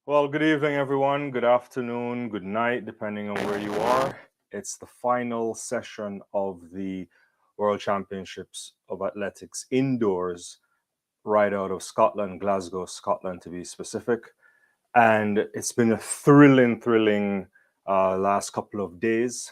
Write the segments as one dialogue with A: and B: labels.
A: Well, good evening, everyone. Good afternoon, good night, depending on where you are. It's the final session of the World Championships of Athletics indoors, right out of Scotland, Glasgow, Scotland, to be specific. And it's been a thrilling last couple of days.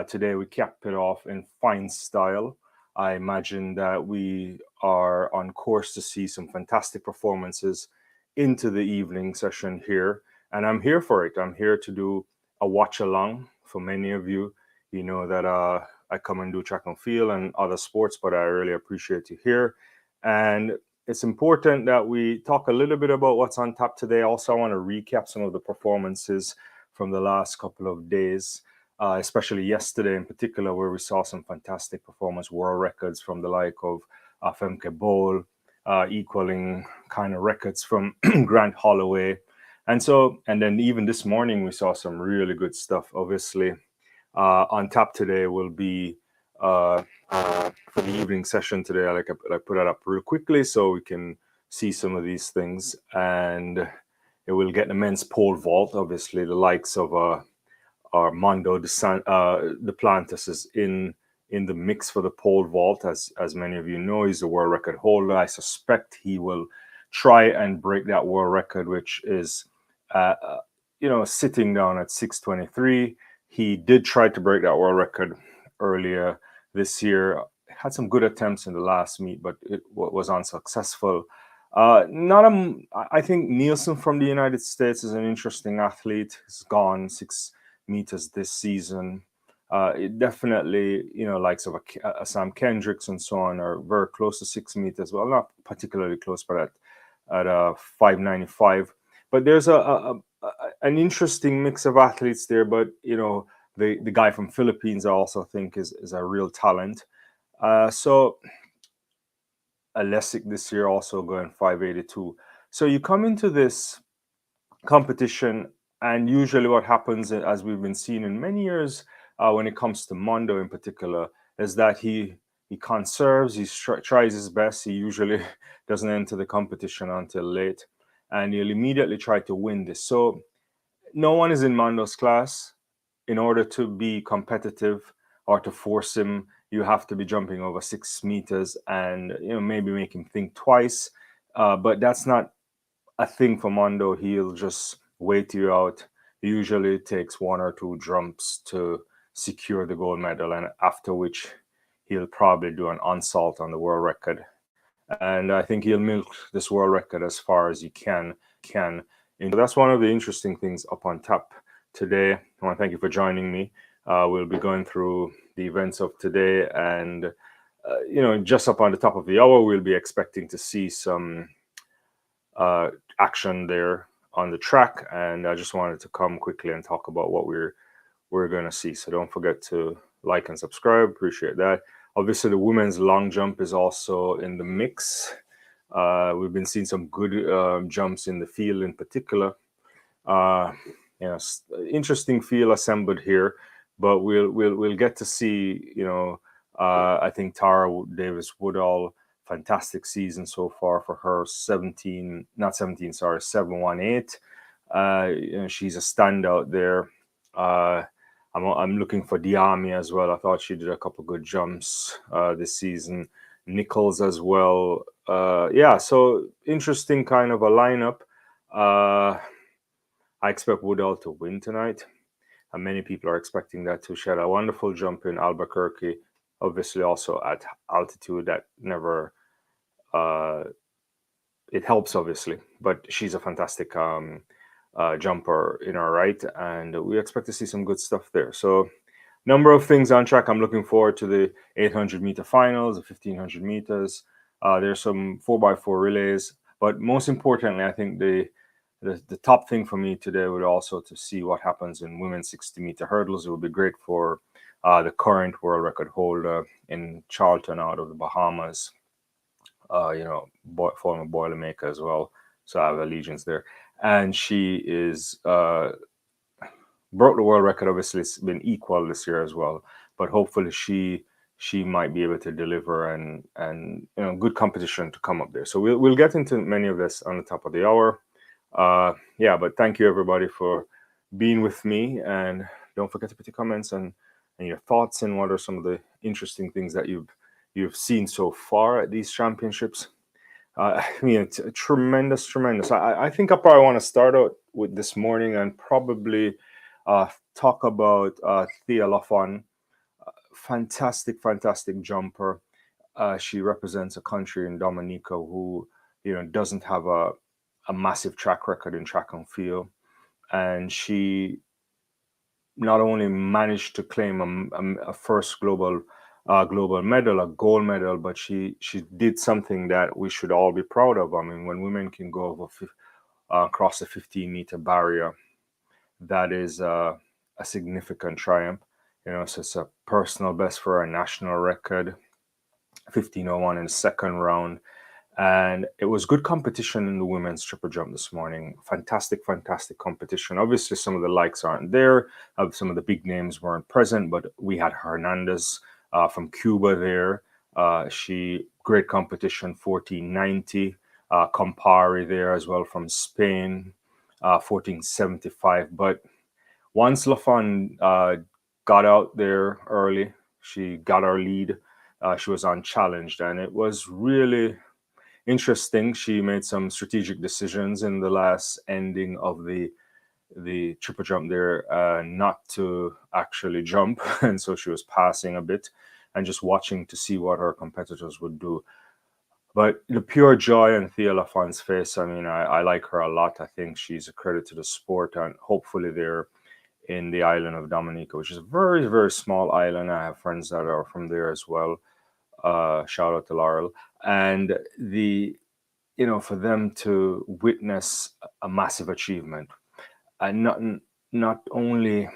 A: Today, we capped it off in fine style. I imagine that we are on course to see some fantastic performances into the evening session here. And I'm here for it. I'm here to do a watch along for many of you. You know that I come and do track and field and other sports, but I really appreciate you here. And it's important that we talk a little bit about what's on tap today. Also, I want to recap some of the performances from the last couple of days, especially yesterday in particular, where we saw some fantastic performance, world records from the like of Femke Bol, equaling kind of records from Grant Holloway. And then even this morning, we saw some really good stuff. Obviously, on tap today will be for the evening session today. I put it up real quickly so we can see some of these things, and it will get the men's pole vault. Obviously, the likes of Armando Duplantis is in the mix for the pole vault. As many of you know, he's a world record holder. I suspect he will try and break that world record, which is sitting down at 6:23. He did try to break that world record earlier this year. Had some good attempts in the last meet, but it was unsuccessful. Not a, I think Nielsen from the United States is an interesting athlete. He's gone 6 meters this season. It definitely, likes of a Sam Kendricks and so on are very close to 6 meters. Well, not particularly close, but at 595. But there's an interesting mix of athletes there. But the guy from Philippines, I also think is a real talent. So Alesic this year also going 582. So you come into this competition, and usually what happens, as we've been seeing in many years, when it comes to Mondo in particular, is that he conserves, he tries his best. He usually doesn't enter the competition until late, and he'll immediately try to win this. So no one is in Mondo's class. In order to be competitive or to force him, you have to be jumping over 6 meters and maybe make him think twice. But that's not a thing for Mondo. He'll just wait you out. Usually it takes one or two jumps to secure the gold medal, and after which he'll probably do an onslaught on the world record. And I think he'll milk this world record as far as he can. And that's one of the interesting things up on tap today. I want to thank you for joining me. We'll be going through the events of today, and just up on the top of the hour, we'll be expecting to see some action there on the track. And I just wanted to come quickly and talk about what we're going to see. So don't forget to like and subscribe. Appreciate that. Obviously, the women's long jump is also in the mix. We've been seeing some good jumps in the field in particular. Interesting field assembled here, but we'll get to see. I think Tara Davis Woodall, fantastic season so far for her. 718. She's a standout there. I'm looking for Diami as well. I thought she did a couple good jumps this season. Nichols as well. So interesting kind of a lineup. I expect Woodall to win tonight. And many people are expecting that too. She had a wonderful jump in Albuquerque. Obviously, also at altitude, that never it helps, obviously. But she's a fantastic jumper in her right, and we expect to see some good stuff there. So, number of things on track. I'm looking forward to the 800-meter finals, the 1500 meters. There's some 4x4 relays, but most importantly, I think the top thing for me today would also to see what happens in women's 60-meter hurdles. It would be great for the current world record holder in Charlton out of the Bahamas, former Boilermaker as well. So I have allegiance there. And she is broke the world record. Obviously, it's been equal this year as well. But hopefully she might be able to deliver and good competition to come up there. So we'll get into many of this on the top of the hour. Yeah, but thank you everybody for being with me, and don't forget to put your comments and your thoughts in what are some of the interesting things that you've seen so far at these championships. I mean, it's a tremendous, tremendous. I think I probably want to start out with this morning and probably talk about Thea Lafon. Fantastic, fantastic jumper. She represents a country in Dominica who, doesn't have a massive track record in track and field, and she not only managed to claim a first global medal, a gold medal, but she did something that we should all be proud of. I mean, when women can go across the 15-meter barrier, that is a significant triumph. So it's a personal best for a national record, 15:01 in the second round. And it was good competition in the women's triple jump this morning. Fantastic, fantastic competition. Obviously, some of the likes aren't there. Some of the big names weren't present, but we had Hernandez from Cuba there. She great competition, 1490. Campari there as well from Spain, 1475. But once Lafon got out there early, she got our lead. She was unchallenged, and it was really interesting. She made some strategic decisions in the last ending of the triple jump there, not to actually jump, and so she was passing a bit and just watching to see what her competitors would do. But the pure joy on Thea Lafon's face, I mean, I like her a lot. I think she's a credit to the sport, and hopefully they're in the island of Dominica, which is a very, very small island. I have friends that are from there as well. Shout out to Laurel. And for them to witness a massive achievement, and not only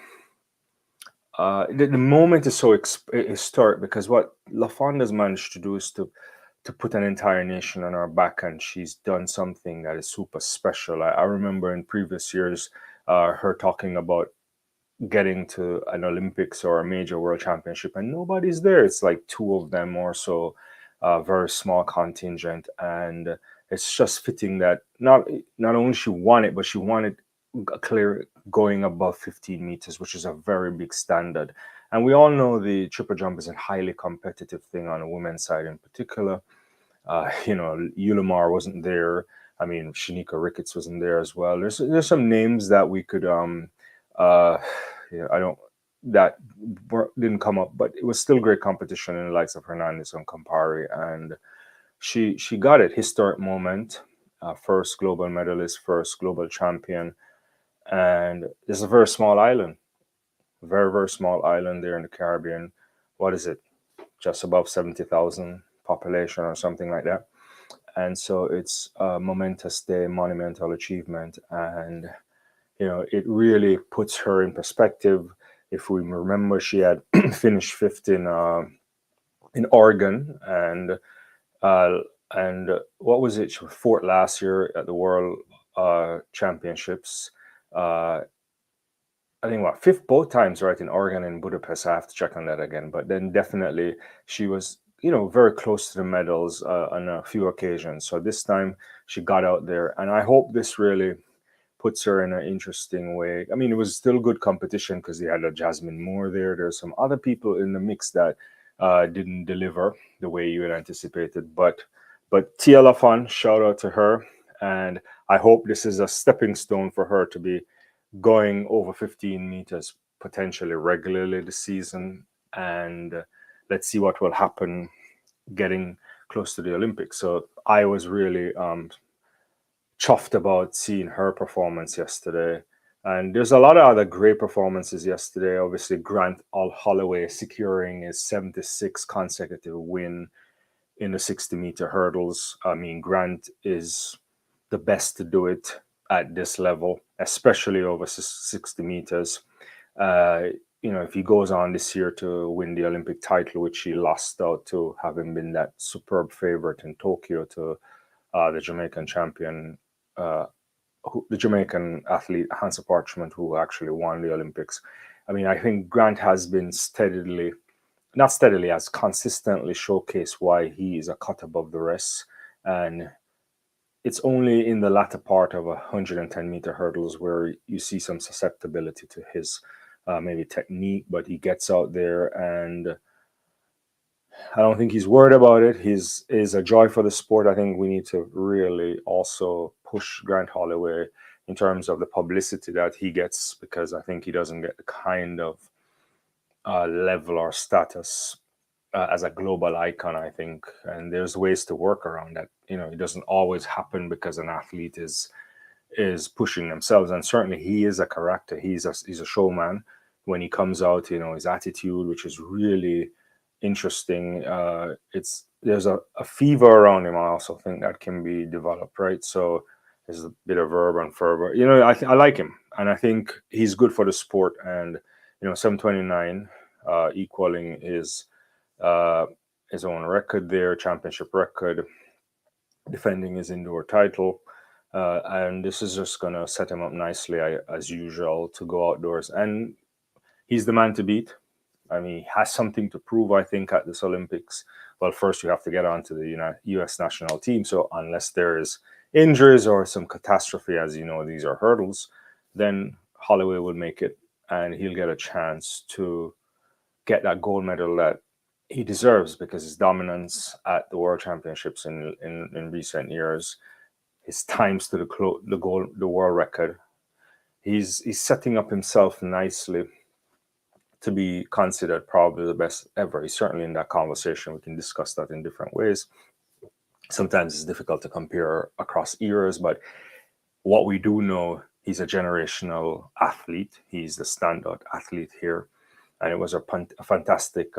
A: the moment is so historic, because what LaFonda's managed to do is to put an entire nation on her back, and she's done something that is super special. I remember in previous years her talking about getting to an Olympics or a major world championship, and nobody's there. It's like two of them or so, a very small contingent, and it's just fitting that not only she won it, but she won it clear going above 15 meters, which is a very big standard. And we all know the triple jump is a highly competitive thing on the women's side in particular. Ulamar wasn't there. I mean, Shanika Ricketts wasn't there as well. There's some names that we could uh I don't that didn't come up, but it was still great competition in the likes of Hernandez and Campari, and she got it. Historic moment, first global medalist, first global champion, and it's a very small island, very very small island there in the Caribbean. What is it? Just above 70,000 population or something like that. And so it's a momentous day, monumental achievement, and it really puts her in perspective. If we remember, she had finished fifth in Oregon, uh, and what was it? She was fourth last year at the World Championships. Uh, I think what, fifth both times, right, in Oregon and Budapest. I have to check on that again. But then definitely she was, very close to the medals on a few occasions. So this time she got out there, and I hope this really puts her in an interesting way. I mean, it was still good competition because they had a Jasmine Moore there. There's some other people in the mix that didn't deliver the way you had anticipated. But Tia Lafon, shout out to her, and I hope this is a stepping stone for her to be going over 15 meters potentially regularly this season. And let's see what will happen getting close to the Olympics. So I was really chuffed about seeing her performance yesterday. And there's a lot of other great performances yesterday. Obviously, Grant Holloway securing his 76th consecutive win in the 60-meter hurdles. I mean, Grant is the best to do it at this level, especially over 60 meters. Uh, if he goes on this year to win the Olympic title, which he lost out to, having been that superb favorite in Tokyo to the Jamaican champion, uh, the Jamaican athlete Hansa Parchment, who actually won the Olympics. I mean, I think Grant has been not steadily, has consistently showcased why he is a cut above the rest. And it's only in the latter part of 110-meter hurdles where you see some susceptibility to his maybe technique, but he gets out there, and I don't think he's worried about it. He's is a joy for the sport. I think we need to really also push Grant Holloway in terms of the publicity that he gets, because I think he doesn't get the kind of level or status as a global icon, I think. And there's ways to work around that. It doesn't always happen because an athlete is pushing themselves, and certainly he is a character. He's a showman. When he comes out, his attitude, which is really interesting. It's There's a fever around him. I also think that can be developed, right? So there's a bit of urban fervor. I like him, and I think he's good for the sport. And 729, equaling uh, his own record there, championship record, defending his indoor title. And this is just going to set him up nicely, as usual, to go outdoors. And he's the man to beat. I mean, he has something to prove, I think, at this Olympics. Well, first you have to get onto the U.S. national team. So unless there is injuries or some catastrophe, as you know, these are hurdles, then Holloway will make it, and he'll get a chance to get that gold medal that he deserves, because his dominance at the World Championships in recent years, his times to the world record, he's setting up himself nicely to be considered probably the best ever. He's certainly in that conversation. We can discuss that in different ways. Sometimes it's difficult to compare across eras, but what we do know, he's a generational athlete. He's the standout athlete here. And it was a fantastic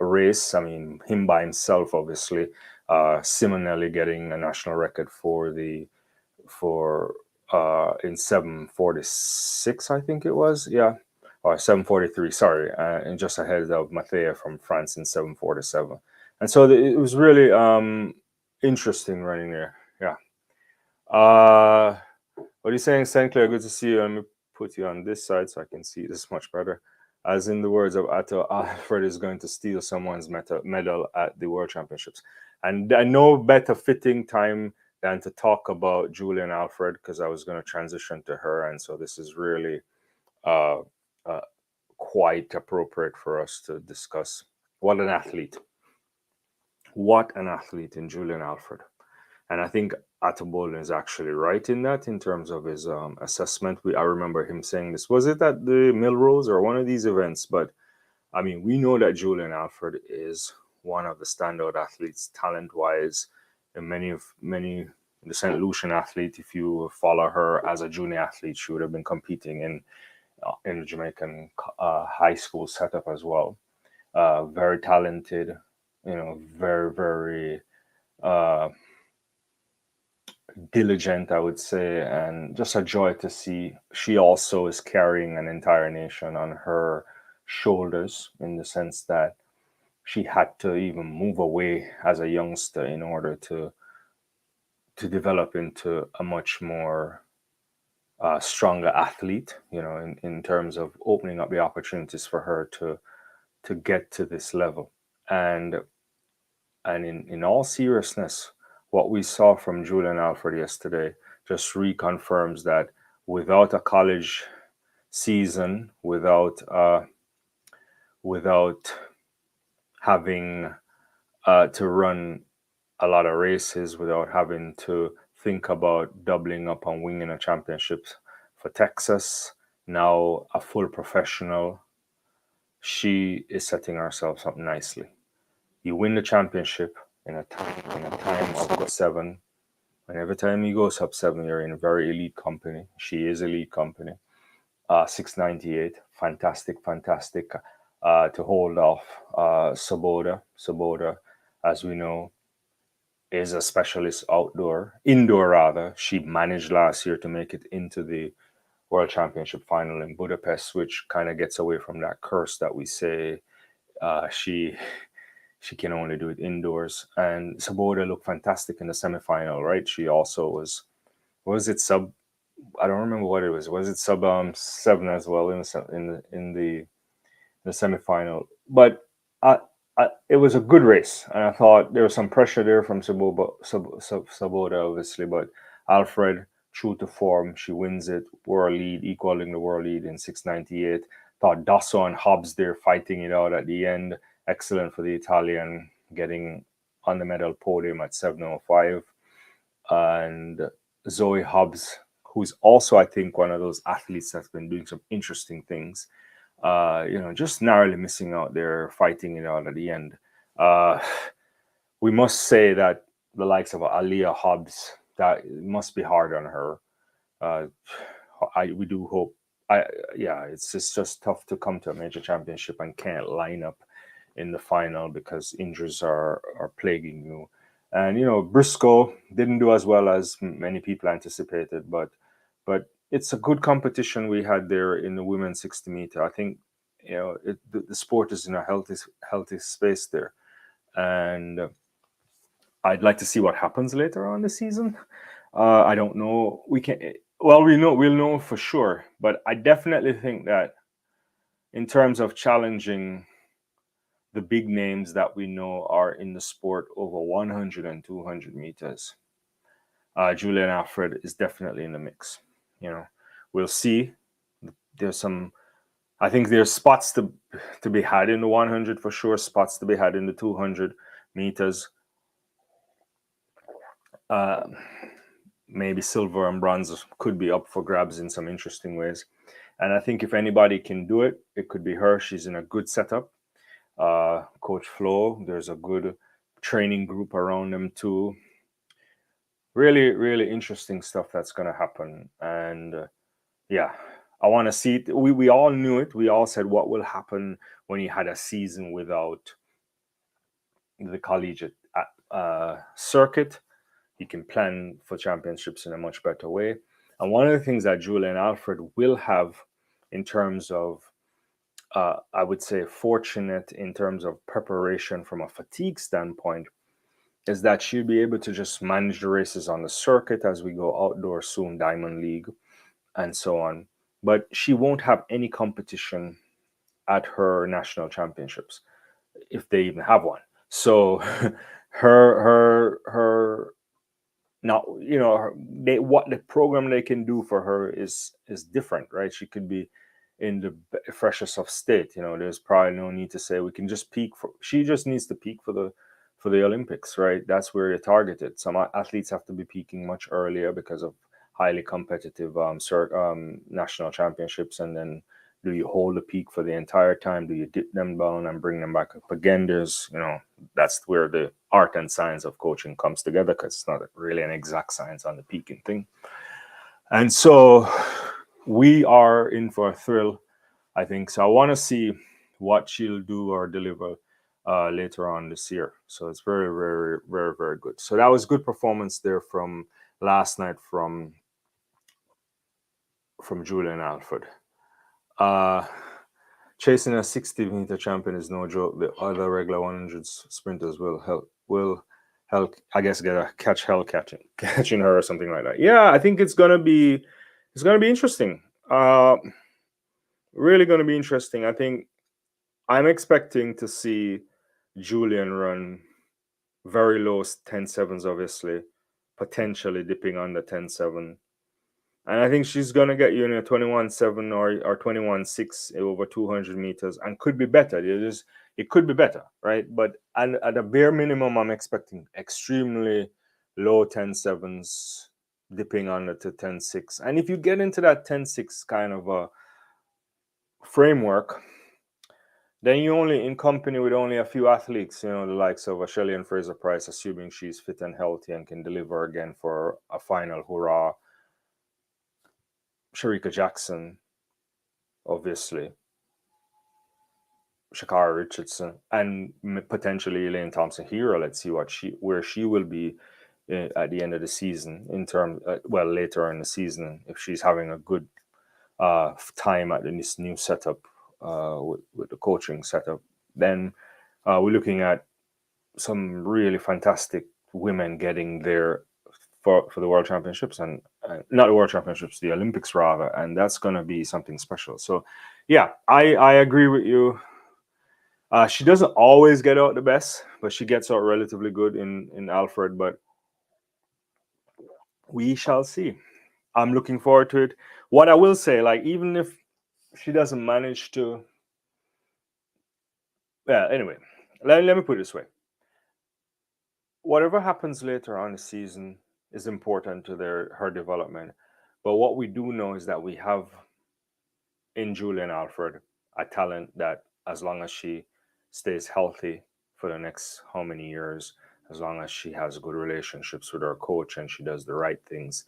A: race. I mean, him by himself, obviously. Simonelli getting a national record for in 7:46, I think it was. Yeah, or 7:43. Sorry, and just ahead of Mathea from France in 7:47. And so it was really interesting running there. Yeah. What are you saying, St. Clair? Good to see you. Let me put you on this side so I can see this much better. As in the words of Atto, Alfred is going to steal someone's medal at the World Championships. And I know better fitting time than to talk about Julian Alfred, because I was going to transition to her. And so this is really uh, uh, quite appropriate for us to discuss. What an athlete. What an athlete in Julian Alfred. And I think Atabolin is actually right in that, in terms of his assessment. I remember him saying this. Was it at the Milrose or one of these events? But I mean, we know that Julian Alfred is one of the standout athletes, talent-wise. And many the St. Lucian athlete, if you follow her as a junior athlete, she would have been competing in the Jamaican high school setup as well. Very talented, very, very uh, diligent, I would say, and just a joy to see. She also is carrying an entire nation on her shoulders, in the sense that she had to even move away as a youngster in order to develop into a much more stronger athlete, in terms of opening up the opportunities for her to get to this level. And in all seriousness, what we saw from Julian Alfred yesterday just reconfirms that without a college season, without having to run a lot of races, without having to think about doubling up on winning a championship for Texas, now a full professional, she is setting herself up nicely. You win the championship in a time of 7, and every time you go sub 7, you're in a very elite company. She is elite company. 698, fantastic to hold off Saboda. Saboda, as we know, is a specialist indoor rather. She managed last year to make it into the World Championship final in Budapest, which kind of gets away from that curse that we say she can only do it indoors. And Saboda looked fantastic in the semifinal, right? She also was it sub? I don't remember what it was. Was it sub 7 as well in the semifinal? But it was a good race, and I thought there was some pressure there from Sabota, obviously, but Alfred, true to form, she wins it, world lead, equaling the world lead in 6:98. Thought Dasso and Hobbs there fighting it out at the end. Excellent for the Italian, getting on the medal podium at 7:05. And Zoe Hobbs, who's also, I think, one of those athletes that's been doing some interesting things. Just narrowly missing out there, fighting it out at the end. Uh, we must say that the likes of Aliyah Hobbs, that must be hard on her. Uh, we do hope. It's just tough to come to a major championship and can't line up in the final because injuries are plaguing you. And Briscoe didn't do as well as many people anticipated, but it's a good competition we had there in the women's 60 meter. I think the sport is in a healthy space there, and I'd like to see what happens later on this season. I don't know. We can. Well, we'll know for sure, but I definitely think that in terms of challenging the big names that we know are in the sport over 100 and 200 meters, Julian Alfred is definitely in the mix. We'll see. There's some. I think there's spots to be had in the 100 for sure. Spots to be had in the 200 meters. Maybe silver and bronze could be up for grabs in some interesting ways. And I think if anybody can do it, it could be her. She's in a good setup. Coach Flo, there's a good training group around them too. Really, really interesting stuff that's going to happen. And I want to see it. We all knew it. We all said what will happen when he had a season without the collegiate circuit. He can plan for championships in a much better way. And one of the things that Julian Alfred will have in terms of, I would say, fortunate in terms of preparation from a fatigue standpoint, is that she'll be able to just manage the races on the circuit as we go outdoor soon, Diamond League, and so on. But she won't have any competition at her national championships, if they even have one. So her now, what the program they can do for her is different, right? She could be in the freshest of state. There's probably no need to say we can just peak for. She just needs to peak for the Olympics, right? That's where you target it. Some athletes have to be peaking much earlier because of highly competitive national championships, and then do you hold the peak for the entire time? Do you dip them down and bring them back up again? There's, that's where the art and science of coaching comes together, because it's not really an exact science on the peaking thing. And so we are in for a thrill, I think. So I want to see what she'll do or deliver later on this year. So it's very, very, very, very good. So that was good performance there from last night from Julian Alfred. Chasing a 60-meter champion is no joke. The other regular 100 sprinters will help, I guess, catching her or something like that. Yeah, I think it's gonna be interesting. Really gonna be interesting. I think I'm expecting to see Julian run very low 10.7s, obviously, potentially dipping under 10.7. And I think she's going to get you in a 21.7 or 21.6 over 200 meters, and could be better. It could be better, right? But at a bare minimum, I'm expecting extremely low 10.7s, dipping under to 10.6. And if you get into that 10.6 kind of a framework, then you only in company with only a few athletes, the likes of Shelley and Fraser Price, assuming she's fit and healthy and can deliver again for a final hurrah. Sharika Jackson, obviously, Shakara Richardson, and potentially Elaine Thompson-Herah. Let's see where she will be at the end of the season later in the season, if she's having a good time at this new setup with the coaching setup. Then we're looking at some really fantastic women getting there for the World Championships, and not the World Championships, the Olympics rather, and that's going to be something special. So, yeah, I agree with you. She doesn't always get out the best, but she gets out relatively good in Alfred. But we shall see. I'm looking forward to it. What I will say, like, even if she doesn't manage to, yeah. Anyway, let me put it this way: whatever happens later on the season is important to her development. But what we do know is that we have in Julian Alfred a talent that, as long as she stays healthy for the next how many years, as long as she has good relationships with her coach and she does the right things,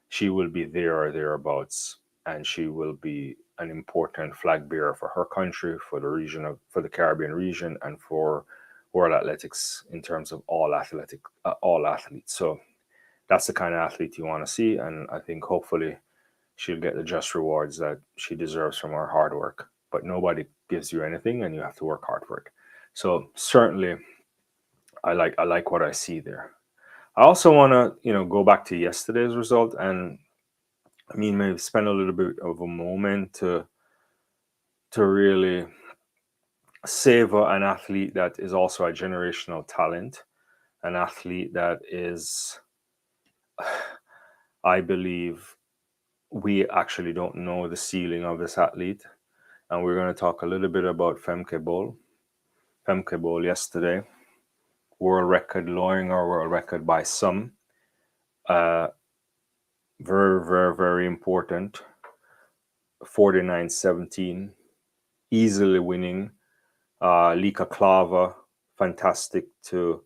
A: she will be there or thereabouts, and she will be an important flag bearer for her country, for the region of, for the Caribbean region, and for world athletics in terms of all athletes. So that's the kind of athlete you want to see, and I think hopefully she'll get the just rewards that she deserves from her hard work. But nobody gives you anything, and you have to work hard for it. So certainly, I like what I see there. I also want to go back to yesterday's result, and I mean maybe spend a little bit of a moment to really savor an athlete that is also a generational talent, an athlete that is, I believe, we actually don't know the ceiling of this athlete. And we're going to talk a little bit about Femke Bol. Femke Bol yesterday, world record, lowering our world record by some. Uh, very, very, very important. 49-17, easily winning. Lika Klava, fantastic to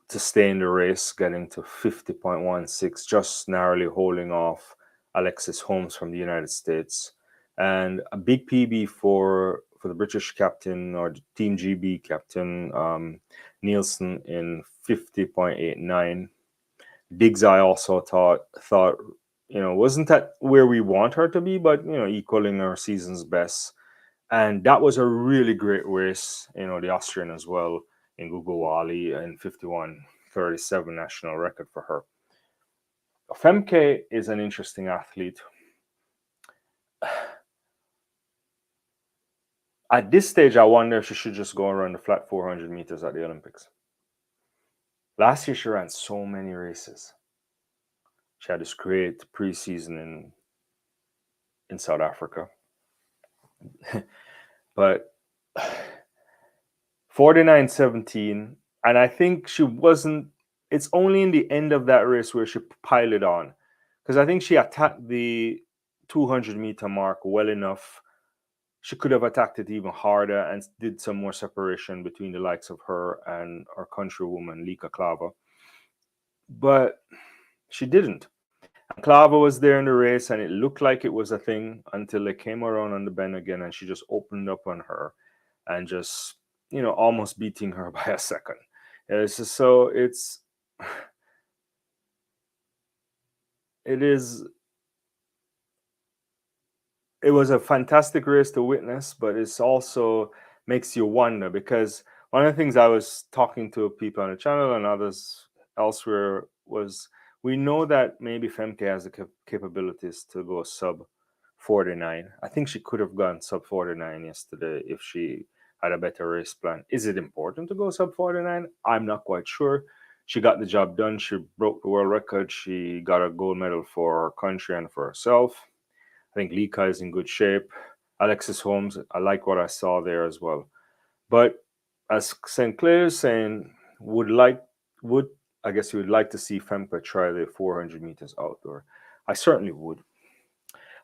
A: stay in the race, getting to 50.16, just narrowly holding off Alexis Holmes from the United States. And a big PB for the British captain, or the Team GB captain, Nielsen, in 50.89. Diggs, I also thought wasn't that where we want her to be, but equaling her season's best. And that was a really great race. The Austrian as well, in Gugu Wali, and 51:37 national record for her. Femke is an interesting athlete. At this stage, I wonder if she should just go and run the flat 400 meters at the Olympics. Last year, she ran so many races. She had this great preseason in South Africa. But 49:17, and I think she wasn't. It's only in the end of that race where she piled it on, because I think she attacked the 200-meter mark well enough. She could have attacked it even harder and did some more separation between the likes of her and our countrywoman Lika Klava, but she didn't. And Klava was there in the race, and it looked like it was a thing until they came around on the bend again, and she just opened up on her and just almost beating her by a second. It's just, so it is it was a fantastic race to witness, but it's also makes you wonder, because one of the things I was talking to people on the channel and others elsewhere was, we know that maybe Femke has the capabilities to go sub 49. I think she could have gone sub 49 yesterday if she had a better race plan. Is it important to go sub 49? I'm not quite sure. She got the job done. She broke the world record. She got a gold medal for her country and for herself. I think Lika is in good shape. Alexis Holmes, I like what I saw there as well. But as St. Clair is saying, I guess you would like to see Femke try the 400 meters outdoor. I certainly would.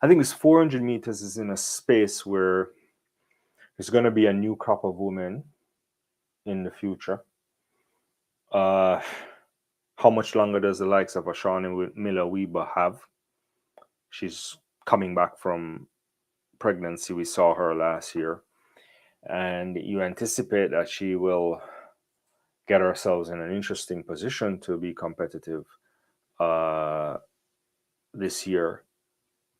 A: I think this 400 meters is in a space where there's going to be a new crop of women in the future. How much longer does the likes of Ashani Miller-Weber have? She's coming back from pregnancy. We saw her last year. And you anticipate that she will get ourselves in an interesting position to be competitive this year.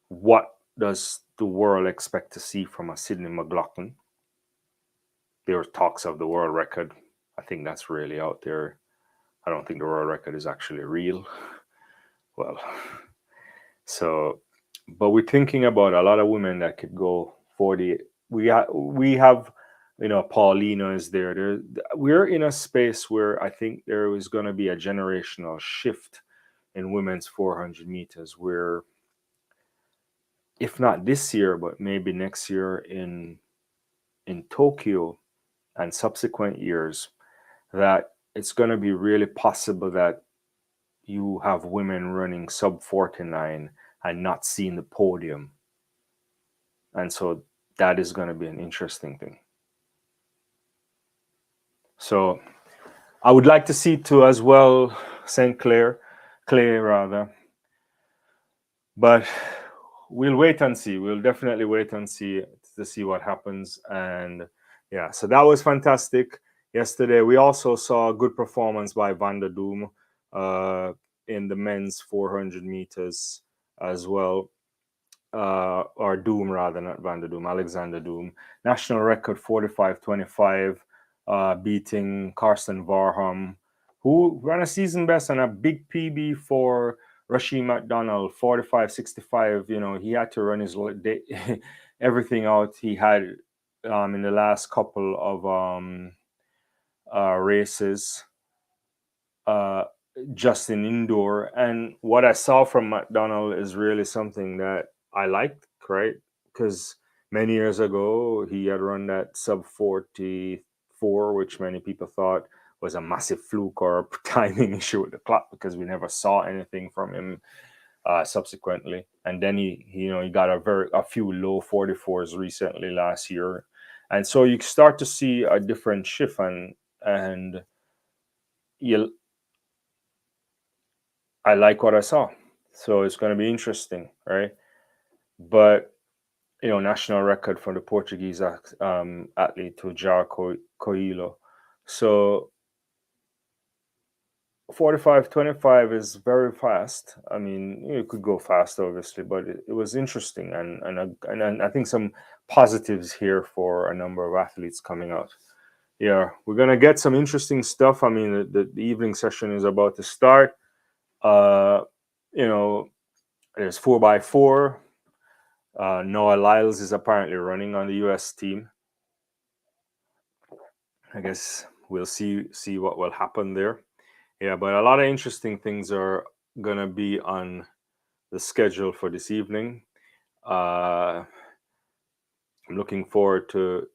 A: What does the world expect to see from a Sydney McLaughlin? There are talks of the world record. I think that's really out there. I don't think the world record is actually real. Well, so, but we're thinking about a lot of women that could go 40. We have Paulina is there. We're in a space where I think there is going to be a generational shift in women's 400 meters, where if not this year, but maybe next year in Tokyo and subsequent years, that it's going to be really possible that you have women running sub 49 and not seeing the podium. And so that is going to be an interesting thing. So I would like to see too as well Clay rather, but we'll wait and see. We'll definitely wait and see to see what happens. And yeah, so that was fantastic yesterday. We also saw a good performance by Van der Doom in the men's 400 meters as well. Or Doom rather, not Van der Doom, Alexander Doom. National record 45:25, beating Karsten Varham, who ran a season best and a big PB for Rashid McDonald, 45:65. He had to run his everything out he had in the last couple of races. Just in indoor, and what I saw from McDonald is really something that I liked, right? Because many years ago he had run that sub 44, which many people thought was a massive fluke or a timing issue with the clock, because we never saw anything from him subsequently. And then he got a few low 44s recently last year, and so you start to see a different shift, and you I like what I saw. So it's going to be interesting, right? But, national record for the Portuguese athlete to Coelho. So 45:25 is very fast. I mean, you could go fast, obviously, but it was interesting. And I think some positives here for a number of athletes coming out. Yeah, we're going to get some interesting stuff. I mean, the evening session is about to start. Uh, you know, There's 4x4. Noah Lyles is apparently running on the U.S. team. I guess we'll see what will happen there. Yeah, but a lot of interesting things are gonna be on the schedule for this evening. I'm looking forward to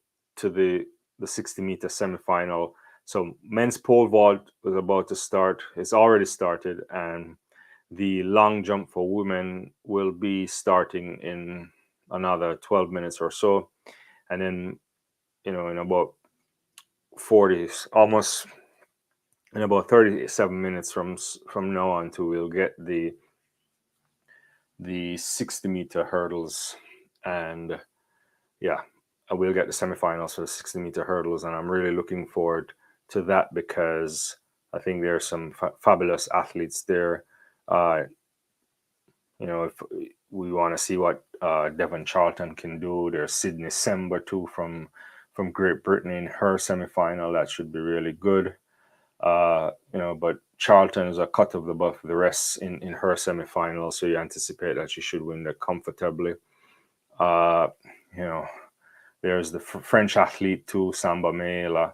A: the 60-meter semifinal. So men's pole vault was about to start. It's already started, and the long jump for women will be starting in another 12 minutes or so. And then, in about 40, almost in about 37 minutes from now on to, we'll get the 60-meter hurdles. And yeah, we'll get the semifinals for the 60-meter hurdles. And I'm really looking forward to that, because I think there are some fabulous athletes there. If we want to see what Devon Charlton can do, there's Sydney Sember too from Great Britain in her semifinal. That should be really good. But Charlton is a cut of the buff the rest in her semifinal, so you anticipate that she should win that comfortably. Uh, you know, there's the French athlete too, Samba Mela,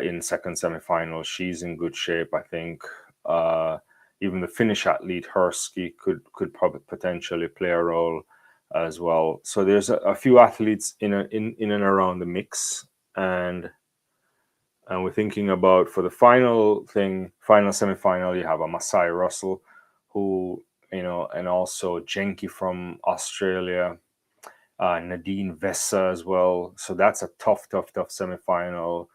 A: in second semifinal. She's in good shape, I think. Even the Finnish athlete Hersky could probably potentially play a role as well. So there's a few athletes in and around the mix, and we're thinking about, for the final semifinal, you have a Masai Russell, who, and also Jenki from Australia, Nadine Vessa as well. So that's a tough semifinal.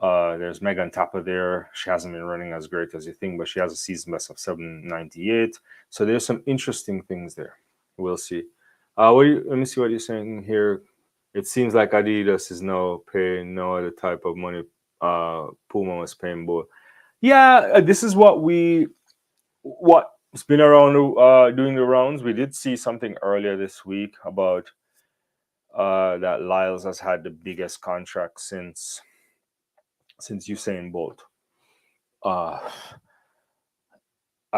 A: There's Megan Tapper there. She hasn't been running as great as you think, but she has a season best of 7:98. So there's some interesting things there. We'll see. Let me see what you're saying here. It seems like Adidas is now paying no other type of money Puma was paying, but yeah, this is what's been around doing the rounds. We did see something earlier this week about that Lyles has had the biggest contract since Usain Bolt. I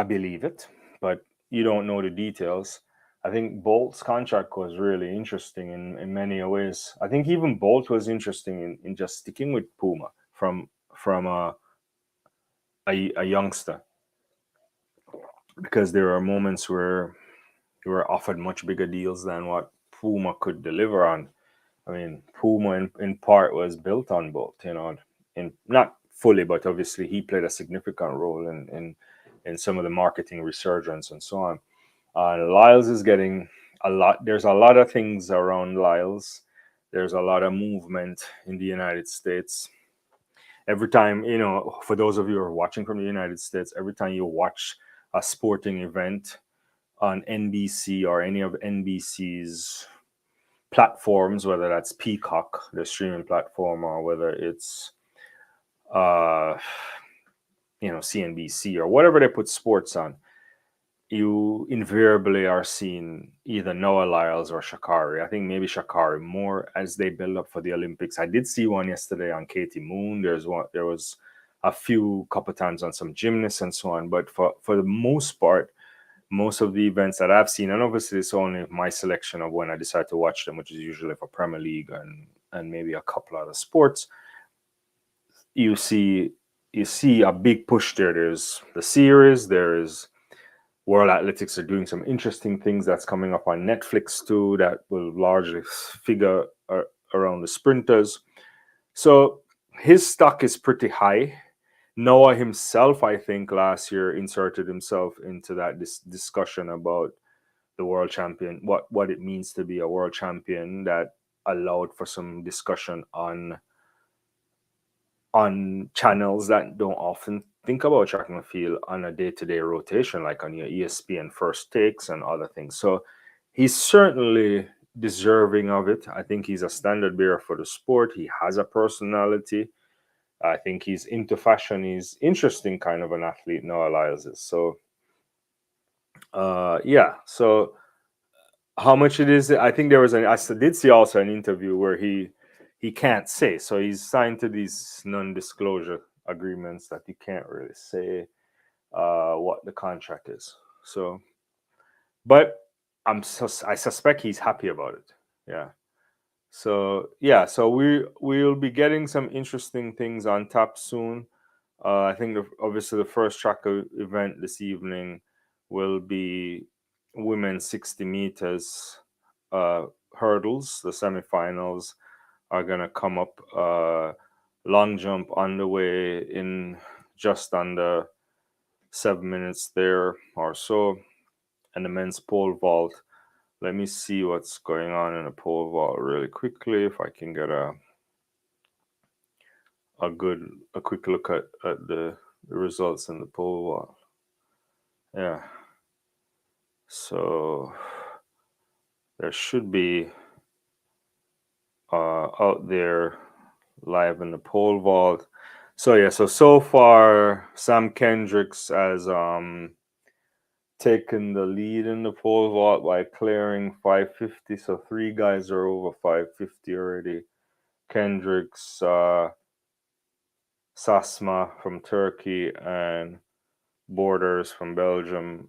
A: believe it, but you don't know the details. I think Bolt's contract was really interesting in many ways. I think even Bolt was interesting in just sticking with Puma from a youngster, because there are moments where you were offered much bigger deals than what Puma could deliver on. I mean, Puma in part was built on Bolt, in not fully, but obviously he played a significant role in some of the marketing resurgence and so on. Lyles is getting a lot. There's a lot of things around Lyles. There's a lot of movement in the United States. Every time, for those of you who are watching from the United States, every time you watch a sporting event on NBC or any of NBC's platforms, whether that's Peacock, the streaming platform, or whether it's uh, CNBC or whatever they put sports on, you invariably are seeing either Noah Lyles or Shakari. I think maybe Shakari more as they build up for the Olympics. I did see one yesterday on Katie Moon. There was a few couple times on some gymnasts and so on. But for the most part, most of the events that I've seen, and obviously it's only my selection of when I decide to watch them, which is usually for Premier League and maybe a couple other sports, you see a big push there. There's the series, there's World Athletics are doing some interesting things that's coming up on Netflix too, that will largely figure around the sprinters. So his stock is pretty high. Noah himself, I think, last year inserted himself into that discussion about the world champion, what it means to be a world champion, that allowed for some discussion on channels that don't often think about track and field on a day-to-day rotation, like on your ESPN First Takes and other things. So he's certainly deserving of it. I think he's a standard bearer for the sport. He has a personality. I think he's into fashion. He's interesting kind of an athlete, Noah Lyles is. So yeah. So how much it is, I think there was I did see also an interview where he can't say, so he's signed to these non-disclosure agreements that you can't really say what the contract is. So but I suspect he's happy about it. Yeah. So yeah, so we'll be getting some interesting things on tap soon. I think obviously the first track event this evening will be women's 60 meters uh, hurdles. The semifinals are gonna come up. Long jump on the way in just under 7 minutes there or so, and the men's pole vault. Let me see what's going on in the pole vault really quickly, if I can get a quick look at the results in the pole vault. Yeah. So there should be out there live in the pole vault. So yeah, so far Sam Kendricks has taken the lead in the pole vault by clearing 550. So three guys are over 550 already. Kendricks, Sasma from Turkey, and Borders from Belgium,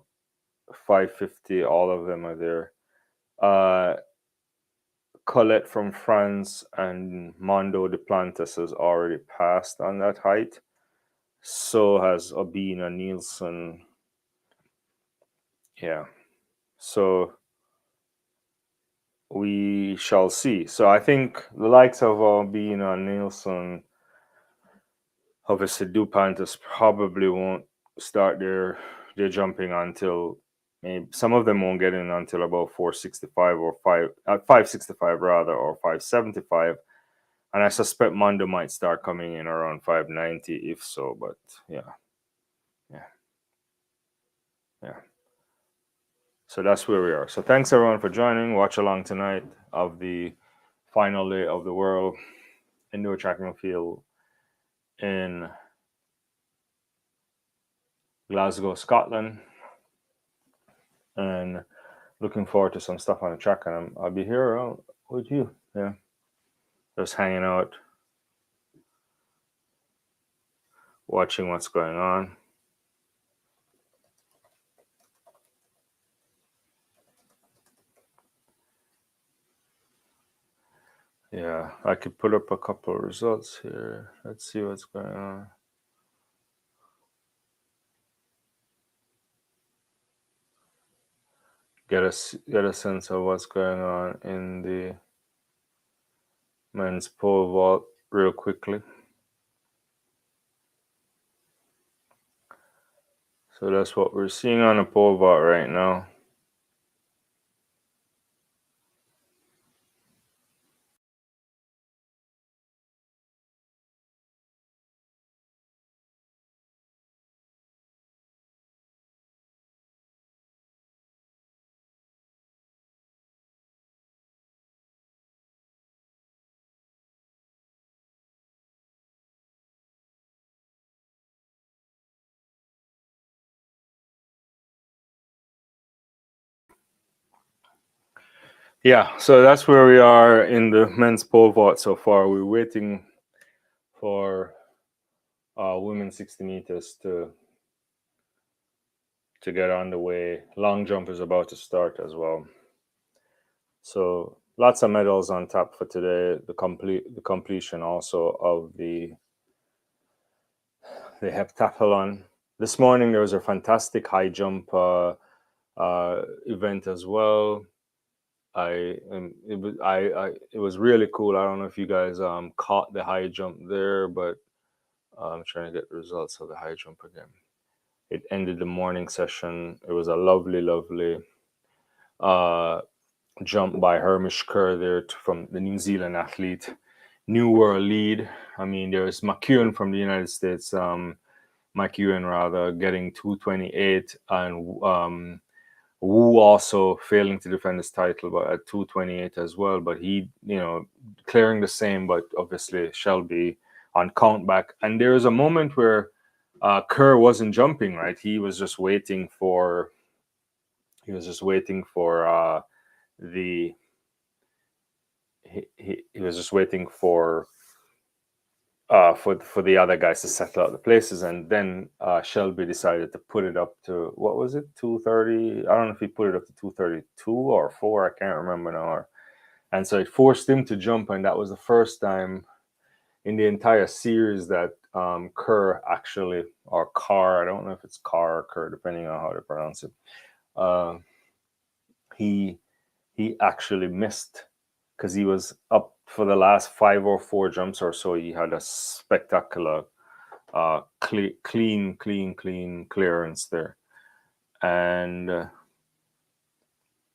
A: 550. All of them are there. Colette from France and Mondo Duplantis has already passed on that height. So has Obina Nielsen. Yeah. So we shall see. So I think the likes of Obina Nielsen, obviously Duplantis probably won't start their jumping until maybe some of them won't get in until about 465 or 565 rather, or 575. And I suspect Mondo might start coming in around 590 if so, but yeah. Yeah. Yeah. So that's where we are. So thanks everyone for joining. Watch along tonight of the final day of the World Indoor Track and Field in Glasgow, Scotland. And looking forward to some stuff on the track, and I'll be here around with you. Yeah. Just hanging out, watching what's going on. Yeah, I could put up a couple of results here. Let's see what's going on. Get a sense of what's going on in the men's pole vault real quickly. So that's what we're seeing on the pole vault right now. Yeah, so that's where we are in the men's pole vault so far. We're waiting for women's 60 meters to get on the way. Long jump is about to start as well. So lots of medals on tap for today. The completion also of the heptathlon. This morning there was a fantastic high jump event as well. It was really cool. I don't know if you guys caught the high jump there, but I'm trying to get the results of the high jump again. It ended the morning session. It was a lovely uh, jump by Hermish Kerr there from the New Zealand athlete. New world lead. I mean, there's McEwen from the United States, McEwen rather, getting 228, and Wu also failing to defend his title, but at 228 as well. But he, clearing the same, but obviously Shelby on countback. And there was a moment where Kerr wasn't jumping, right? He was just waiting for the he was just waiting for the other guys to settle out the places, and then Shelby decided to put it up to, what was it, 230? I don't know if he put it up to 232 or 4. I can't remember now. And so it forced him to jump, and that was the first time in the entire series that Kerr actually, or Carr, I don't know if it's Carr or Kerr, depending on how to pronounce it. Uh, he he actually missed because he was up for the last 5 or 4 jumps or so. He had a spectacular clean clearance there, and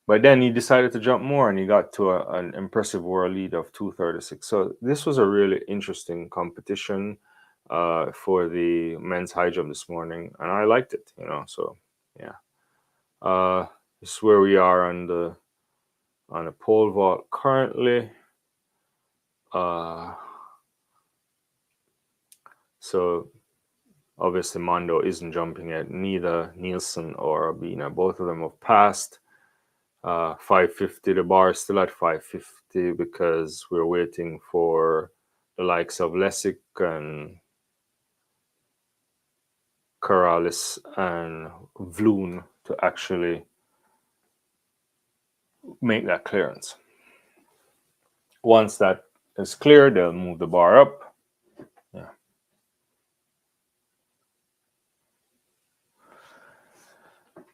A: but then he decided to jump more, and he got to an impressive world lead of 236. So this was a really interesting competition for the men's high jump this morning, and I liked it. So yeah, this is where we are on the pole vault currently. So obviously Mondo isn't jumping yet. Neither Nielsen or Abina. Both of them have passed. 550. The bar is still at 550 because we're waiting for the likes of Lessig and Corrales and Vloon to actually make that clearance. Once that is clear, they'll move the bar up. Yeah.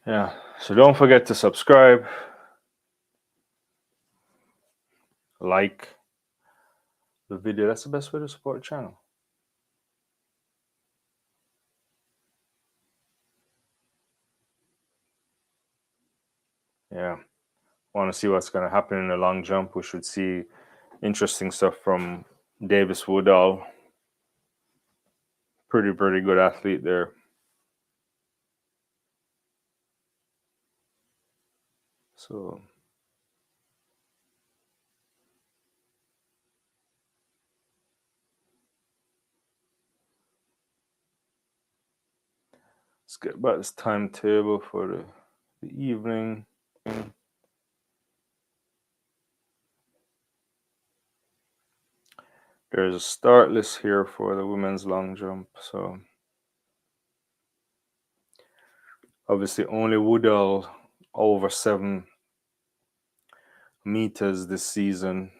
A: Yeah. So don't forget to subscribe, like the video. That's the best way to support the channel. Yeah. Want to see what's going to happen in the long jump. We should see interesting stuff from Davis Woodall. Pretty good athlete there. So let's get back this timetable for the evening. There's a start list here for the women's long jump. So obviously only Woodall over 7 meters this season.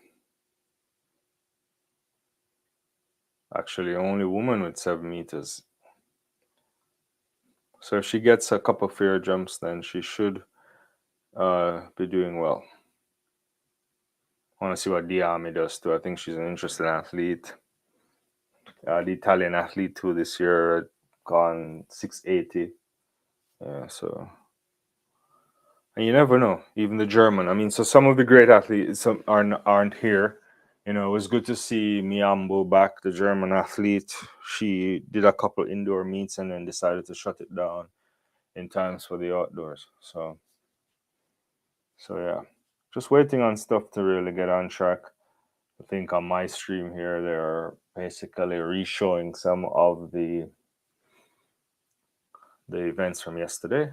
A: Actually, only woman with 7 meters. So if she gets a couple fair jumps, then she should be doing well. I want to see what Diami does too. I think she's an interesting athlete. The Italian athlete too this year gone 680. Yeah, so and you never know. Even the German. I mean, so some of the great athletes some aren't here. It was good to see Miambo back, the German athlete. She did a couple indoor meets and then decided to shut it down in times for the outdoors. So yeah, just waiting on stuff to really get on track. I think on my stream here, they're basically re-showing some of the events from yesterday.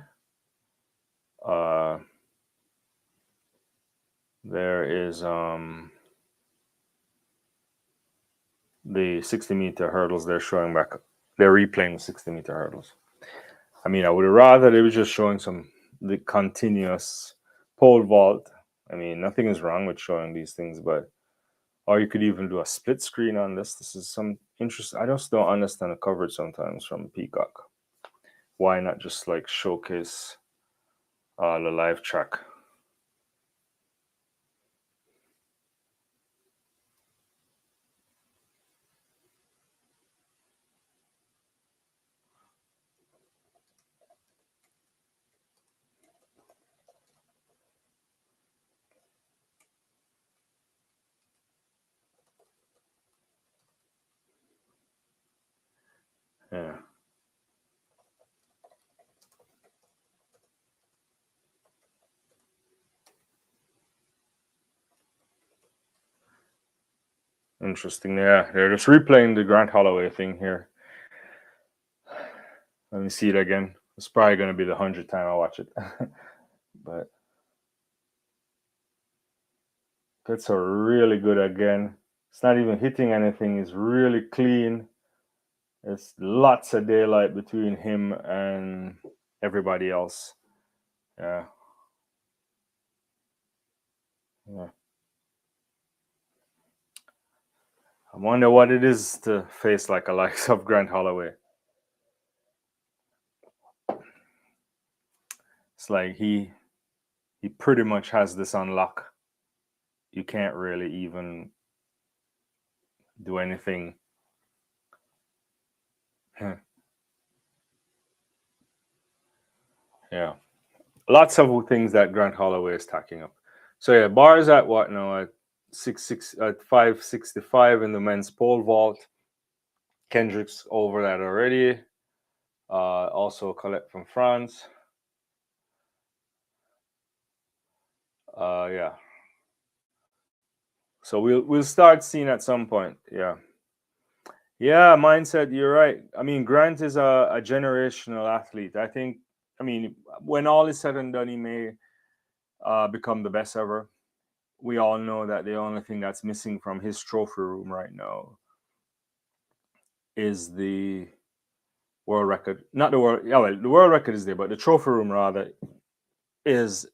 A: There is the 60-meter hurdles. They're showing back. They're replaying the 60-meter hurdles. I mean, I would have rather they were just showing the continuous pole vault. I mean, nothing is wrong with showing these things, but or you could even do a split screen on this. This is some interest. I just don't understand the coverage sometimes from Peacock. Why not just like showcase the live track? Yeah. Interesting. Yeah, they're just replaying the Grant Holloway thing here. Let me see it again. It's probably going to be the 100th time I watch it. But that's a really good again. It's not even hitting anything. It's really clean. There's lots of daylight between him and everybody else. Yeah. Yeah. I wonder what it is to face like a likes of Grant Holloway. It's like he pretty much has this on lock. You can't really even do anything. Yeah. Lots of things that Grant Holloway is tacking up. So yeah, bar is at what now? At 565 in the men's pole vault. Kendrick's over that already. Also Colette from France. Yeah. So we'll start seeing at some point. Yeah. Yeah, mindset, you're right. I mean, Grant is a generational athlete. I mean, when all is said and done, he may become the best ever. We all know that the only thing that's missing from his trophy room right now is the world record. Not the world, yeah, well, the world record is there, but the trophy room rather is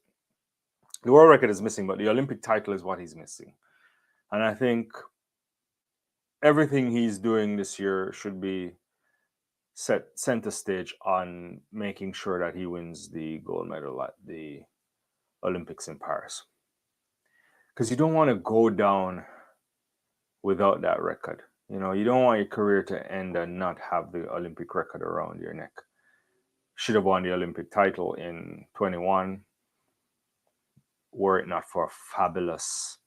A: the world record is missing, but the Olympic title is what he's missing. And I think everything he's doing this year should be set center stage on making sure that he wins the gold medal at the Olympics in Paris. Because you don't want to go down without that record. You don't want your career to end and not have the Olympic record around your neck. Should have won the Olympic title in 21, were it not for a fabulous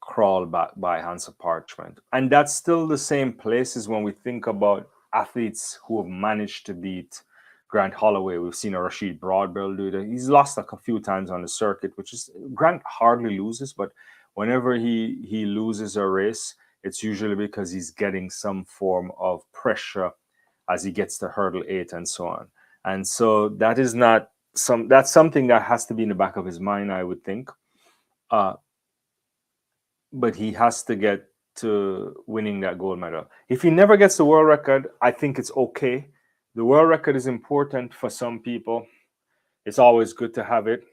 A: crawl back by Hansa Parchment. And that's still the same places when we think about athletes who have managed to beat Grant Holloway. We've seen a Rashid Broadbell do that. He's lost a few times on the circuit, which is Grant hardly loses, but whenever he loses a race, it's usually because he's getting some form of pressure as he gets to hurdle 8 and so on. And so that's something that has to be in the back of his mind, I would think. But he has to get to winning that gold medal. If he never gets the world record, I think it's okay. The world record is important for some people. It's always good to have it,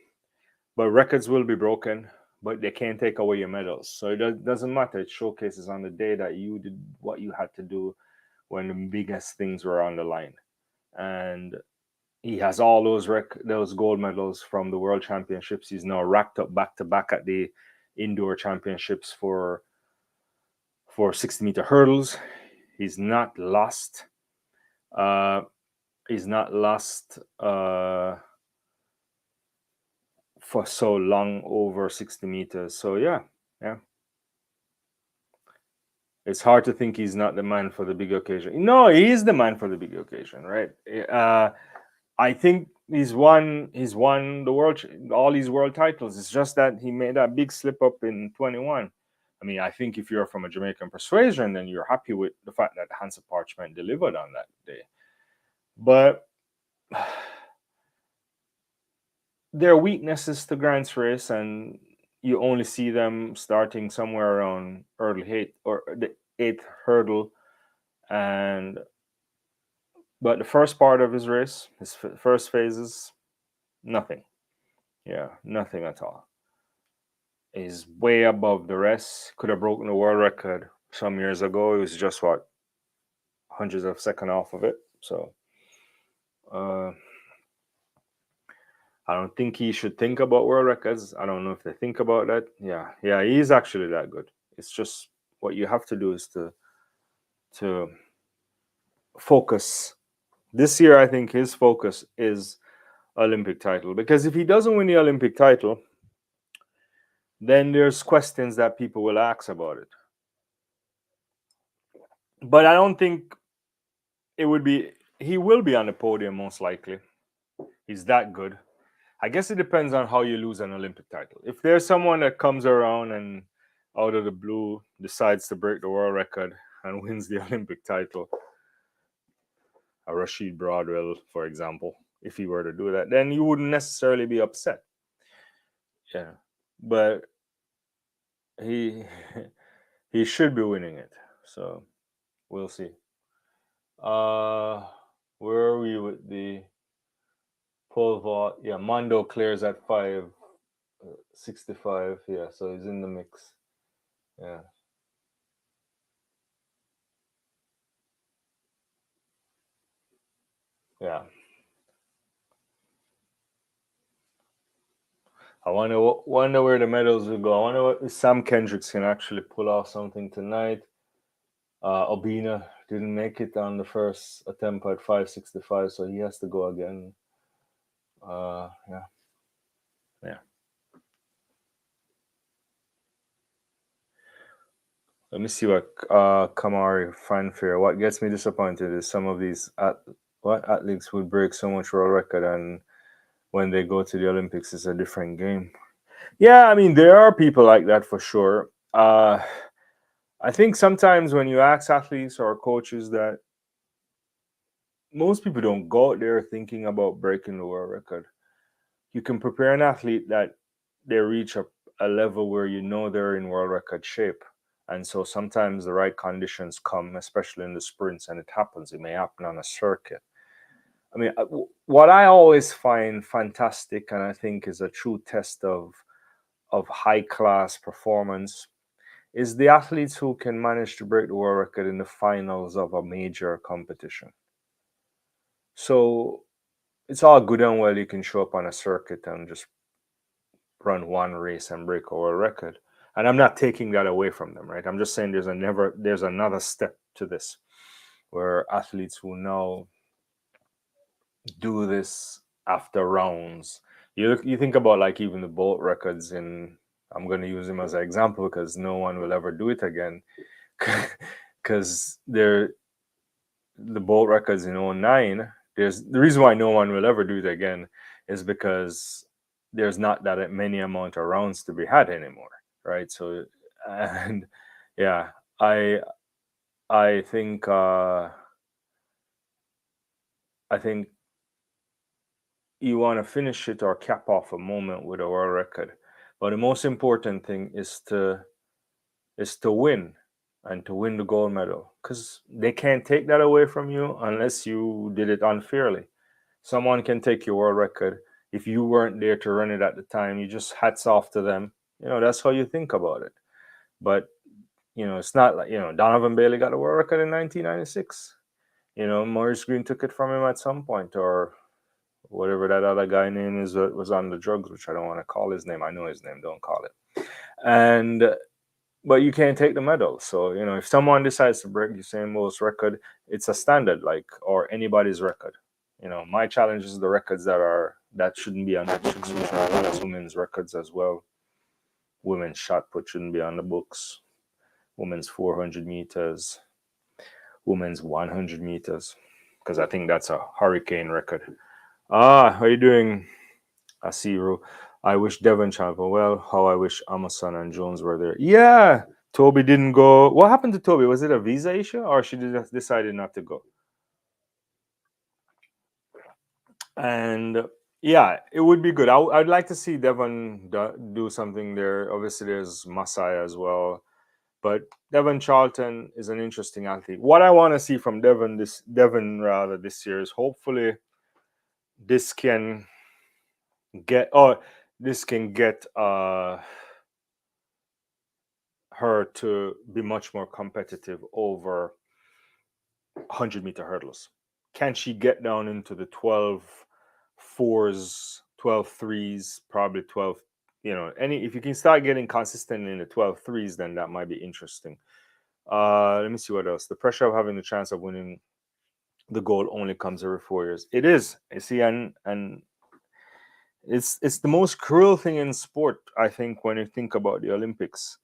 A: but records will be broken. but they can't take away your medals. So doesn't matter. It showcases on the day that you did what you had to do when the biggest things were on the line. And he has all those gold medals from the World Championships. He's now racked up back to back at the indoor championships for 60-meter hurdles. He's not lost. Uh, he's not lost for so long over 60 meters. So yeah. It's hard to think he's not the man for the big occasion. No, he is the man for the big occasion, right? I think he's won the world, all these world titles. It's just that he made that big slip up in 21. I mean, I think if you're from a Jamaican persuasion, then you're happy with the fact that Hansa Parchment delivered on that day. But there are weaknesses to Grant's race, and you only see them starting somewhere around hurdle 8 or the 8th hurdle. But the first part of his race, his first phases, nothing. Yeah, nothing at all. He's way above the rest. Could have broken the world record some years ago. It was just hundreds of seconds off of it. So I don't think he should think about world records. I don't know if they think about that. Yeah, he's actually that good. It's just what you have to do is to focus. This year, I think his focus is Olympic title, because if he doesn't win the Olympic title, then there's questions that people will ask about it. But I don't think it would be. He will be on the podium most likely. He's that good. I guess it depends on how you lose an Olympic title. If there's someone that comes around and out of the blue decides to break the world record and wins the Olympic title, a Rashid Broadwell, for example, if he were to do that, then you wouldn't necessarily be upset. Yeah, but he he should be winning it. So we'll see. Where are we with the pole vault? Yeah, Mondo clears at 5:65. Yeah, so he's in the mix. Yeah. Yeah. I wonder where the medals will go. I wonder what Sam Kendricks can actually pull off something tonight. Obina didn't make it on the first attempt at 5:65, so he has to go again. Yeah. Let me see what Kamari fanfare. What gets me disappointed is some of these athletes would break so much world record, and when they go to the Olympics, it's a different game. Yeah, I mean there are people like that for sure. I think sometimes when you ask athletes or coaches, that most people don't go out there thinking about breaking the world record. You can prepare an athlete that they reach a level where you know they're in world record shape. And so sometimes the right conditions come, especially in the sprints, and it happens. It may happen on a circuit. I mean, what I always find fantastic, and I think is a true test of high class performance, is the athletes who can manage to break the world record in the finals of a major competition. So it's all good and well you can show up on a circuit and just run one race and break a world record. And I'm not taking that away from them, right? I'm just saying there's another step to this, where athletes who now do this after rounds. You think about like even the Bolt records in. I'm going to use him as an example because no one will ever do it again, because the Bolt records in 09. There's the reason why no one will ever do it again is because there's not that many amount of rounds to be had anymore, right? So, and yeah, I think you want to finish it or cap off a moment with a world record, but the most important thing is to win, and to win the gold medal, because they can't take that away from you unless you did it unfairly. Someone can take your world record if you weren't there to run it at the time. You just hats off to them. That's how you think about it. But it's not like Donovan Bailey got a world record in 1996. Maurice Green took it from him at some point, or whatever that other guy name is that was on the drugs, which I don't want to call his name. I know his name. Don't call it. And but you can't take the medal. So if someone decides to break Usain Bolt's record, it's a standard, like or anybody's record. My challenge is the records that shouldn't be on Netflix, which are on as women's records as well. Women's shot put shouldn't be on the books. Women's 400 meters, women's 100 meters, because I think that's a hurricane record. How are you doing, Asiru? I wish Devon traveled well. How I wish Amason and Jones were there. Yeah, Toby didn't go. What happened to Toby? Was it a visa issue, or she decided not to go? And yeah, it would be good. I'd like to see Devon do something there. Obviously, there's Masai as well, but Devon Charlton is an interesting athlete. What I want to see from Devon rather this year is hopefully this can get oh this can get her to be much more competitive over 100-meter hurdles. Can she get down into the 12 fours, 12 threes, probably 12, any if you can start getting consistent in the 12 threes, then that might be interesting. Let me see what else. The pressure of having the chance of winning the gold only comes every 4 years. It is. You see, and it's the most cruel thing in sport, I think, when you think about the Olympics.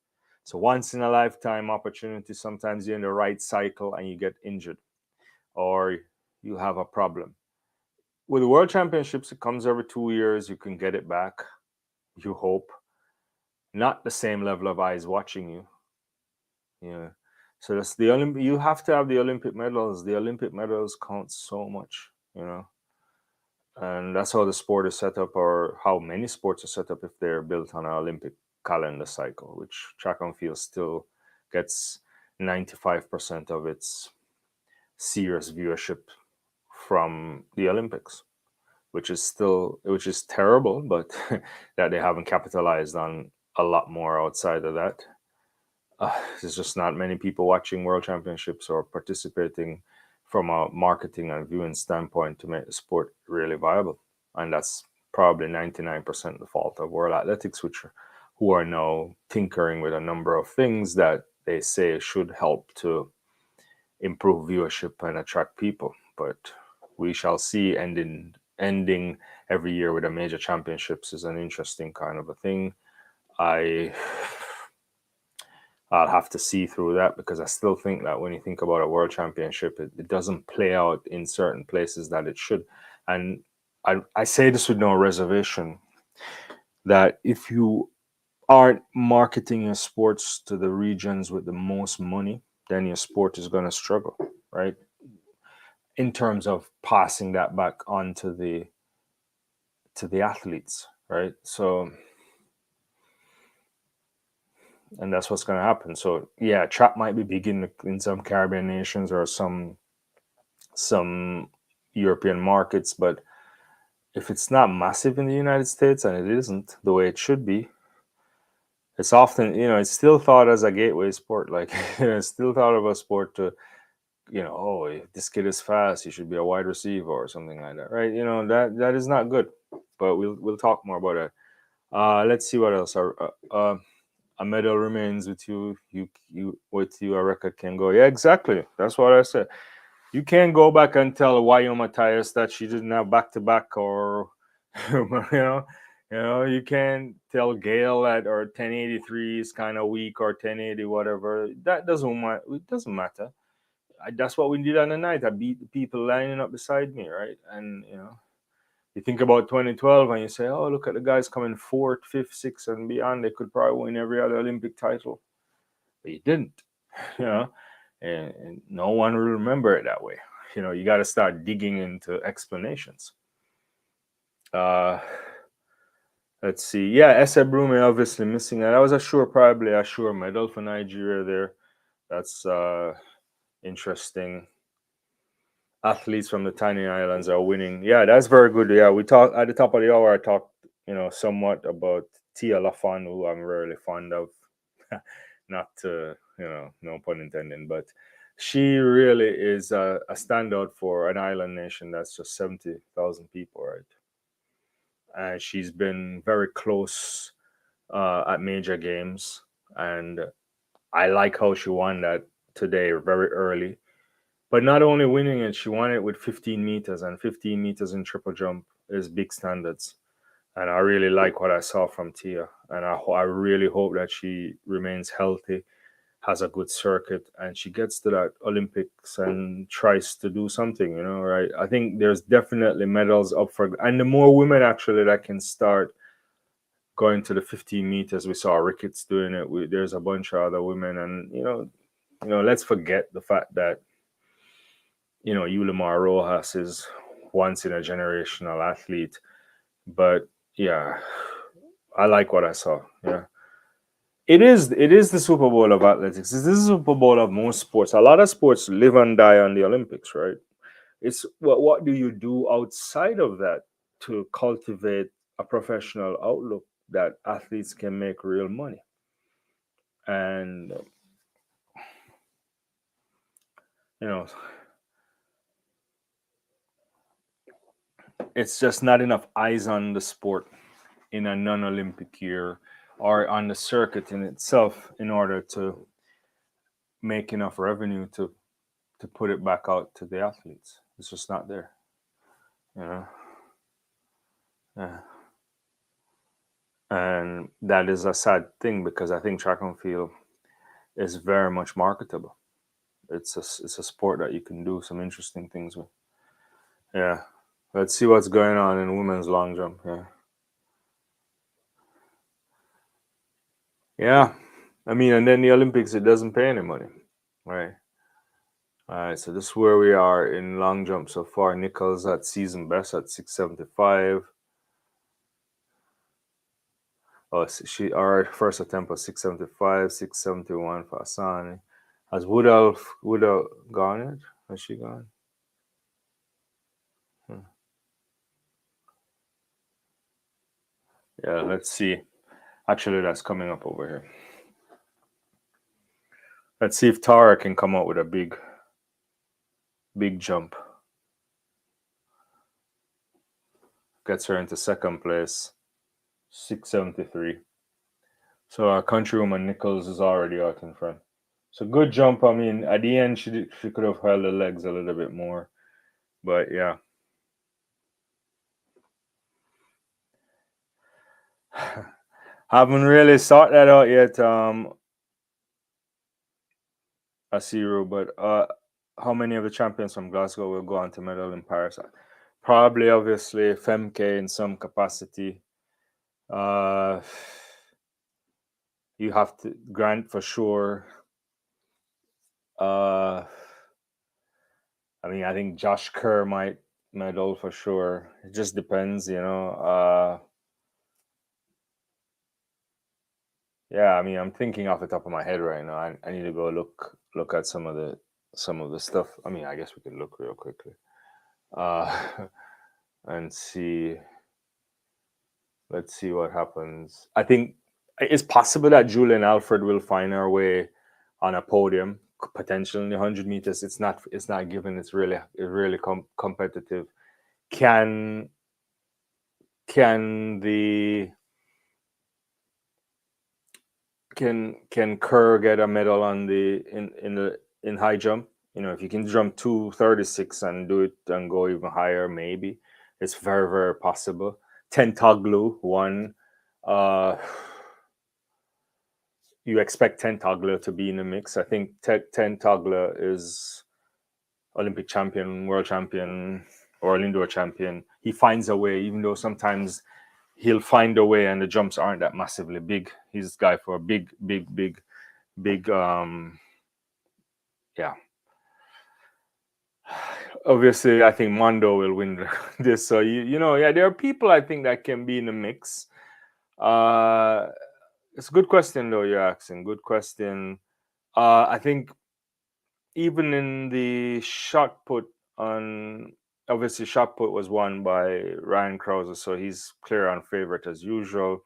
A: It's a once in a lifetime opportunity. Sometimes you're in the right cycle and you get injured, or you have a problem. With the World Championships, it comes every 2 years. You can get it back. You hope. Not the same level of eyes watching you. Yeah. So that's the Olympic. You have to have the Olympic medals. The Olympic medals count so much. And that's how the sport is set up, or how many sports are set up if they're built on an Olympic calendar cycle, which track and field still gets 95% of its serious viewership from the Olympics, which is terrible, but that they haven't capitalized on a lot more outside of that. There's just not many people watching World Championships or participating from a marketing and viewing standpoint to make the sport really viable. And that's probably 99% the fault of World Athletics, who are now tinkering with a number of things that they say should help to improve viewership and attract people. But we shall see. Ending every year with a major championships is an interesting kind of a thing. I'll have to see through that, because I still think that when you think about a world championship, it doesn't play out in certain places that it should. And I say this with no reservation, that if you aren't marketing your sports to the regions with the most money, then your sport is going to struggle, right? In terms of passing that back on to the athletes, right? So, and that's what's going to happen. So yeah, trap might be big in some Caribbean nations or some European markets, but if it's not massive in the United States, and it isn't the way it should be, it's often, it's still thought as a gateway sport. Like, it's still thought of a sport to, oh, if this kid is fast, he should be a wide receiver or something like that, right? That is not good. But we'll talk more about that. Let's see what else. A medal remains with you. You with you, a record can go. Yeah, exactly. That's what I said. You can't go back and tell Wayo Matthias that she didn't have back to back, or you can't tell Gail that or 1083 is kind of weak, or 1080 whatever. That doesn't matter. It doesn't matter. That's what we did on the night. I beat the people lining up beside me, right? And you think about 2012 and you say, oh, look at the guys coming fourth, fifth, sixth, and beyond. They could probably win every other Olympic title, but you didn't. You know, and no one will remember it that way. You got to start digging into explanations. Let's see. Yeah, Essa Brume obviously missing. And that was probably a sure medal for Nigeria there. That's interesting. Athletes from the tiny islands are winning. Yeah, that's very good. Yeah, we talked at the top of the hour. I talked, somewhat about Tia Lafon, who I'm really fond of, not to, no pun intended, but she really is a standout for an island nation that's just 70,000 people, right? And she's been very close at major games, and I like how she won that today very early. But not only winning it, she won it with 15 meters, and 15 meters in triple jump is big standards. And I really like what I saw from Tia, and I really hope that she remains healthy, has a good circuit, and she gets to that Olympics and tries to do something. Right? I think there's definitely medals up for, and the more women actually that can start going to the 15 meters. We saw Ricketts doing it. There's a bunch of other women, and let's forget the fact that Yulimar Rojas is once in a generational athlete. But yeah, I like what I saw. Yeah. It is the Super Bowl of athletics. It's the Super Bowl of most sports. A lot of sports live and die on the Olympics, right? It's what do you do outside of that to cultivate a professional outlook that athletes can make real money? And you know, it's just not enough eyes on the sport in a non-Olympic year or on the circuit in itself in order to make enough revenue to put it back out to the athletes. It's just not there. You know. Yeah. And that is a sad thing because I think track and field is very much marketable. It's a sport that you can do some interesting things with. Yeah. Let's see what's going on in women's long jump. Yeah. Yeah. I mean, and then the Olympics, it doesn't pay any money. Right. All right. So this is where we are in long jump so far. Nichols at season best at 675. Oh, our first attempt was 675, 671 for Asani. Has Woodall gone it? Has she gone? Hmm. Yeah, let's see. Actually, that's coming up over here. Let's see if Tara can come out with a big jump. Gets her into second place, 673. So our countrywoman Nichols is already out in front. So good jump. I mean, at the end, she could have held the legs a little bit more, but yeah. Haven't really sought that out yet, Asiru, but how many of the champions from Glasgow will go on to medal in Paris? Probably, obviously, Femke in some capacity. Uh, you have to Grant for sure. I mean, I think Josh Kerr might medal for sure. It just depends, yeah, I mean, I'm thinking off the top of my head right now. I need to go look at some of the stuff. I mean, I guess we could look real quickly, uh, and see. Let's see what happens. I think it's possible that Julian Alfred will find her way on a podium, potentially in the 100 meters. It's not given. It's really competitive. Can can the can Kerr get a medal on in high jump? If you can jump 236 and do it and go even higher, maybe it's very very possible. Tentoglu one. Uh, you expect Tentogler to be in the mix. I think Tentogler is Olympic champion, world champion, or indoor champion. He finds a way, even though sometimes he'll find a way and the jumps aren't that massively big. He's this guy for a big yeah. Obviously, I think Mondo will win this. So yeah, there are people I think that can be in the mix. It's a good question though you're asking. Good question. I think even in the shot put on, obviously shot put was won by Ryan Krauser, so he's clear on favorite as usual.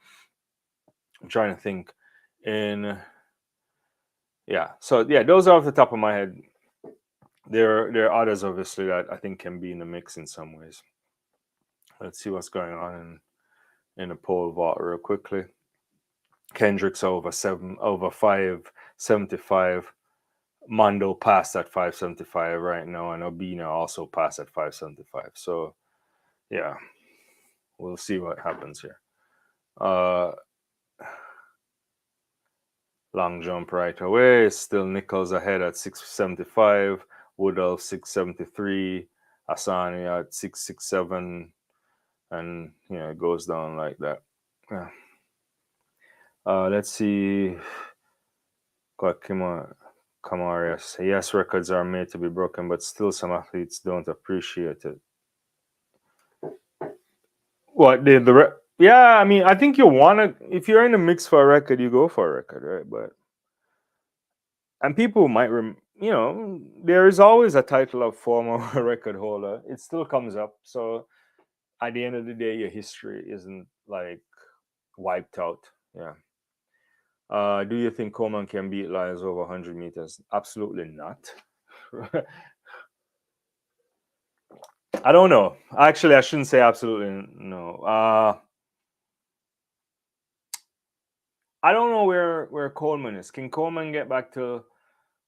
A: I'm trying to think. In Yeah, so yeah, those are off the top of my head. There are others obviously that I think can be in the mix in some ways. Let's see what's going on in the pole vault real quickly. Kendrick's over 575. Mondo passed at 575 right now, and Obina also passed at 575. So yeah, we'll see what happens here. Uh, long jump right away. Still Nichols ahead at 675. Woodall 673. Asani at 667. And it goes down like that. Yeah. Let's see. Kamarias. Yes, records are made to be broken, but still some athletes don't appreciate it. What yeah, I mean, I think you want to, if you're in the mix for a record, you go for a record, right? But and people might there is always a title of former record holder. It still comes up. So at the end of the day, your history isn't like wiped out. Yeah. Do you think Coleman can beat Lyles over 100 meters? Absolutely not. I don't know. Actually, I shouldn't say absolutely no. I don't know where Coleman is. Can Coleman get back to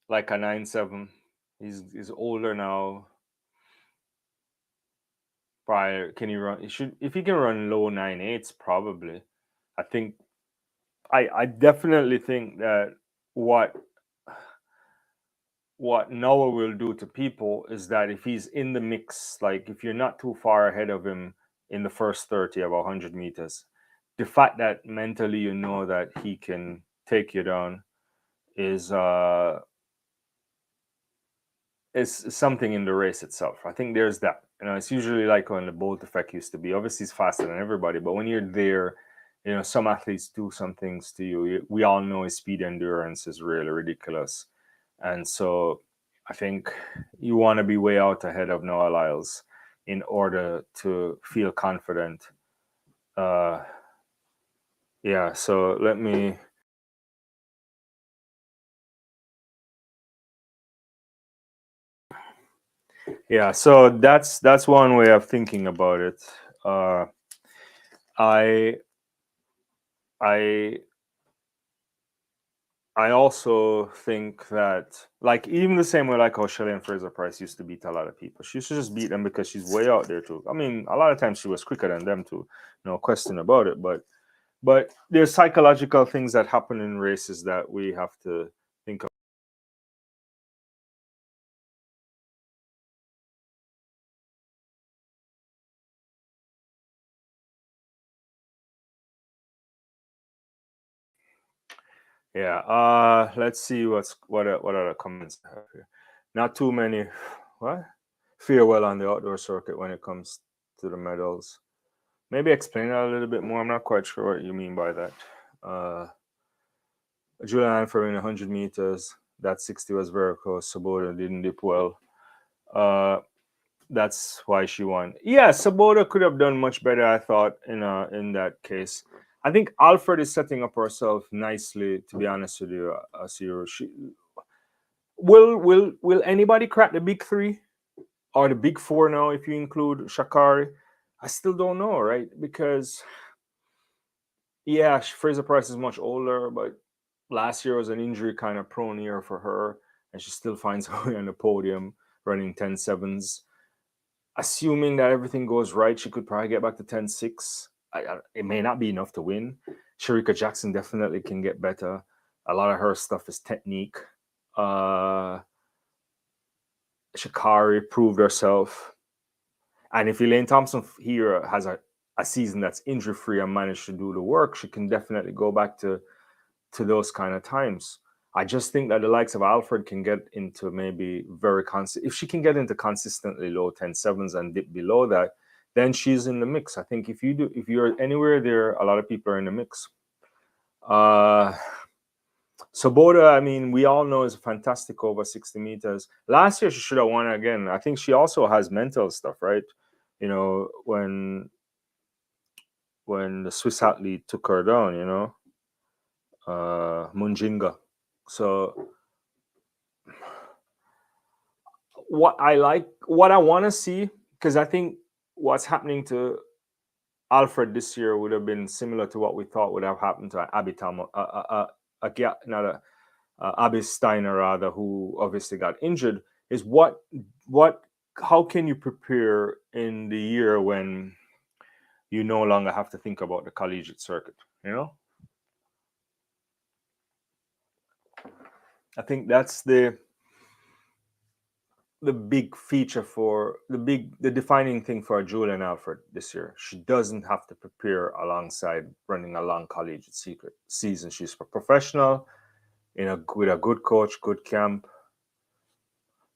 A: like a 9.7? He's older now. Prior, can he run? He should, if he can run low 9.8s, probably. I think I definitely think that what Noah will do to people is that if he's in the mix, like if you're not too far ahead of him in the first 30 of 100 meters, the fact that mentally you know that he can take you down is something in the race itself. I think there's that. It's usually like when the Bolt effect used to be. Obviously, he's faster than everybody, but when you're there, some athletes do some things to you. We all know his speed endurance is really ridiculous. And so I think you want to be way out ahead of Noah Lyles in order to feel confident. Yeah, so let me. Yeah, so that's one way of thinking about it. I I I also think that, like, even the same way, like how Shelley and Fraser Price used to beat a lot of people, she used to just beat them because she's way out there too. I mean, a lot of times she was quicker than them too, no question about it. But there's psychological things that happen in races that we have to think of. Yeah. Let's see what other comments I have here. Not too many. What? Farewell on the outdoor circuit when it comes to the medals. Maybe explain that a little bit more. I'm not quite sure what you mean by that. Julian for in 100 meters, that 60 was very close. Sabota didn't dip well. Uh, that's why she won. Yeah, Sabota could have done much better, I thought, in that case. I think Alfred is setting up herself nicely, to be honest with you, Asiro. Will anybody crack the big three or the big four now if you include Shakari? I still don't know, right? Because yeah, Fraser Price is much older, but last year was an injury kind of prone year for her, and she still finds her way on the podium running 10.7s. Assuming that everything goes right, she could probably get back to 10.6. It may not be enough to win. Sharika Jackson definitely can get better. A lot of her stuff is technique. Shakari proved herself. And if Elaine Thompson here has a season that's injury free and managed to do the work, she can definitely go back to those kind of times. I just think that the likes of Alfred can get into maybe very consistent. If she can get into consistently low 10.7s and dip below that, then she's in the mix. I think if you're anywhere there, a lot of people are in the mix. Sabota, I mean, we all know is fantastic over 60 meters. Last year she should have won again. I think she also has mental stuff, right? When the Swiss athlete took her down, Munjinga. So what I want to see, because I think what's happening to Alfred this year would have been similar to what we thought would have happened to Abby not Abby Steiner rather, who obviously got injured. Is what how can you prepare in the year when you no longer have to think about the collegiate circuit? You know, I think that's the big feature for the defining thing for Julian Alfred this year. She doesn't have to prepare alongside running a long collegiate secret season. She's a professional with a good coach, good camp.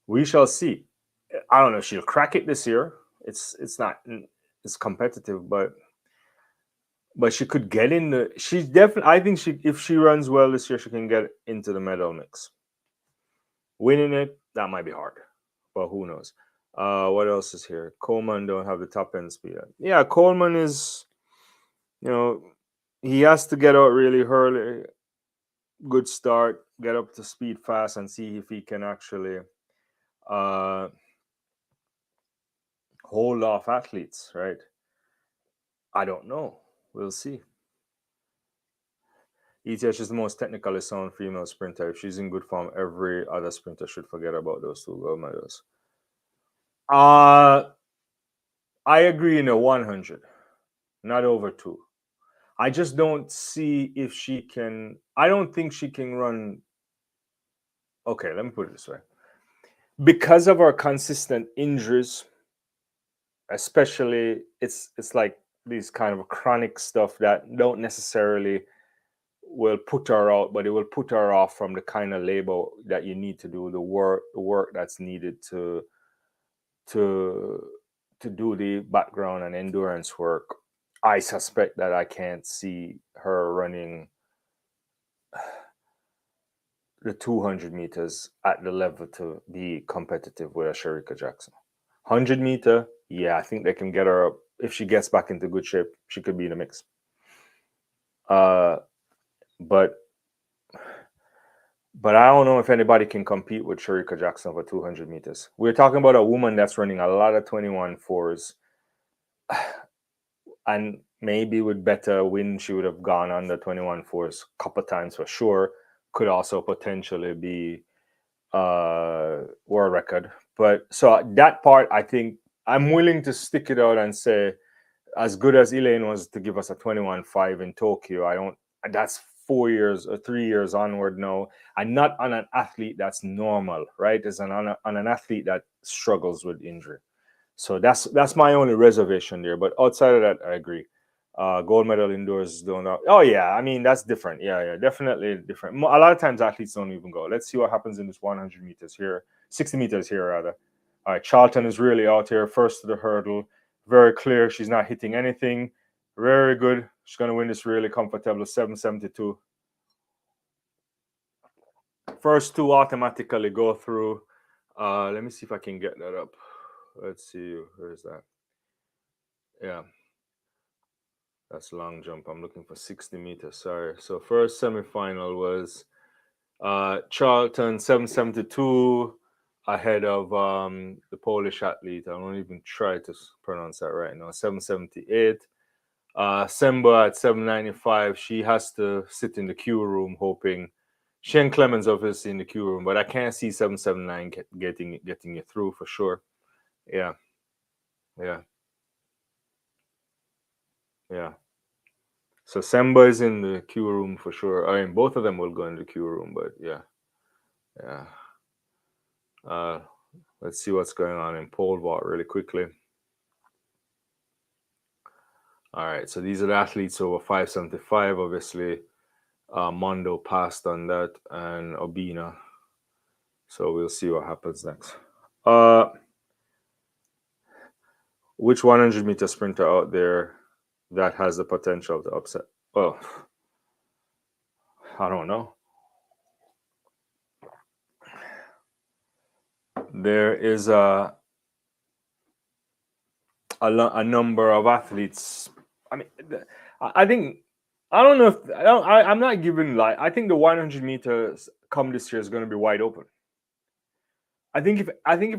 A: We shall see. I don't know if she'll crack it this year. It's not it's competitive, but she could get in the. She's definitely. I think she if she runs well this year, she can get into the medal mix. Winning it, that might be hard, but who knows? What else is here? Coleman don't have the top end speed. Yeah, Coleman is, you know, he has to get out really early, good start, get up to speed fast, and see if he can actually uh, hold off athletes. Right? I don't know. We'll see. ETH is the most technically sound female sprinter. If she's in good form, every other sprinter should forget about those two gold medals. Uh I agree in a 100, not over two. I just don't see if she can. I don't think she can run. Okay, let me put it this way. Because of her consistent injuries, especially it's like these kind of chronic stuff that don't necessarily will put her out, but it will put her off from the kind of labor that you need to do the work that's needed to to do the background and endurance work. I suspect that I can't see her running the 200 meters at the level to be competitive with a Sherika Jackson. 100-meter, yeah, I think they can get her up. If she gets back into good shape, she could be in the mix. But I don't know if anybody can compete with Sherika Jackson for 200 meters. We're talking about a woman that's running a lot of 21.4s, and maybe with better wind, she would have gone under 21.4s a couple of times for sure. Could also potentially be world record. But so that part, I think I'm willing to stick it out and say, as good as Elaine was to give us a 21.5 in Tokyo, I don't. That's 4 years or 3 years onward now, and not on an athlete that's normal, right? It's on an athlete that struggles with injury. So that's my only reservation there. But outside of that, I agree. Gold medal indoors don't know. Oh yeah, I mean that's different. Yeah, definitely different. A lot of times athletes don't even go. Let's see what happens in this 100 meters here, 60 meters here rather. All right, Charlton is really out here, first to the hurdle. Very clear. She's not hitting anything. Very good. She's gonna win this really comfortable 772. First two automatically go through. Let me see if I can get that up. Let's see. Where's that? Yeah. That's a long jump. I'm looking for 60 meters. Sorry. So first semifinal was Charlton 772 ahead of the Polish athlete. I won't even try to pronounce that right now. 778. Semba at 795. She has to sit in the queue room hoping. Shane Clemens obviously in the queue room, but I can't see 779 getting you through for sure. Yeah. Yeah. Yeah. So Semba is in the queue room for sure. I mean, both of them will go in the queue room, but yeah. Uh, let's see what's going on in pole vault really quickly. All right, so these are the athletes over 575. Obviously, Mondo passed on that, and Obina. So we'll see what happens next. Which 100-meter sprinter out there that has the potential to upset? Well, I don't know. There is a number of athletes. I mean, I think I don't know if I don't, I'm not giving like I think the 100 meters come this year is going to be wide open. I think if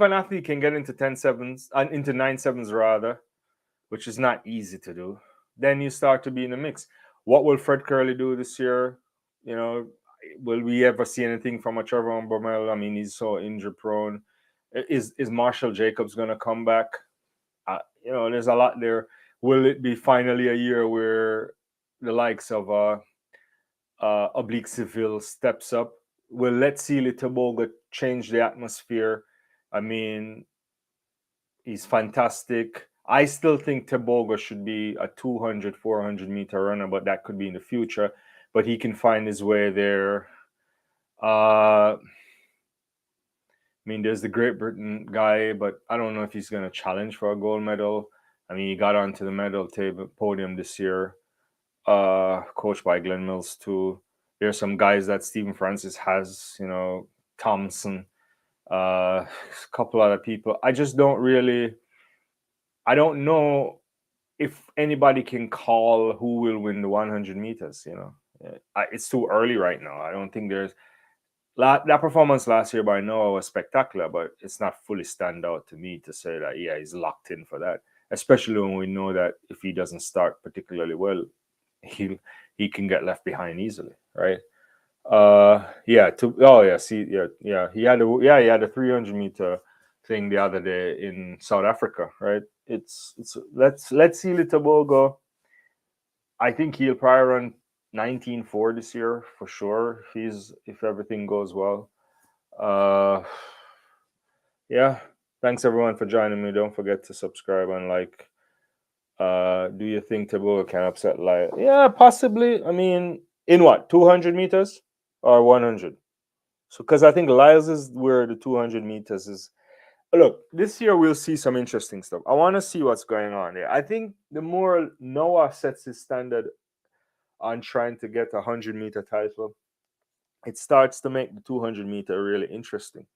A: an athlete can get into 10 sevens and into 9 sevens rather, which is not easy to do, then you start to be in the mix. What will Fred Curley do this year? You know, will we ever see anything from a Trevor Bromell? I mean, he's so injury prone. Is Marshall Jacobs going to come back? There's a lot there. Will it be finally a year where the likes of Oblique Seville steps up? Will Let's See Toboga change the atmosphere? I mean, he's fantastic. I still think Tebogo should be a 200, 400 meter runner, but that could be in the future. But he can find his way there. I mean, there's the Great Britain guy, but I don't know if he's going to challenge for a gold medal. I mean, he got onto the medal table podium this year, coached by Glenn Mills too. There's some guys that Stephen Francis has, Thompson, a couple other people. I don't know if anybody can call who will win the 100 meters. It's too early right now. I don't think there's that performance last year by Noah was spectacular, but it's not fully stand out to me to say that he's locked in for that. Especially when we know that if he doesn't start particularly well, he can get left behind easily, right? Yeah. See, yeah. He had a 300-meter thing the other day in South Africa, right? It's let's see Tobogo. I think he'll probably run 19.4 this year for sure. If everything goes well. Uh, yeah. Thanks everyone for joining me. Don't forget to subscribe and like. Do you think Tobogo can upset Lyle? Yeah, possibly. I mean, in what 200 meters or 100? So, because I think Lyles is where the 200 meters is. Look, this year we'll see some interesting stuff. I want to see what's going on there. I think the more Noah sets his standard on trying to get a 100-meter title, it starts to make the 200-meter really interesting.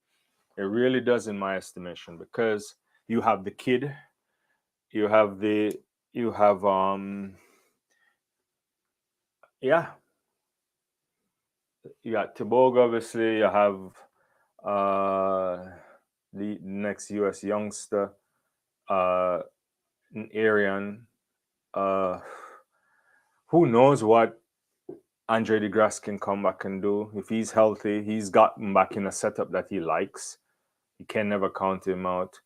A: It really does, in my estimation, because you have the kid, you have the, you have, yeah, you got Tobogo, obviously, you have the next US youngster, uh, Arian. Uh, who knows what Andre DeGrasse can come back and do if he's healthy? He's gotten back in a setup that he likes. You can never count him out.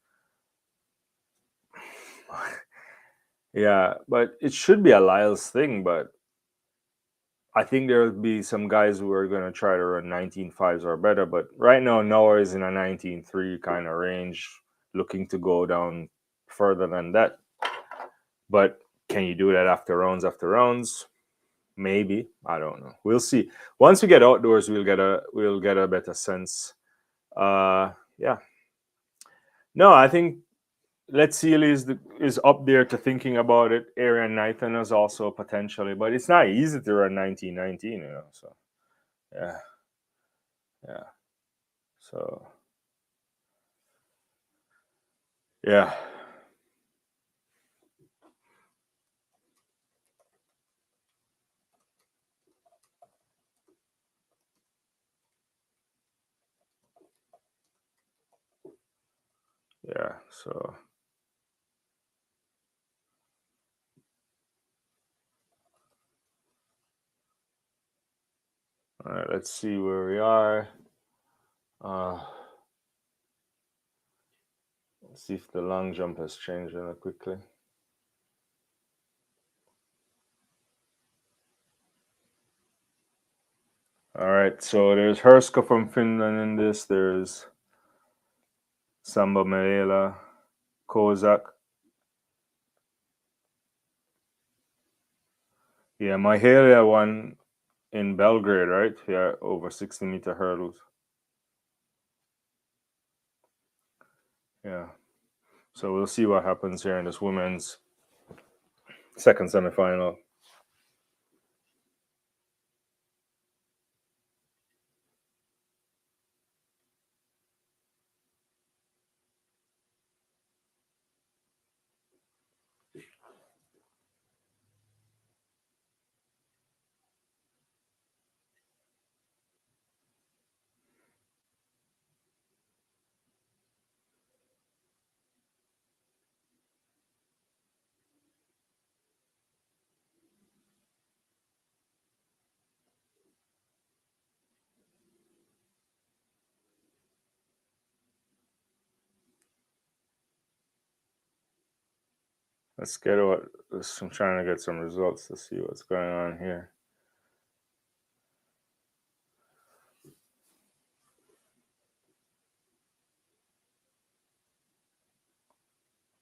A: Yeah, but it should be a Lyles thing. But I think there'll be some guys who are going to try to run 19.5s or better. But right now, Noah is in a 19.3 kind of range, looking to go down further than that. But can you do that after rounds? Maybe. I don't know. We'll see. Once we get outdoors, we'll get a better sense. Yeah. No, I think Let's See is up there to thinking about it. Aaron Nathan is also potentially, but it's not easy to run 1919, So yeah, yeah. So yeah. Yeah. So all right, let's see where we are. Uh let's see if the long jump has changed really quickly. All right, so there's Herska from Finland in this. There's Samba Melela, Kozak. Yeah, Mahalia won in Belgrade, right? Yeah, over 60-meter hurdles. Yeah. So we'll see what happens here in this women's second semifinal. Let's get what. I'm trying to get some results to see what's going on here.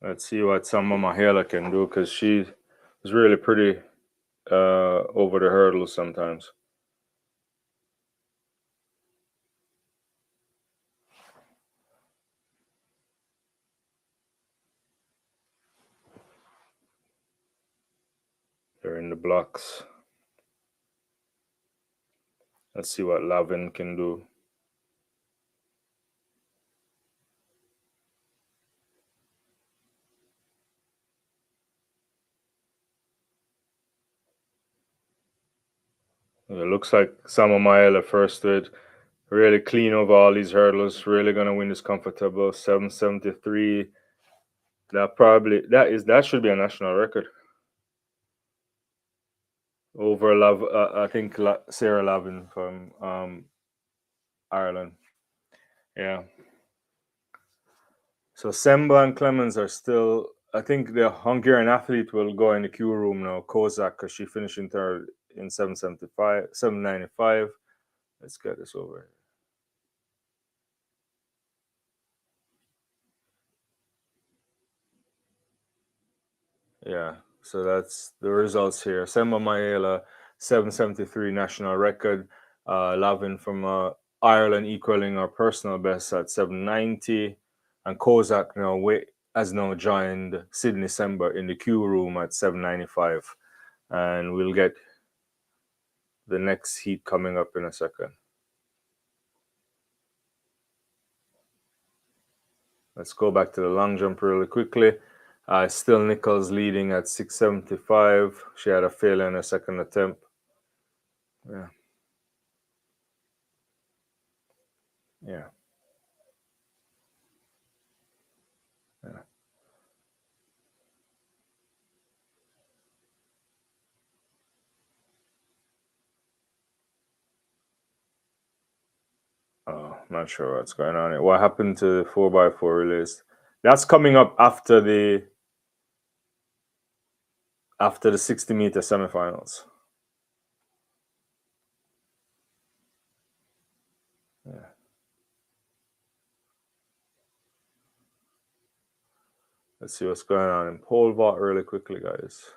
A: Let's see what Samba Mahela can do because she is really pretty over the hurdles sometimes. They're in the blocks. Let's see what Lavin can do. It looks like Samba Mahela first did really clean over all these hurdles. Really gonna win this comfortable 773. That should be a national record over I think Sarah Lavin from Ireland. Yeah. So Semba and Clemens are still. I think the Hungarian athlete will go in the queue room now. Kozak, because she finished in third in 775, 795. Let's get this over. Yeah. So that's the results here. Semba Maela, 773 national record. Lavin from Ireland equaling our personal best at 790. And Kozak has now joined Sydney Semba in the queue room at 795. And we'll get the next heat coming up in a second. Let's go back to the long jump really quickly. Still Nichols leading at 675. She had a failure in her second attempt. Yeah. Yeah. Yeah. Oh, not sure what's going on here. What happened to the 4x4 release? That's coming up after the 60-meter semifinals. Yeah. Let's see what's going on in pole vault really quickly, guys.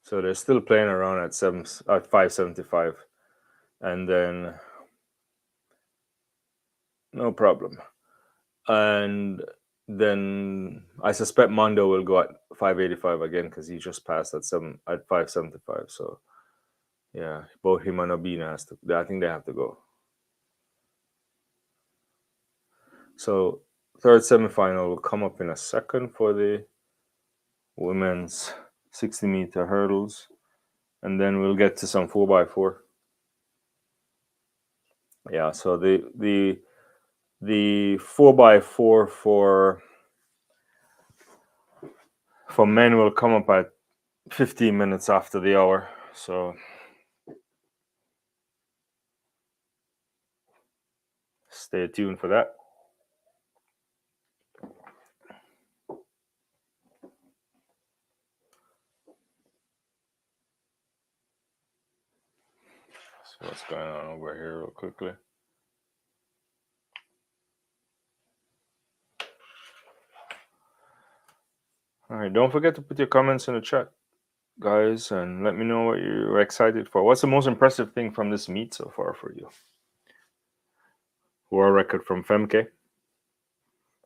A: So they're still playing around at 575, and then no problem. And then I suspect Mondo will go at 585 again because he just passed at 575. So yeah, both him and Obina has to. I think they have to go. So third semifinal will come up in a second for the women's 60-meter hurdles, and then we'll get to some 4x4. Yeah, so the 4x4 for men will come up at 15 minutes after the hour. So stay tuned for that. So what's going on over here real quickly? All right, don't forget to put your comments in the chat, guys, and let me know what you're excited for. What's the most impressive thing from this meet so far for you? World record from Femke.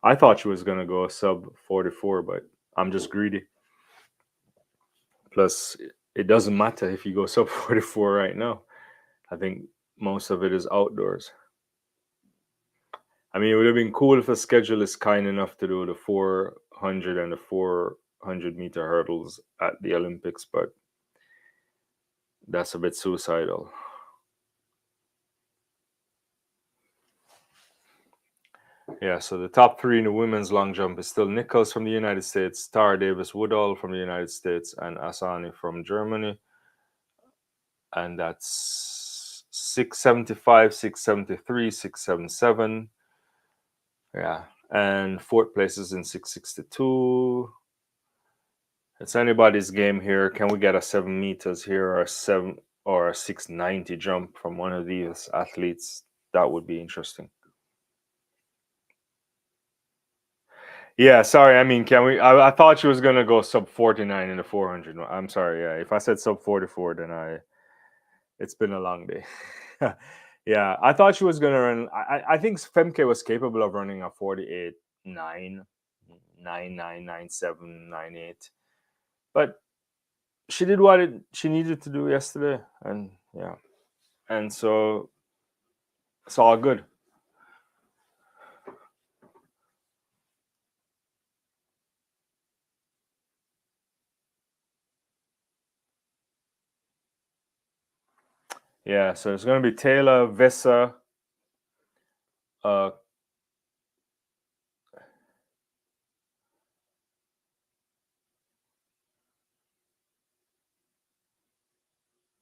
A: I thought she was gonna go sub 44, but I'm just greedy. Plus, it doesn't matter if you go sub 44 right now. I think most of it is outdoors. I mean, it would have been cool if the schedule is kind enough to do the 400 and the 400-meter hurdles at the Olympics, but that's a bit suicidal. Yeah, so the top three in the women's long jump is still Nichols from the United States, Tara Davis Woodall from the United States, and Asani from Germany. And that's 675, 673, 677. Yeah. And fourth place is in 662. It's anybody's game here. Can we get a 7 meters here or a 690 jump from one of these athletes? That would be interesting. Yeah, sorry. I mean, can we? I thought she was gonna go sub 49 in the 400. I'm sorry. Yeah, if I said sub 44, then it's been a long day. Yeah, I thought she was gonna run. I think Femke was capable of running a 48 9 9 9 9 7 9 8, but she did what she needed to do yesterday, and yeah, and so it's all good. Yeah, so it's gonna be Taylor, Vessa, uh,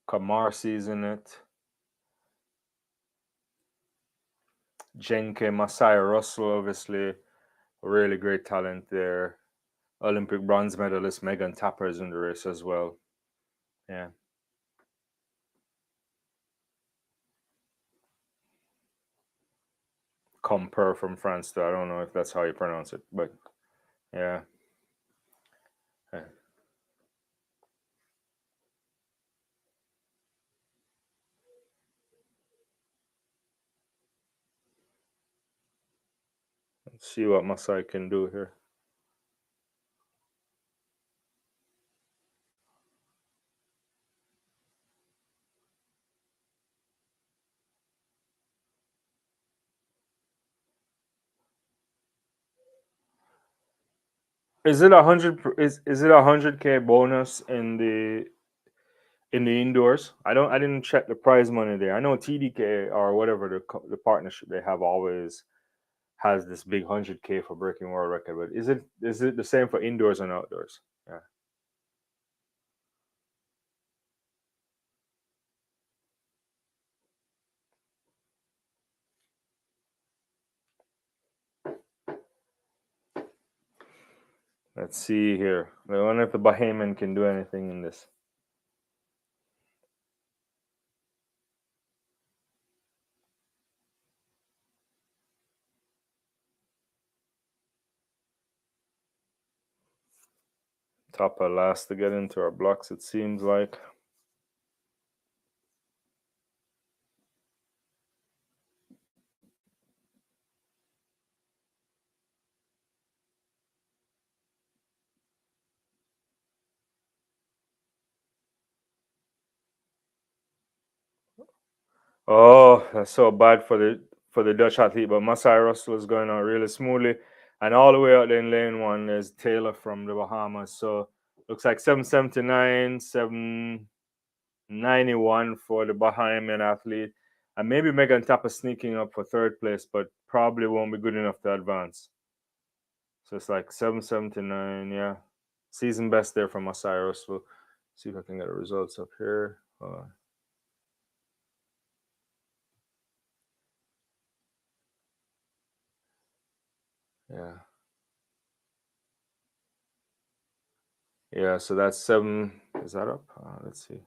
A: Kamarsi's in it, Jenke, Masai Russell, obviously, really great talent there. Olympic bronze medalist Megan Tapper is in the race as well. Yeah, Comper from France. I don't know if that's how you pronounce it, but yeah. Yeah. Let's see what Masai can do here. Is it 100? Is it 100K bonus in the indoors? I didn't check the prize money there. I know TDK or whatever the partnership they have always has this big 100K for breaking world record. But is it the same for indoors and outdoors? Yeah. Let's see here. I wonder if the Bahamian can do anything in this. Top of last to get into our blocks, it seems like. Oh, that's so bad for the Dutch athlete, but Masai Russell is going on really smoothly. And all the way out in lane one, there's Taylor from the Bahamas. So looks like 779, 791 for the Bahamian athlete. And maybe Megan Tapper sneaking up for third place, but probably won't be good enough to advance. So it's like 779, yeah. Season best there from Masai Russell. See if I can get the results up here. Yeah. Yeah, so that's seven. Is that up? Let's see.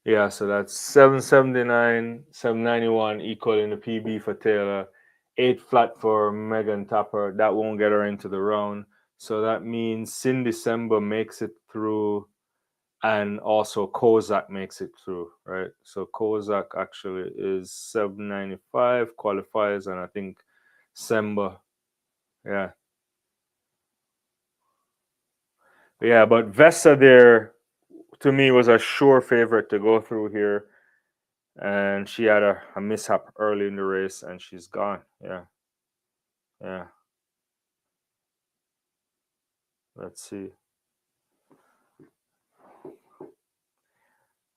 A: Yeah, so that's 779, 791 equaling the PB for Taylor, 8 flat for Megan Tapper. That won't get her into the round. So that means Sin December makes it through, and also Kozak makes it through, right? So Kozak actually is 795 qualifies, and I think Semba, yeah. Yeah, but Vesa there to me was a sure favorite to go through here, and she had a mishap early in the race, and she's gone. Yeah, yeah. Let's see.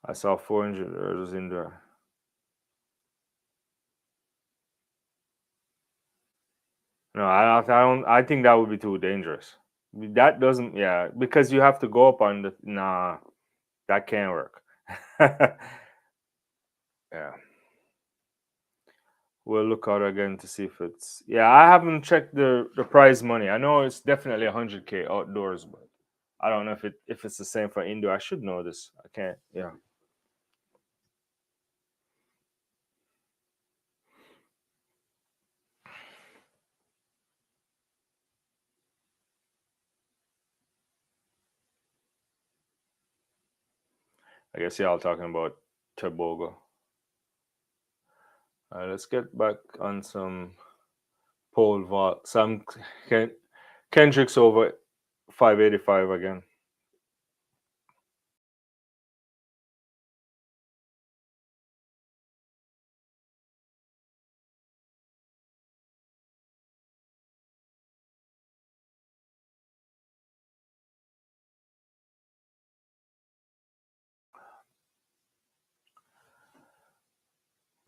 A: I saw 400 others in there. No, I don't. I think that would be too dangerous. That doesn't. Yeah, because you have to go up on the. Nah, that can't work. Yeah. We'll look out again to see if it's. Yeah, I haven't checked the prize money. I know it's definitely 100K outdoors, but I don't know if it's the same for indoor. I should know this. I can't. Yeah. I guess y'all talking about Tobago. Let's get back on some pole vault. Ken, Kendrick's over 585 again.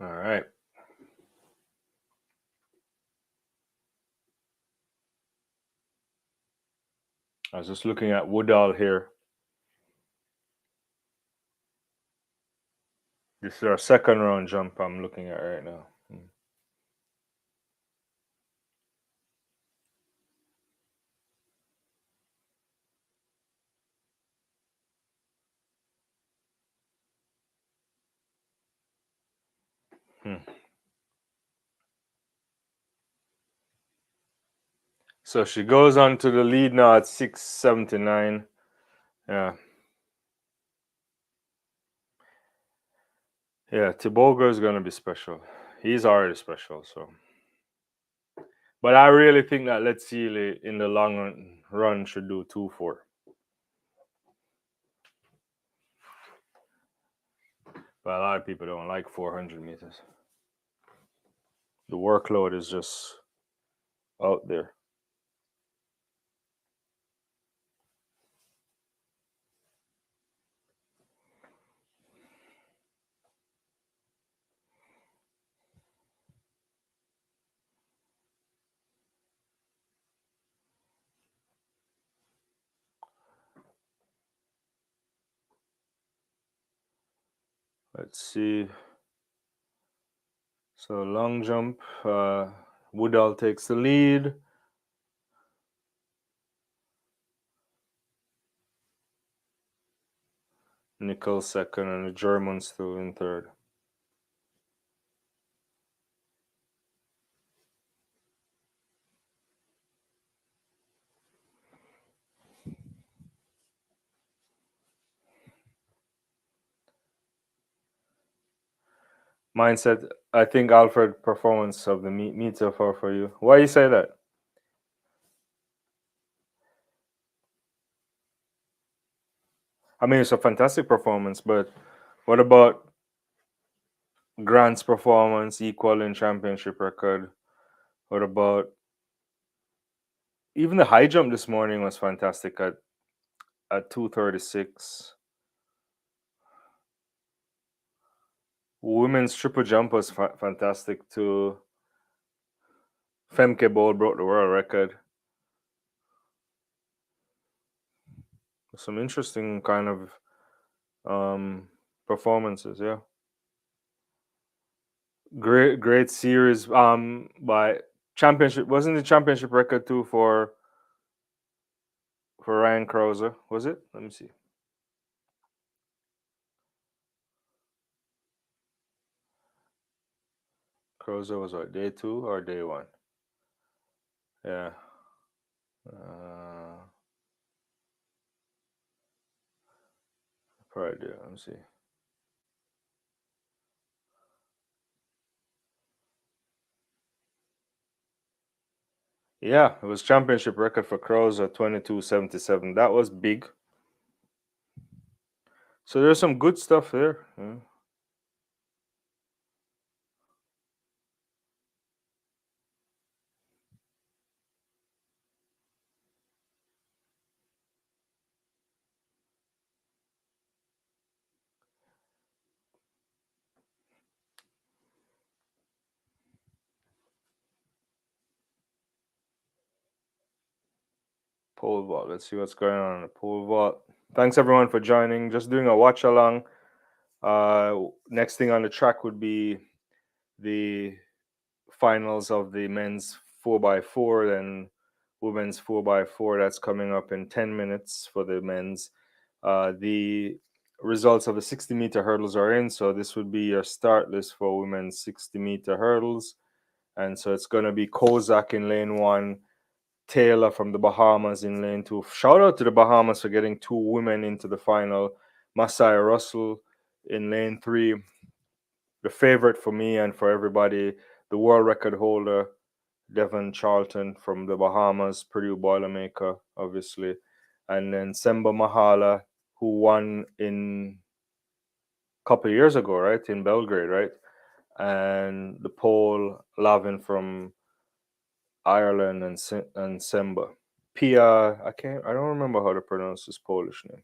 A: All right. I was just looking at Woodall here. This is our second round jump I'm looking at right now. Hmm. So she goes on to the lead now at 679. Yeah. Yeah, Tibogo is gonna be special. He's already special, so. But I really think that Let's Sealy in the long run should do 2-4. But a lot of people don't like 400 meters. The workload is just out there. Let's see. So long jump, Woodall takes the lead. Nickel second, and the Germans still in third. Mindset. I think Alfred performance of the meet so far for you. Why you say that? I mean, it's a fantastic performance, but what about Grant's performance equaling championship record? What about even the high jump this morning was fantastic at 236. Women's triple jump was fantastic too. Femke Bol broke the world record. Some interesting kind of performances, yeah. Great series by championship. Wasn't the championship record too for Ryan Krauser? Was it? Let me see. Krauser was what, day 2 or day 1? Yeah. Uh, Probably do. Let me see. Yeah, it was championship record for Krauser 22.77. That was big. So there's some good stuff there. Yeah. Pole vault. Let's see what's going on in the pole vault. Thanks everyone for joining. Just doing a watch along. Next thing on the track would be the finals of the men's 4x4, then women's 4x4. That's coming up in 10 minutes for the men's. The results of the 60-meter hurdles are in, so this would be your start list for women's 60-meter hurdles. And so it's going to be Kozak in lane 1, Taylor from the Bahamas in lane 2. Shout out to the Bahamas for getting 2 women into the final. Masai Russell in lane 3. The favorite for me and for everybody, the world record holder, Devon Charlton from the Bahamas, Purdue Boilermaker, obviously. And then Semba Mahala, who won in a couple of years ago, right, in Belgrade, right? And the Pole Lavin from Ireland and Semba. Pia, I don't remember how to pronounce his Polish name.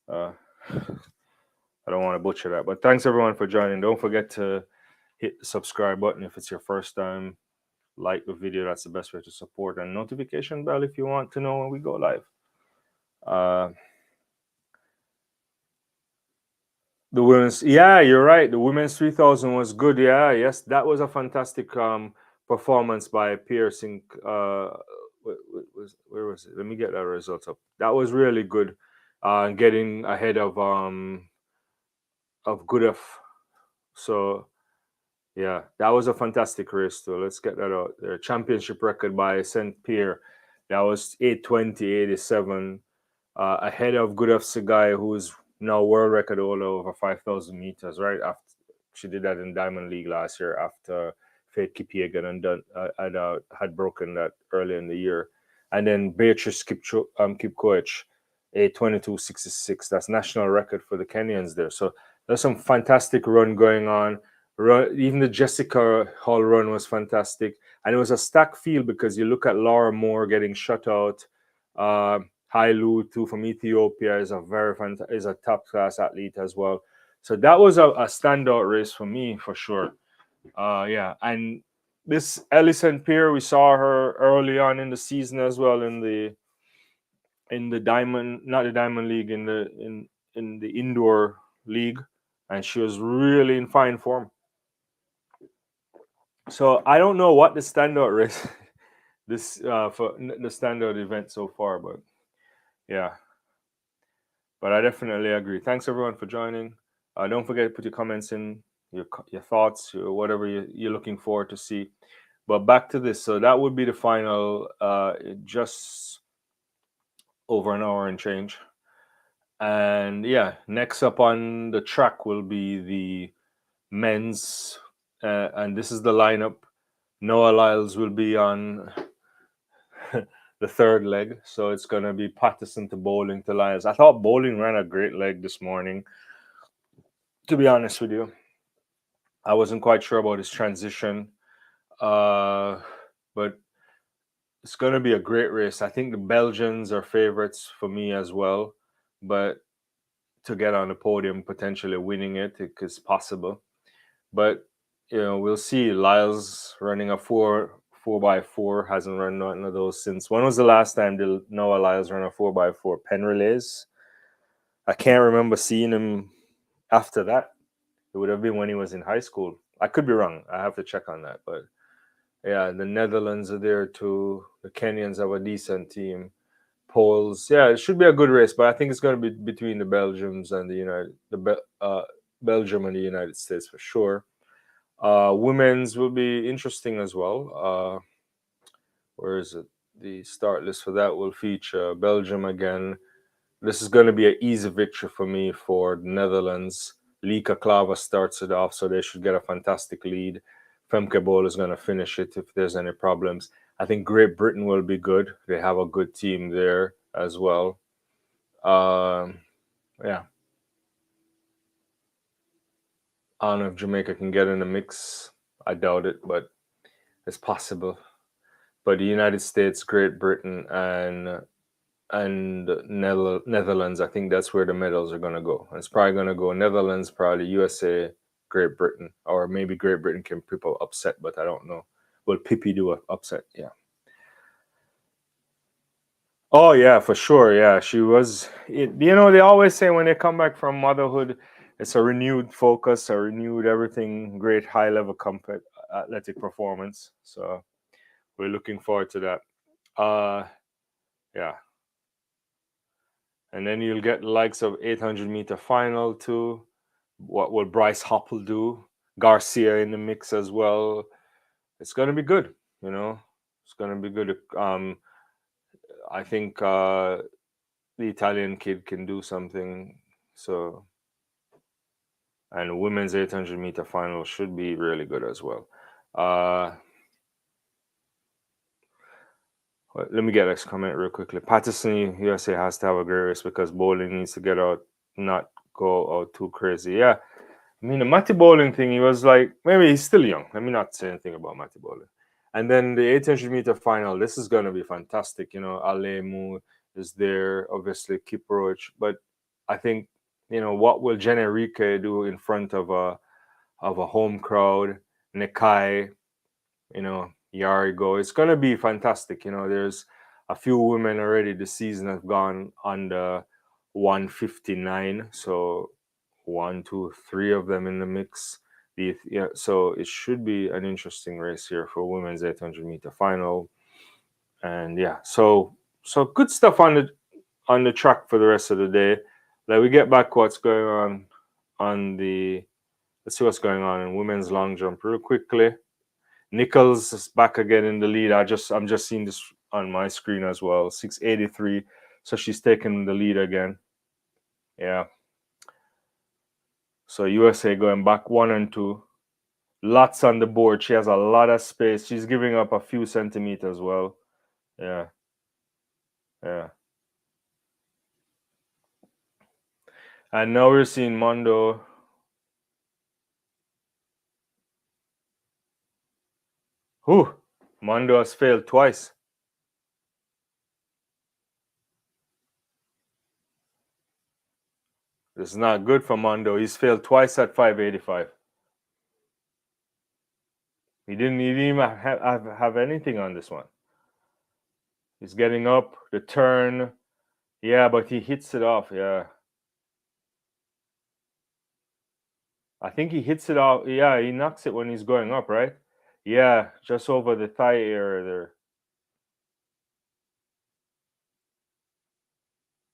A: Uh, I don't want to butcher that. But thanks everyone for joining. Don't forget to hit the subscribe button if it's your first time. Like the video, that's the best way to support, and notification bell if you want to know when we go live. The women's, yeah, you're right. The women's 3000 was good. Yeah, yes, that was a fantastic performance by Piercing. Where was it? Let me get that result up. That was really good. Getting ahead of Goodef. So yeah, that was a fantastic race too. Let's get that out there. Championship record by St. Pierre. That was 8:20.87. Ahead of Goodef Segai, who's now world record holder over 5,000 meters, right? After she did that in Diamond League last year after Faith Kipiegan had broken that early in the year. And then Beatrice Kipkoech, 8:22.66. That's national record for the Kenyans there. So there's some fantastic run going on. Even the Jessica Hall run was fantastic. And it was a stacked field because you look at Laura Moore getting shut out. Hailu too from Ethiopia is a top class athlete as well. So that was a standout race for me for sure. Yeah, and this Ellison Pierre, we saw her early on in the season as well in the Diamond, not the Diamond League, in the indoor league, and she was really in fine form. So I don't know what the standout race this for the standout event so far, but yeah. But I definitely agree. Thanks everyone for joining. Don't forget to put your comments in, your thoughts, whatever you're looking forward to see. But back to this. So that would be the final, just over an hour and change. And yeah, next up on the track will be the men's, and this is the lineup. Noah Lyles will be on the third leg. So it's going to be Patterson to Bowling to Lyles. I thought Bowling ran a great leg this morning. To be honest with you, I wasn't quite sure about his transition, but it's going to be a great race. I think the Belgians are favorites for me as well, but to get on the podium, potentially winning it is possible. But we'll see. Lyles running a 4x4, hasn't run none of those since. When was the last time did Noah Lyles run a 4x4? Penn relays? I can't remember seeing him after that. It would have been when he was in high school. I could be wrong. I have to check on that. But yeah, the Netherlands are there too. The Kenyans have a decent team. Poles, yeah, it should be a good race. But I think it's going to be between the Belgians and Belgium and the United States for sure. Women's will be interesting as well. Where is it? The start list for that will feature Belgium again. This is going to be an easy victory for me for the Netherlands. Lika Klava starts it off, so they should get a fantastic lead. Femke Bol is going to finish it if there's any problems. I think Great Britain will be good. They have a good team there as well. Yeah. I don't know if Jamaica can get in the mix. I doubt it, but it's possible. But the United States, Great Britain, and Netherlands, I think that's where the medals are going to go. It's probably going to go Netherlands, probably USA, Great Britain, or maybe Great Britain can people upset, but I don't know. Will Pippi do an upset? Yeah. Oh yeah, for sure. Yeah, she was. They always say when they come back from motherhood, it's a renewed focus, a renewed everything, great high level athletic performance. So we're looking forward to that. Yeah. And then you'll get the likes of 800-meter final too. What will Bryce Hoppel do? Garcia in the mix as well. It's going to be good, you know. It's going to be good. I think the Italian kid can do something. So, and women's 800-meter final should be really good as well. Let me get this comment real quickly. Patterson USA has to have a great race because Bowling needs to get out, not go out too crazy. Yeah, I mean the Matty Bowling thing. He was like, maybe he's still young. Let me not say anything about Matty Bowling. And then the 800-meter final. This is gonna be fantastic. You know, Alemu is there, obviously Kip Roach, but I think what will Jen Enrique do in front of a home crowd? Nikai, Yarigo. It's gonna be fantastic. There's a few women already this season have gone on the 159. So 1, 2, 3 of them in the mix. So it should be an interesting race here for women's 800-meter final. And yeah, so good stuff on the track for the rest of the day. Like we get back what's going on the let's see what's going on in women's long jump real quickly. Nichols is back again in the lead. I'm just seeing this on my screen as well. 683. So she's taking the lead again. Yeah. So USA going back 1 and 2. Lots on the board. She has a lot of space. She's giving up a few centimeters as well. Yeah. Yeah. And now we're seeing Mondo. Mondo has failed twice. This is not good for Mondo. He's failed twice at 585. He didn't even have anything on this one. He's getting up, the turn. Yeah, but he hits it off. Yeah. I think he hits it off. Yeah, he knocks it when he's going up, right? Yeah, just over the thigh area there.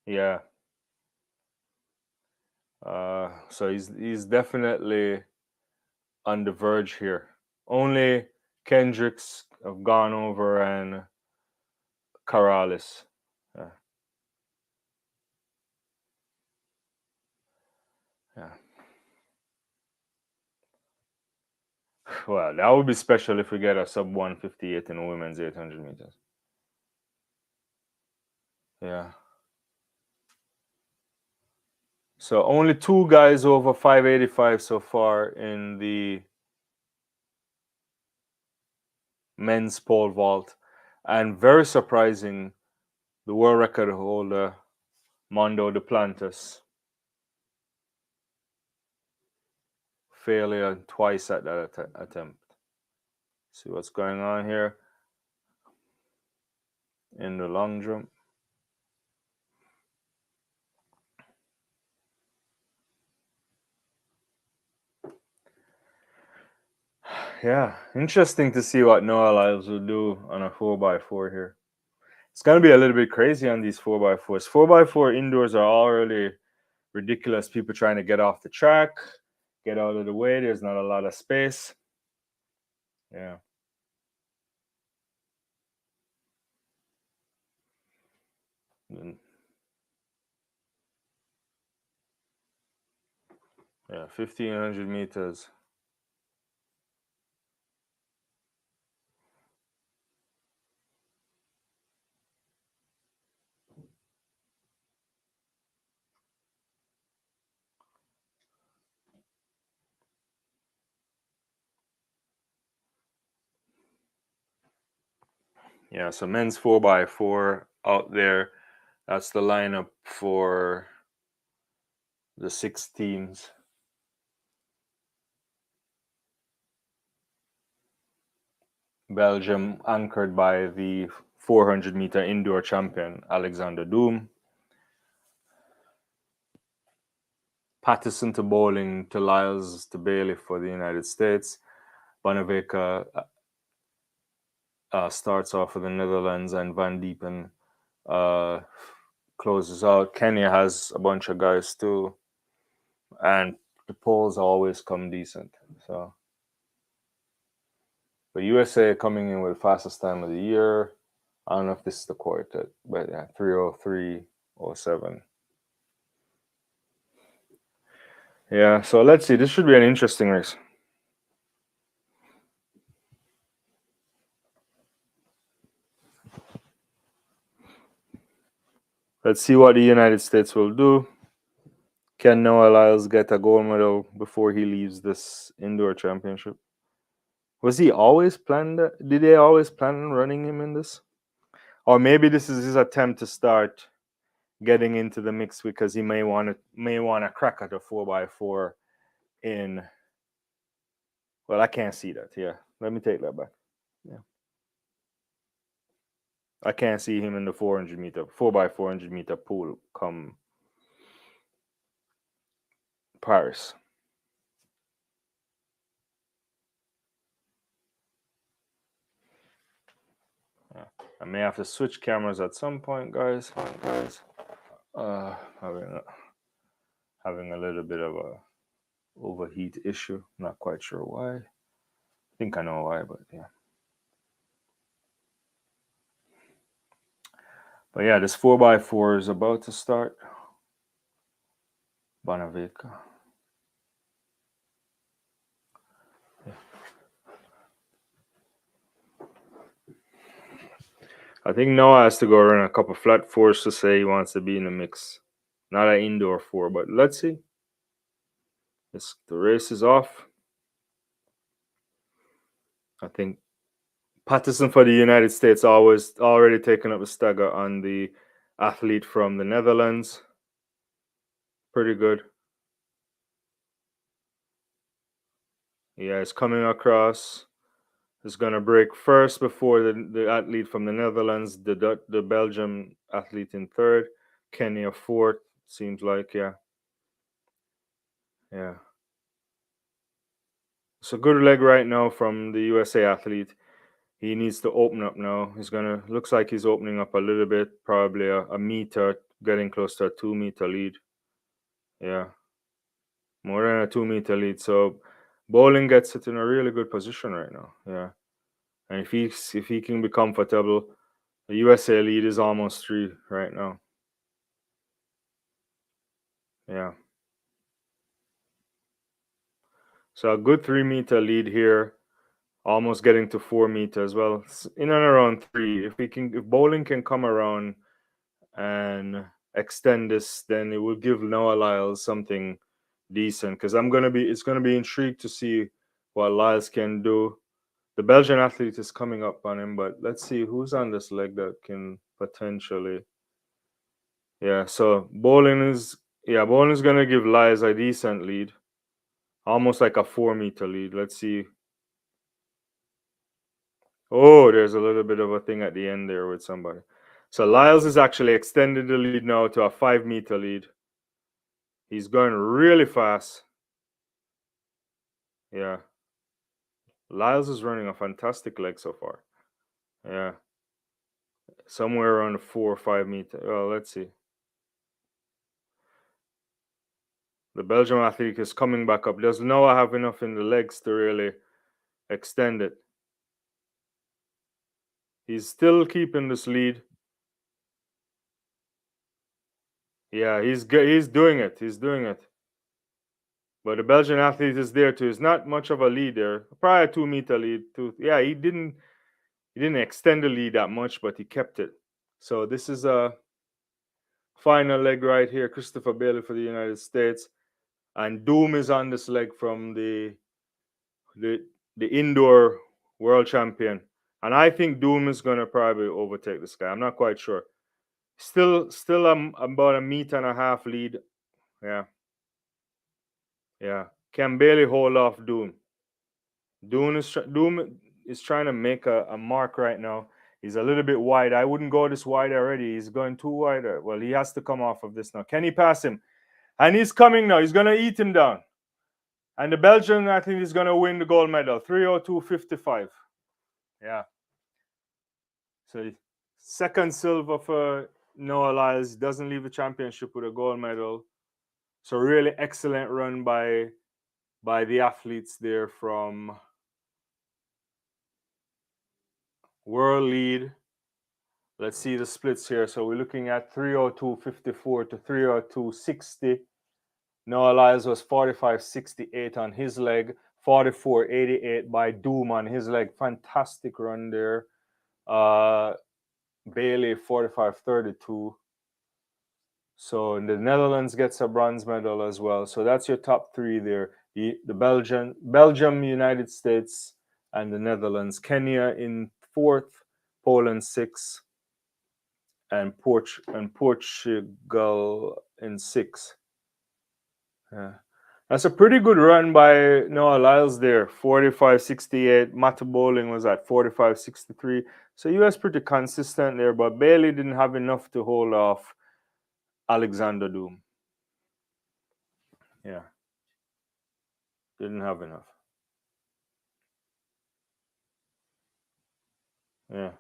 A: Yeah. So he's definitely on the verge here. Only Kendricks have gone over and Corrales. Yeah. Yeah. Well, that would be special if we get a sub 158 in women's 800 meters. Yeah. So only 2 guys over 585 so far in the men's pole vault. And very surprising, the world record holder, Mondo Duplantis. Failure twice at that attempt. See what's going on here in the long jump. Yeah, interesting to see what Noah Lyles will do on a 4x4 here. It's going to be a little bit crazy on these 4x4s. 4x4 indoors are already ridiculous. People trying to get off the track, get out of the way. There's not a lot of space. Yeah. Yeah, 1,500 meters. Yeah, so men's 4x4 out there. That's the lineup for the 6 teams. Belgium anchored by the 400-meter indoor champion Alexander Doom. Patterson to Bowling to Lyles to Bailey for the United States. Bonaveka starts off with the Netherlands, and Van Diepen uh, closes out. Kenya has a bunch of guys too, and the polls always come decent. So, but USA coming in with fastest time of the year. I don't know if this is the quartet, but yeah, 3:03:07. Yeah, so let's see. This should be an interesting race. Let's see what the United States will do. Can Noah Lyles get a gold medal before he leaves this indoor championship? Was he always planned? Did they always plan on running him in this? Or maybe this is his attempt to start getting into the mix because he may want to crack at a 4x4 in. Well, I can't see that. Yeah, let me take that back. Yeah, I can't see him in the 400-meter 4x400-meter pool come Paris. Yeah. I may have to switch cameras at some point, guys. Uh, having a, having a little bit of a overheat issue. Not quite sure why. I think I know why, but yeah. But yeah, this 4x4 is about to start. Bonaveka. Yeah. I think Noah has to go around a couple flat fours to say he wants to be in the mix. Not an indoor 4, but let's see. The race is off. I think Patterson for the United States always already taken up a stagger on the athlete from the Netherlands. Pretty good. Yeah, it's coming across. It's gonna break first before the athlete from the Netherlands, the Belgium athlete in third, Kenya fourth. Seems like yeah. It's a good leg right now from the USA athlete. He needs to open up now. Looks like he's opening up a little bit, probably a meter, getting close to a 2 meter lead. Yeah, more than a 2 meter lead. So Bowling gets it in a really good position right now. Yeah, and if he can be comfortable, the USA lead is almost 3 right now. Yeah. So a good 3 meter lead here, almost getting to 4 meters. Well, in and around 3. If Bowling can come around and extend this, then it will give Noah Lyles something decent. Because it's gonna be intrigued to see what Lyles can do. The Belgian athlete is coming up on him, but let's see who's on this leg that can potentially. Yeah, so Bowling is gonna give Lyles a decent lead, almost like a 4 meter lead. Let's see. Oh, there's a little bit of a thing at the end there with somebody. So Lyles is actually extended the lead now to a 5 meter lead. He's going really fast. Yeah. Lyles is running a fantastic leg so far. Yeah. Somewhere around 4 or 5 meter. Well, let's see. The Belgian athlete is coming back up. Does Noah have enough in the legs to really extend it? He's still keeping this lead. Yeah, he's doing it. He's doing it. But the Belgian athlete is there too. It's not much of a lead there. Probably a 2 meter lead too. Yeah, he didn't extend the lead that much, but he kept it. So this is a final leg right here. Christopher Bailey for the United States. And Doom is on this leg from the indoor world champion. And I think Doom is gonna probably overtake this guy. I'm not quite sure. Still about a meter and a half lead. Yeah. Yeah. Can barely hold off Doom. Doom is trying to make a mark right now. He's a little bit wide. I wouldn't go this wide already. He's going too wide. Well, he has to come off of this now. Can he pass him? And he's coming now. He's gonna eat him down. And the Belgian, I think, is going to win the gold medal, 3:02:55. Yeah. So second silver for Noah Lyles. Doesn't leave the championship with a gold medal. So really excellent run by the athletes there from World Lead. Let's see the splits here. So we're looking at 3:02:54 to 3:02:60. Noah Lyles was 45:68 on his leg, 44:88 by Doom on his leg. Fantastic run there. Bailey 45:32. So the Netherlands gets a bronze medal as well. So that's your top three there. The Belgium, United States, and the Netherlands. Kenya in fourth, Poland sixth, and Portugal in sixth. Yeah. That's a pretty good run by Noah Lyles there. 45:68. Mata Bowling was at 45:63. So US pretty consistent there, but Bailey didn't have enough to hold off Alexander Doom. Yeah. Didn't have enough. Yeah.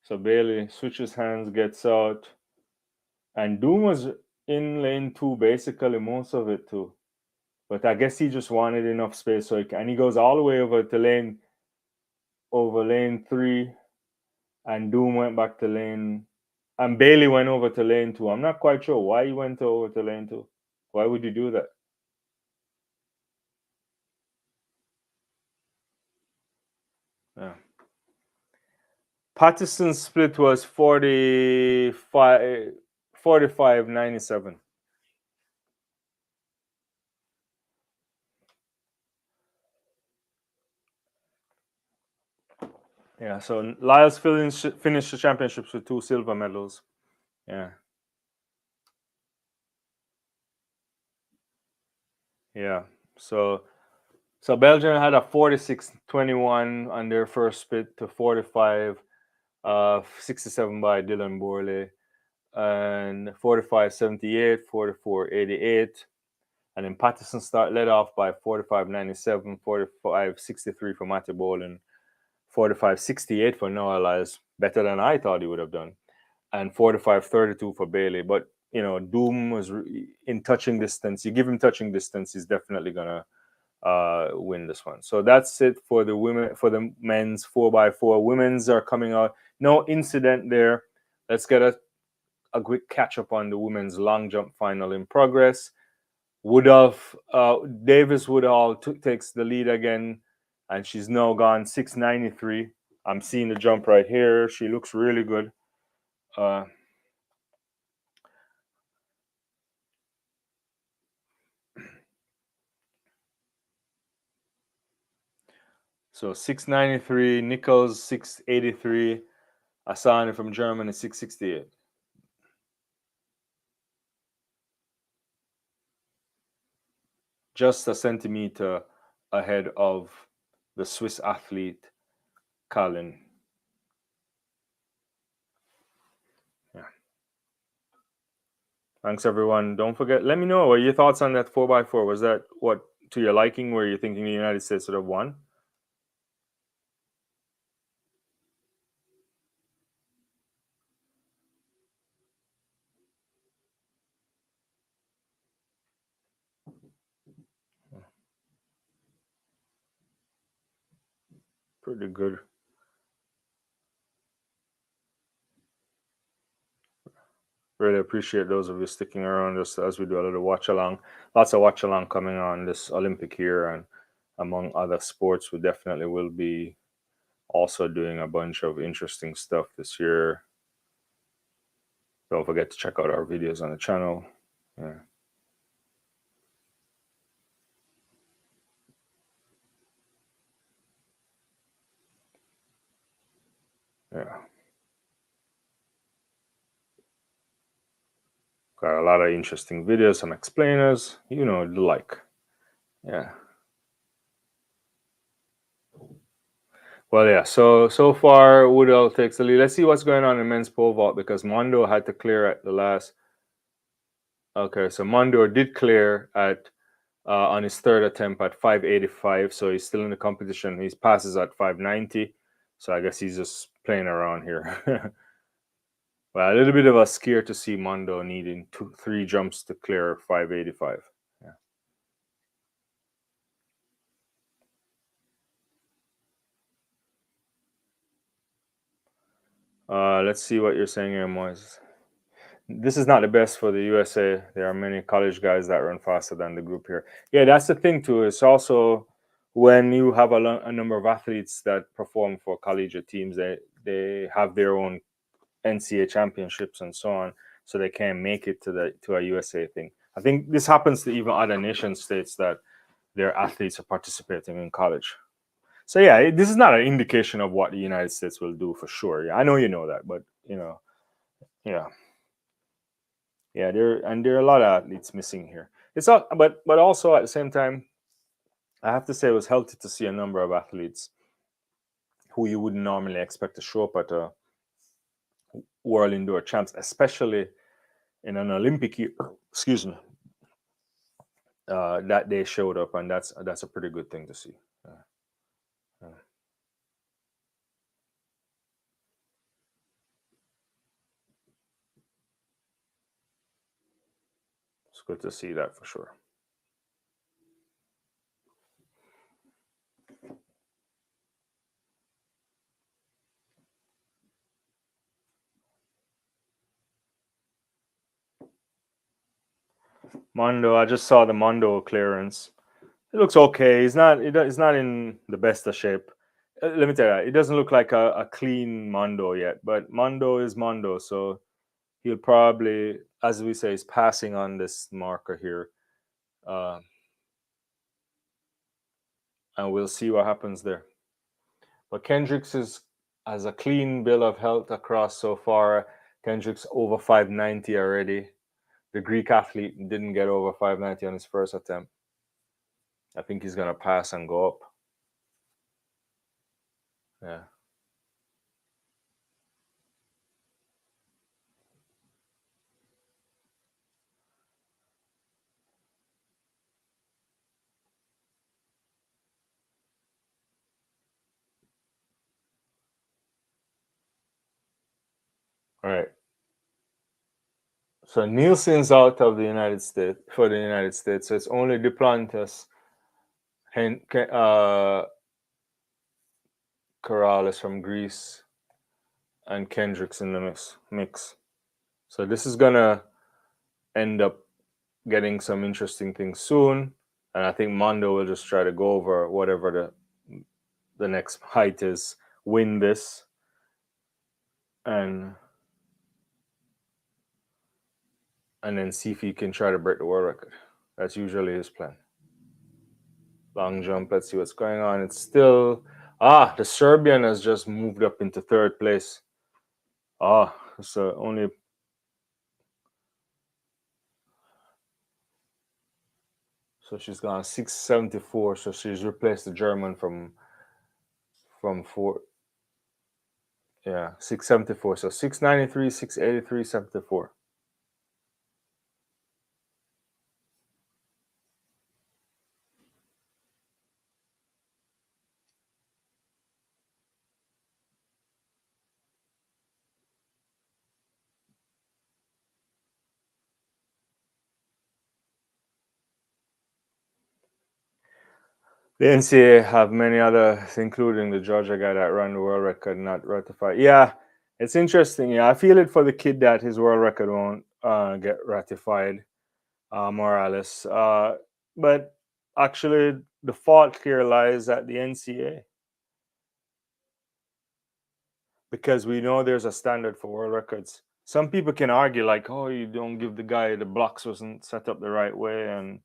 A: So Bailey switches hands, gets out. And Doom was in lane two basically most of it too. But I guess he just wanted enough space so and he goes all the way over to lane three, and Doom went back to lane, and Bailey went over to lane two. I'm not quite sure why he went over to lane two. Why would you do that? Yeah. Patterson's split was 45-97. Yeah, so Lyles finished the championships with 2 silver medals. Yeah. Yeah. So Belgium had a 46-21 on their first split to 45-67 by Dylan Borley, and 45-78, 44-88. And then Patterson led off by 45-97, 45-63 for Matty Boland, 45-68 for Noah Lyles, better than I thought he would have done, and 45-32 for Bailey. But Doom was in touching distance. You give him touching distance, he's definitely gonna win this one. So that's it for the men's 4x4. Women's are coming out. No incident there. Let's get a quick catch up on the women's long jump final in progress. Davis Woodall takes the lead again, and she's now gone 6:93. I'm seeing the jump right here. She looks really good. So 6:93, Nichols 6:83, Asani from Germany 6:68. Just a centimeter ahead of the Swiss athlete Colin. Yeah. Thanks everyone. Don't forget, let me know what your thoughts on that 4x4. Was that what to your liking? Were you thinking the United States would have won? Pretty good. Really appreciate those of you sticking around just as we do a little watch along. Lots of watch along coming on this Olympic year, and among other sports, we definitely will be also doing a bunch of interesting stuff this year. Don't forget to check out our videos on the channel. Yeah. Yeah. Got a lot of interesting videos, some explainers, the like. Yeah. Well, yeah. So far, Woodell takes the lead. Let's see what's going on in men's pole vault because Mondo had to clear at the last. Okay, so Mondo did clear at on his third attempt at 585, so he's still in the competition. He passes at 590, so I guess he's just playing around here. Well, a little bit of a scare to see Mondo needing three jumps to clear 585. Yeah. Let's see what you're saying here, Moise. This is not the best for the USA. There are many college guys that run faster than the group here. Yeah, that's the thing too. It's also when you have a number of athletes that perform for collegiate teams, they have their own NCAA championships and so on, so they can't make it to a USA thing. I think this happens to even other nation states that their athletes are participating in college. So yeah, this is not an indication of what the United States will do for sure. Yeah, I know you know that, but yeah. Yeah, there are a lot of athletes missing here. It's not, but also at the same time, I have to say it was healthy to see a number of athletes who you wouldn't normally expect to show up at a World Indoor Champs, especially in an Olympic year. Excuse me. That they showed up, and that's a pretty good thing to see. Uh, it's good to see that for sure. Mondo, I just saw the Mondo clearance. It looks okay. He's not in the best of shape. Let me tell you, it doesn't look like a clean Mondo yet, but Mondo is Mondo, so he'll probably, as we say, is passing on this marker here, uh, and we'll see what happens there. But Kendricks is has a clean bill of health across so far. Kendricks over 590 already. The Greek athlete didn't get over 590 on his first attempt. I think he's gonna pass and go up. Yeah. All right. So Nielsen's out of the United States for the United States. So it's only Duplantis, Corrales from Greece, and Kendricks in the mix. So this is gonna end up getting some interesting things soon. And I think Mondo will just try to go over whatever the next height is, win this, and then see if he can try to break the world record. That's usually his plan. Long jump. Let's see what's going on. It's still the Serbian has just moved up into third place. So only so she's gone 674. So she's replaced the German from four. Yeah, 674. So 693, 683, 74. The NCAA have many others, including the Georgia guy that ran the world record, not ratified. Yeah, it's interesting. Yeah, I feel it for the kid that his world record won't get ratified, Morales. But actually, the fault here lies at the NCAA because we know there's a standard for world records. Some people can argue like, "Oh, you don't give the guy the blocks wasn't set up the right way," and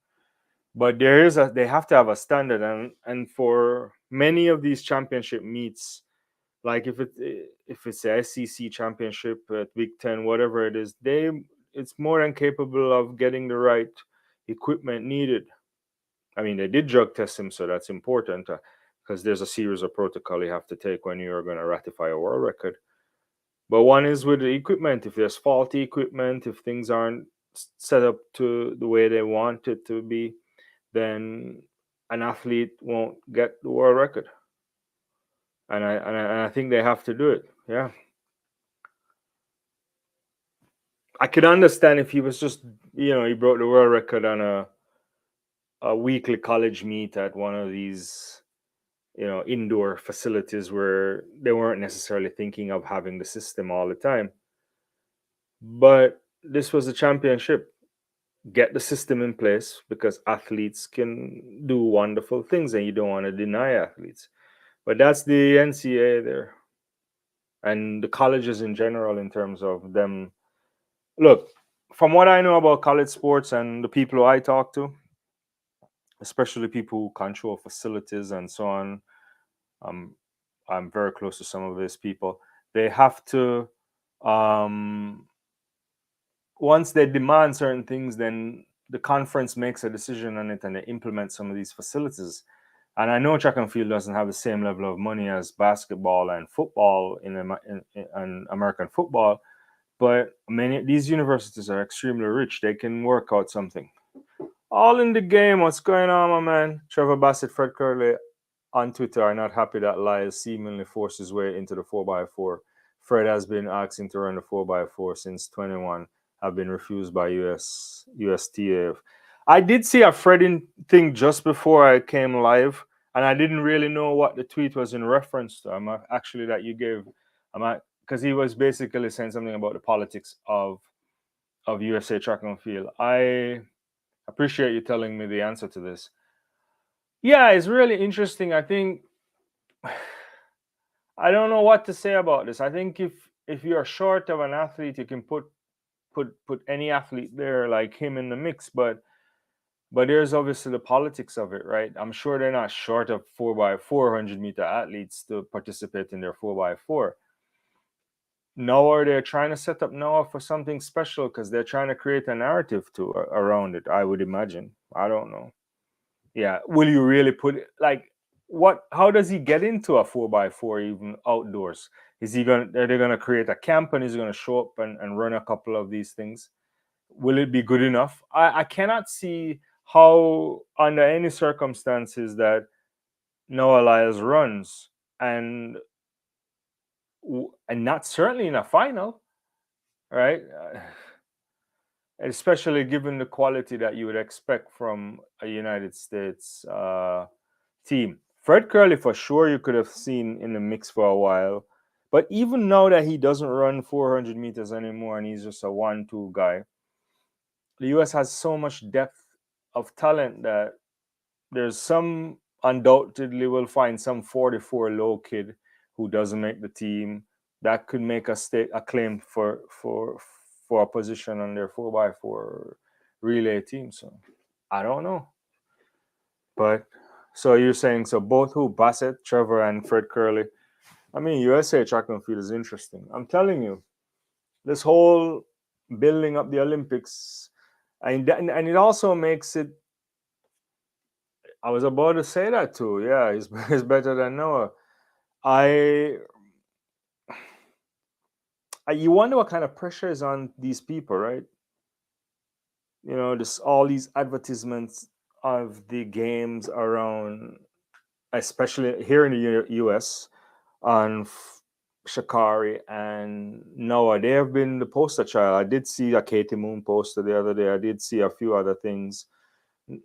A: but they have to have a standard, and for many of these championship meets, like if it's a SEC championship at Big Ten, whatever it is, it's more than capable of getting the right equipment needed. I mean, they did drug test him, so that's important. because there's a series of protocol you have to take when you're going to ratify a world record. But one is with the equipment. If there's faulty equipment, if things aren't set up to the way they want it to be, then an athlete won't get the world record. And I think they have to do it. Yeah, I could understand if he was just, he broke the world record on a weekly college meet at one of these, indoor facilities where they weren't necessarily thinking of having the system all the time. But this was a championship. Get the system in place because athletes can do wonderful things and you don't want to deny athletes. But that's the NCAA there and the colleges in general in terms of them. Look, from what I know about college sports and the people who I talk to, especially people who control facilities and so on, um, I'm very close to some of these people. They have to, um, once they demand certain things, then the conference makes a decision on it and they implement some of these facilities. And I know track and field doesn't have the same level of money as basketball and football in American football, but many these universities are extremely rich. They can work out something. All in the game. What's going on, my man? Trevor Bassett, Fred Curley on Twitter are not happy that Lyles seemingly forced his way into the 4x4. Fred has been asking to run the 4x4 since 21, have been refused by USTA. I did see a Fred thing just before I came live, and I didn't really know what the tweet was in reference to. Actually that you gave, because he was basically saying something about the politics of USA track and field. I appreciate you telling me the answer to this. Yeah, it's really interesting. I think I don't know what to say about this. I think if you're short of an athlete, you can put any athlete there like him in the mix, but there's obviously the politics of it, right? I'm sure they're not short of 4x400-meter athletes to participate in their 4x4. Noah, they're trying to set up Noah for something special because they're trying to create a narrative around it, I would imagine. I don't know. Yeah. Will you really put it like what how does he get into a 4x4 even outdoors? Are they gonna create a camp and he's gonna show up and run a couple of these things? Will it be good enough? I cannot see how under any circumstances that Noah Lyles runs and not certainly in a final, right? Especially given the quality that you would expect from a United States team. Fred Curley, for sure, you could have seen in the mix for a while. But even now that he doesn't run 400 meters anymore and he's just a 1-2 guy, the US has so much depth of talent that there's some undoubtedly will find some 44 low kid who doesn't make the team that could make a claim for a position on their 4x4 relay team. So I don't know. But so you're saying so both who Bassett, Trevor, and Fred Curley. I mean, USA track and field is interesting. I'm telling you, this whole building up the Olympics, and it also makes it. I was about to say that too. Yeah, he's better than Noah. I, you wonder what kind of pressure is on these people, right? This all these advertisements of the games around, especially here in the US, on Shakari and Noah. They have been the poster child. I did see a Katie Moon poster the other day. I did see a few other things.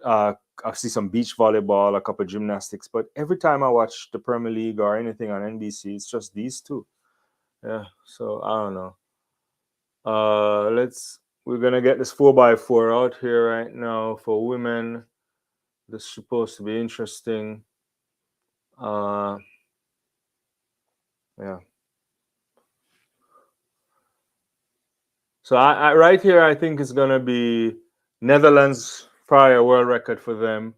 A: I see some beach volleyball, a couple of gymnastics, but every time I watch the Premier League or anything on NBC, it's just these two. Yeah, so I don't know. We're gonna get this 4x4 out here right now for women. This is supposed to be interesting. Yeah. So I right here, I think it's gonna be Netherlands prior world record for them,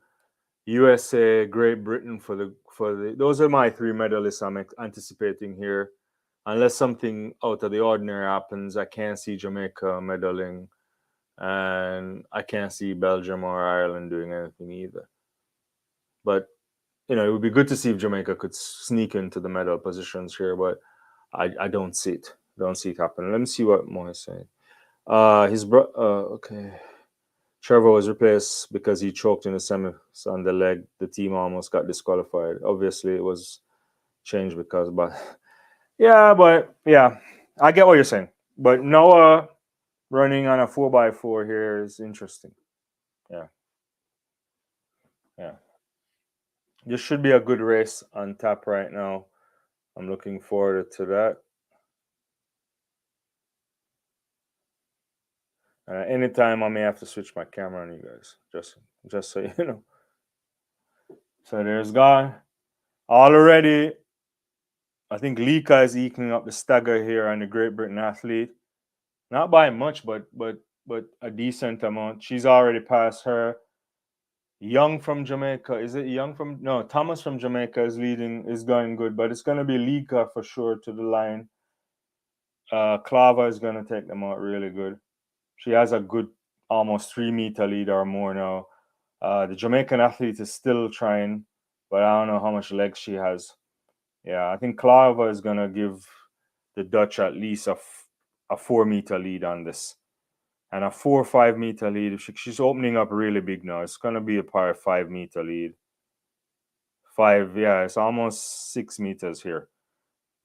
A: USA, Great Britain for the. Those are my three medalists I'm anticipating here. Unless something out of the ordinary happens, I can't see Jamaica medaling, and I can't see Belgium or Ireland doing anything either. But it would be good to see if Jamaica could sneak into the medal positions here, but I don't see it. Don't see it happening. Let me see what Mo is saying. His bro. Okay. Trevor was replaced because he choked in the semis on the leg. The team almost got disqualified. Obviously, it was changed because, but yeah, I get what you're saying. But Noah running on a 4x4 here is interesting. Yeah, yeah. This should be a good race on tap right now. I'm looking forward to that. Anytime I may have to switch my camera on you guys, just so you know. So there's gone already. I think Lika is eking up the stagger here on the Great Britain athlete. Not by much, but a decent amount. She's already passed her. Young from Jamaica. Is it Young from no, Thomas from Jamaica is leading, is going good, but it's gonna be Lika for sure to the line. Clava is gonna take them out really good. She has a good almost 3 meter lead or more now. The Jamaican athlete is still trying, but I don't know how much legs she has. Yeah, I think Clava is gonna give the Dutch at least a 4 meter lead on this. And a 4 or 5 meter lead. She's opening up really big now. It's gonna be a par 5 meter lead. Five, yeah, it's almost 6 meters here.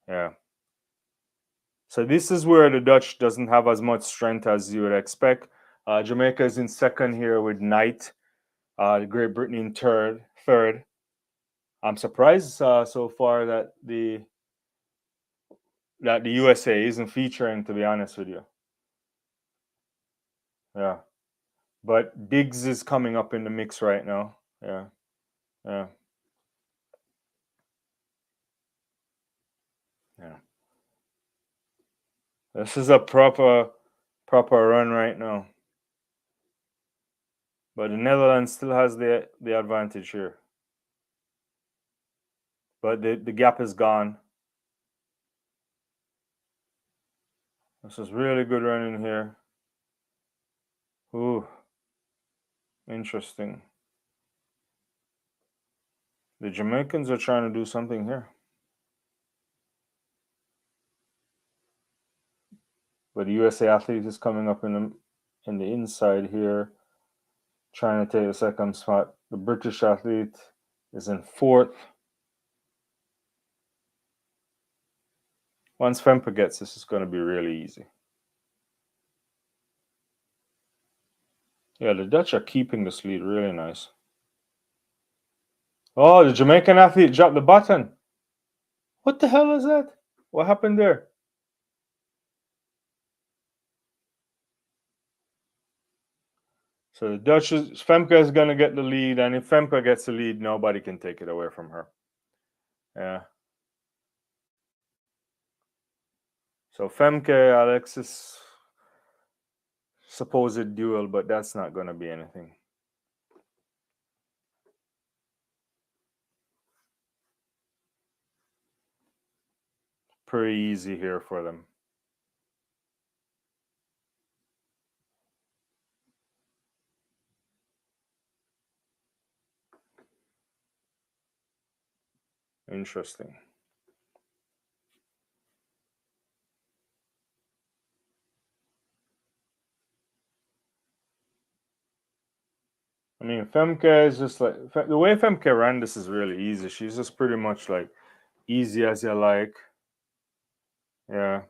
A: Yeah. So this is where the Dutch doesn't have as much strength as you would expect. Jamaica is in second here with Knight. Great Britain in third. I'm surprised so far that the USA isn't featuring, to be honest with you. Yeah. But Diggs is coming up in the mix right now. Yeah. Yeah. Yeah. This is a proper run right now. But the Netherlands still has the advantage here. But the gap is gone. This is really good running here. Ooh, interesting. The Jamaicans are trying to do something here. But the USA athlete is coming up in the inside here, trying to take the second spot. The British athlete is in fourth. Once Fempa gets this, it's going to be really easy. Yeah, the Dutch are keeping this lead really nice. Oh, the Jamaican athlete dropped the button. What the hell is that? What happened there? So the Dutch Femke is going to get the lead, and if Femke gets the lead, nobody can take it away from her. Yeah. So Femke, Alexis, supposed duel, but that's not going to be anything. Pretty easy here for them. Interesting. I mean, Femke is just like the way Femke ran this is really easy. She's just pretty much like easy as you like. Yeah.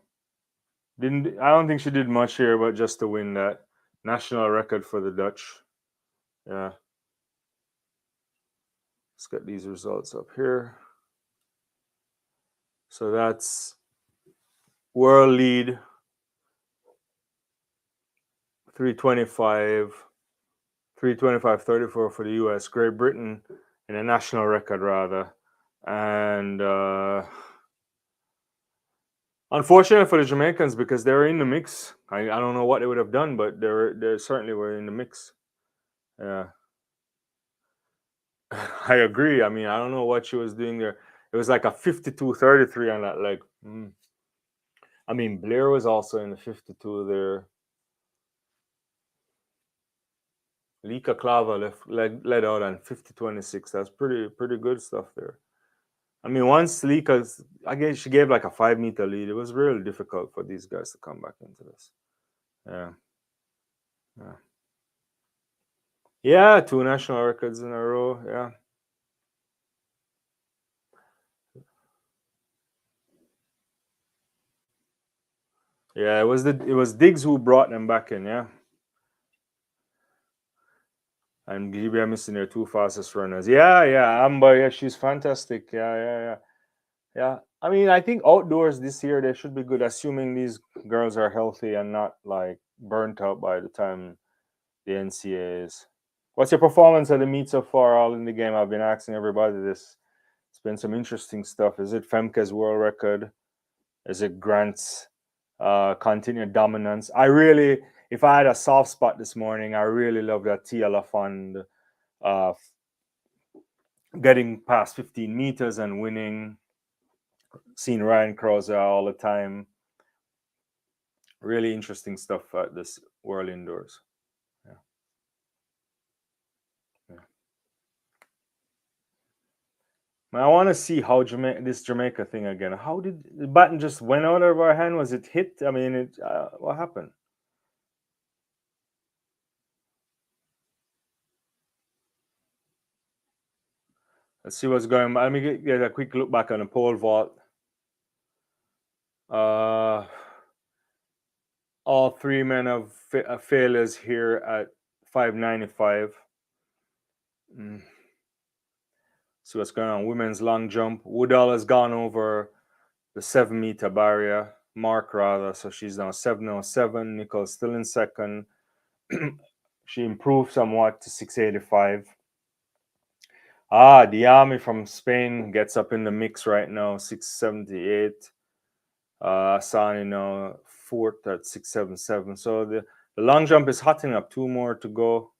A: I don't think she did much here, but just to win that national record for the Dutch. Yeah. Let's get these results up here. So that's world lead 325, 325.34 for the US. Great Britain in a national record, rather. And unfortunate for the Jamaicans because they were in the mix. I don't know what they would have done, but they certainly were in the mix. Yeah. I agree. I mean, I don't know what she was doing there. It was like a 52-33 on that leg. I mean, Blair was also in the 52 there. Lika Klava led out on 50-26. That's pretty good stuff there. I mean, once Lika's, I guess she gave like a 5 meter lead. It was really difficult for these guys to come back into this. Yeah, yeah, yeah. Two national records in a row. Yeah, yeah. It was Diggs who brought them back in. Yeah, and GBM missing their two fastest runners. Yeah, yeah. Amber, yeah, she's fantastic. Yeah, yeah, yeah. Yeah, I mean, I think outdoors this year they should be good, assuming these girls are healthy and not like burnt out by the time the NCAA is. What's your performance at the meet so far? All in the game. I've been asking everybody this. It's been some interesting stuff. Is it Femke's world record? Is it Grant's continued dominance? I really, if I had a soft spot this morning, I really love that Tia Lafond uh, getting past 15 meters and winning. Seeing Ryan Krause all the time. Really interesting stuff at this World Indoors. Yeah, yeah. I want to see how this Jamaica thing again. How did the button just went out of our hand? Was it hit? I mean, what happened? Let's see what's going on. Let me get a quick look back on the pole vault. Uh, all three men of failures here at 595. Mm. See what's going on. Women's long jump. Woodall has gone over the 7 meter barrier mark rather, so she's now 707. Nicole's still in second. She improved somewhat to 685. The army from Spain gets up in the mix right now, 678. Asani now fourth at 677. So the long jump is hotting up. Two more to go,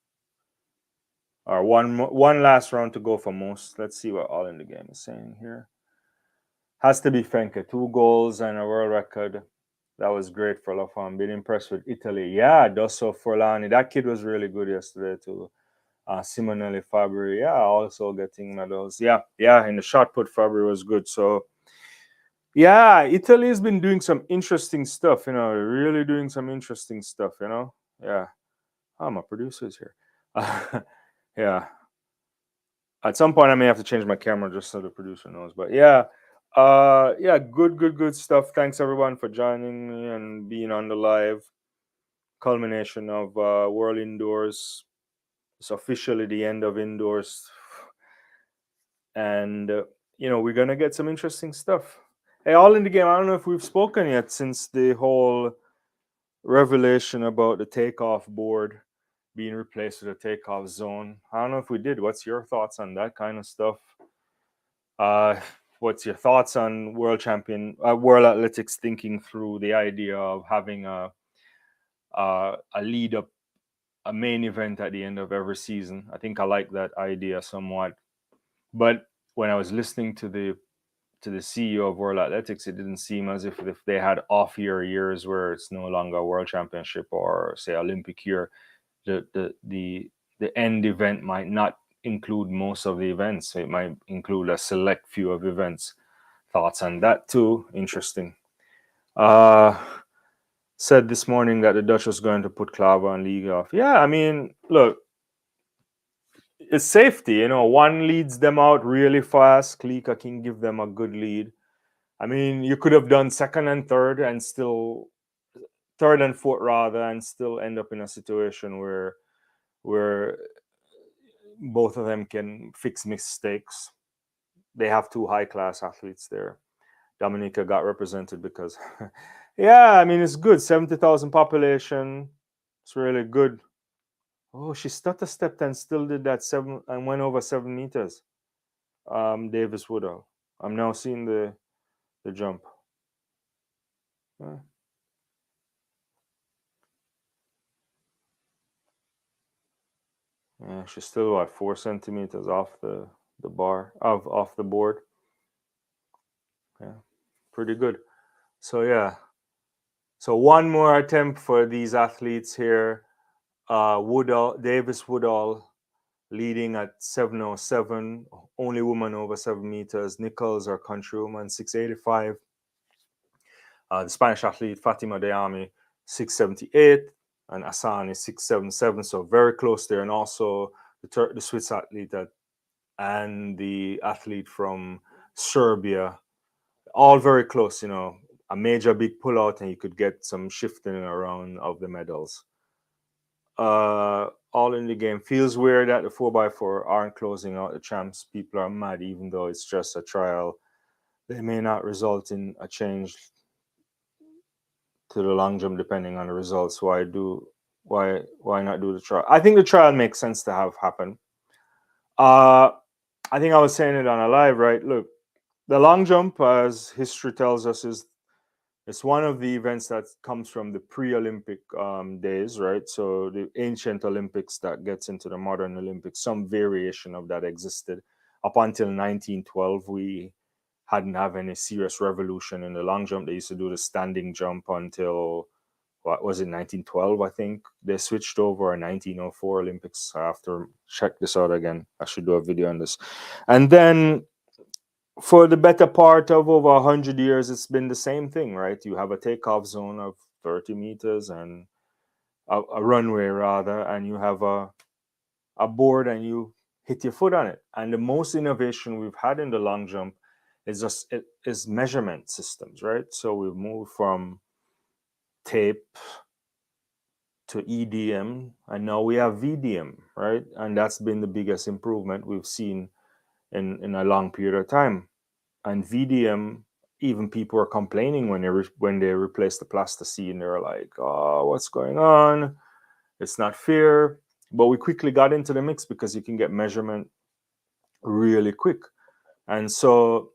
A: or one last round to go for most. Let's see what All in the Game is saying here. Has to be Fenke. 2 goals and a world record. That was great for Lafon. Been impressed with Italy. Yeah, Dosso Forlani. That kid was really good yesterday too. Simonelli Fabri. Yeah, also getting medals. Yeah, yeah. In the shot put, Fabri was good. So yeah, Italy's been doing some interesting stuff. Really doing some interesting stuff. Yeah. Oh, my producer's here. Yeah. At some point, I may have to change my camera just so the producer knows. But yeah, yeah, good stuff. Thanks everyone for joining me and being on the live culmination of World Indoors. It's officially the end of indoors, and we're gonna get some interesting stuff. Hey, All in the Game. I don't know if we've spoken yet since the whole revelation about the takeoff board being replaced with a takeoff zone. I don't know if we did. What's your thoughts on that kind of stuff? Uh, what's your thoughts on World Athletics thinking through the idea of having a lead up, a main event at the end of every season? I think I like that idea somewhat. But when I was listening to the CEO of World Athletics, it didn't seem as if they had off years where it's no longer a World Championship or say Olympic year, the end event might not include most of the events. It might include a select few of events. Thoughts on that too? Interesting. Uh, Said this morning that the Dutch was going to put Clava and League off. Yeah, I mean, look, it's safety. One leads them out really fast. Klika can give them a good lead. I mean, you could have done second and third and still third and fourth rather, and still end up in a situation where both of them can fix mistakes. They have two high class athletes there. Dominica got represented because, yeah, I mean, it's good. 70,000 population. It's really good. Oh, she stutter stepped and still did that seven and went over 7 meters. Davis Woodall. I'm now seeing the jump. Yeah. Yeah, she's still what 4 centimeters off the bar of off the board. Yeah, pretty good. So yeah, so one more attempt for these athletes here. Davis Woodall leading at 7:07. Only woman over 7 meters. Nichols, our countrywoman, 6:85. The Spanish athlete Fatima Diami, 6:78, and Hassan is 6:77. So very close there. And also the Swiss athlete and the athlete from Serbia, all very close. A major big pullout, and you could get some shifting around of the medals. All in the game. Feels weird that the 4x4 aren't closing out the champs. People are mad, even though it's just a trial. They may not result in a change to the long jump depending on the results. Why not do the trial? I think the trial makes sense to have happen. I think I was saying it on a live, right? Look, the long jump, as history tells us, is it's one of the events that comes from the pre-Olympic days, right? So the ancient Olympics that gets into the modern Olympics, some variation of that existed. Up until 1912, we hadn't have any serious revolution in the long jump. They used to do the standing jump until, what was it, 1912, I think. They switched over in 1904 Olympics. I have to check this out again. I should do a video on this. And then for the better part of over 100 years, it's been the same thing, right? You have a takeoff zone of 30 meters and a runway, rather, and you have a board and you hit your foot on it. And the most innovation we've had in the long jump is measurement systems, right? So we've moved from tape to EDM, and now we have VDM, right? And that's been the biggest improvement we've seen in a long period of time. And VDM, even people are complaining when they replace the plasticine. They're like, "Oh, what's going on? It's not fair." But we quickly got into the mix because you can get measurement really quick. And so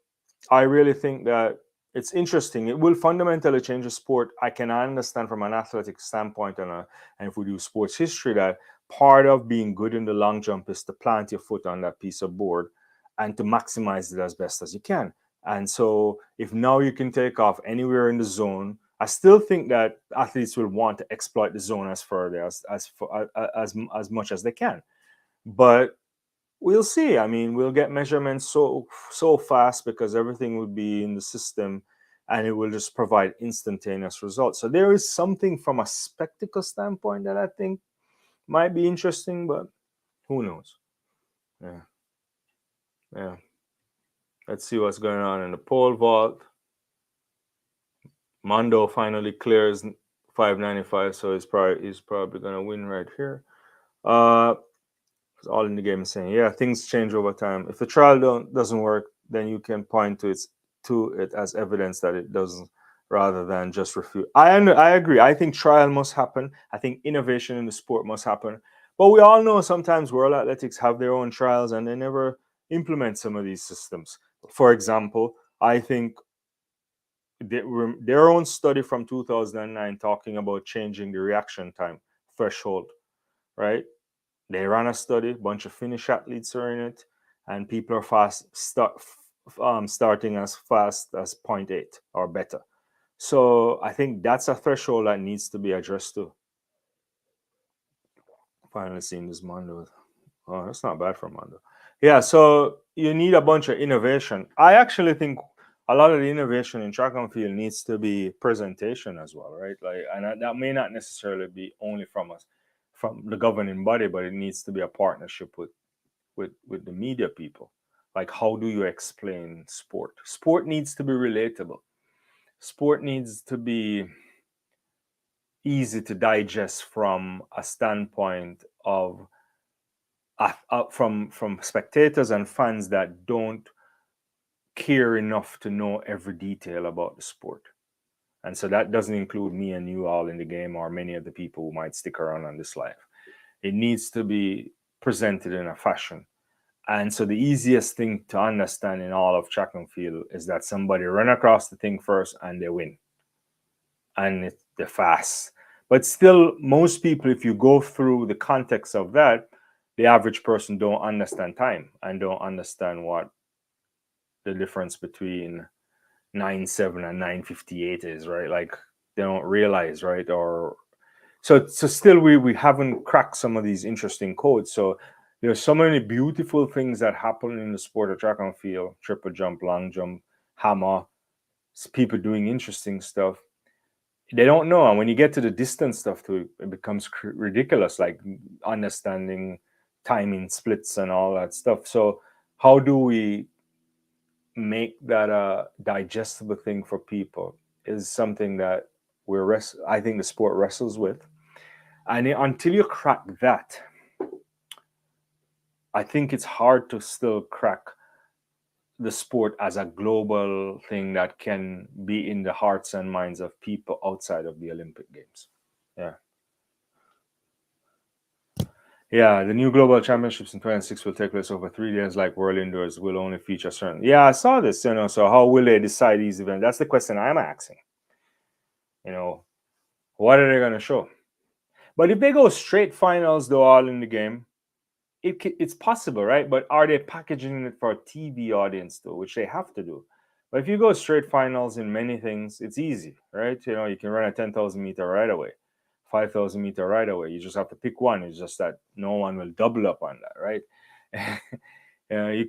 A: I really think that it's interesting. It will fundamentally change the sport. I can understand from an athletic standpoint, and if we do sports history, that part of being good in the long jump is to plant your foot on that piece of board and to maximize it as best as you can. And so if now you can take off anywhere in the zone, I still think that athletes will want to exploit the zone as further as much as they can. But we'll see. I mean, we'll get measurements so fast because everything will be in the system, and it will just provide instantaneous results. So there is something from a spectacle standpoint that I think might be interesting, but who knows? Yeah, yeah. Let's see what's going on in the pole vault. Mondo finally clears 595, so he's probably gonna win right here. It's all in the game saying, yeah, things change over time. If the trial doesn't work, then you can point to it as evidence that it doesn't, rather than just refute. I agree. I think trial must happen. I think innovation in the sport must happen. But we all know sometimes World Athletics have their own trials and they never implement some of these systems. For example, I think their own study from 2009 talking about changing the reaction time threshold, right? They ran a study, a bunch of Finnish athletes are in it, and people are starting as fast as 0.8 or better. So I think that's a threshold that needs to be addressed too. Finally seeing this Mondo. Oh, that's not bad for Mondo. Yeah, so you need a bunch of innovation. I actually think a lot of the innovation in track and field needs to be presentation as well, right? Like, and that may not necessarily be only from us, from the governing body, but it needs to be a partnership with the media people. Like, how do you explain sport? Sport needs to be relatable. Sport needs to be easy to digest from a standpoint of from spectators and fans that don't care enough to know every detail about the sport. And so that doesn't include me and you all in the game, or many of the people who might stick around on this live. It needs to be presented in a fashion. And so the easiest thing to understand in all of track and field is that somebody run across the thing first and they win. And they're fast. But still, most people, if you go through the context of that, the average person don't understand time and don't understand what the difference between 9.7 and 9.58 is, right? Like, they don't realize, right? Or So still we haven't cracked some of these interesting codes. So there's so many beautiful things that happen in the sport of track and field: triple jump, long jump, hammer. People doing interesting stuff. They don't know, and when you get to the distance stuff too, it becomes ridiculous. Like understanding timing splits and all that stuff. So how do we make that a digestible thing for people is something that I think the sport wrestles with. And until you crack that, I think it's hard to still crack the sport as a global thing that can be in the hearts and minds of people outside of the Olympic Games. Yeah. Yeah, the new global championships in 26 will take place over 3 days, like World Indoors will only feature certain. Yeah, I saw this, so how will they decide these events? That's the question I'm asking. You know, what are they going to show? But if they go straight finals, though, all in the game, it's possible, right? But are they packaging it for a TV audience, though, which they have to do? But if you go straight finals in many things, it's easy, right? You can run a 10,000 meter right away, 5,000 meter right away. You just have to pick one. It's just that no one will double up on that, right? You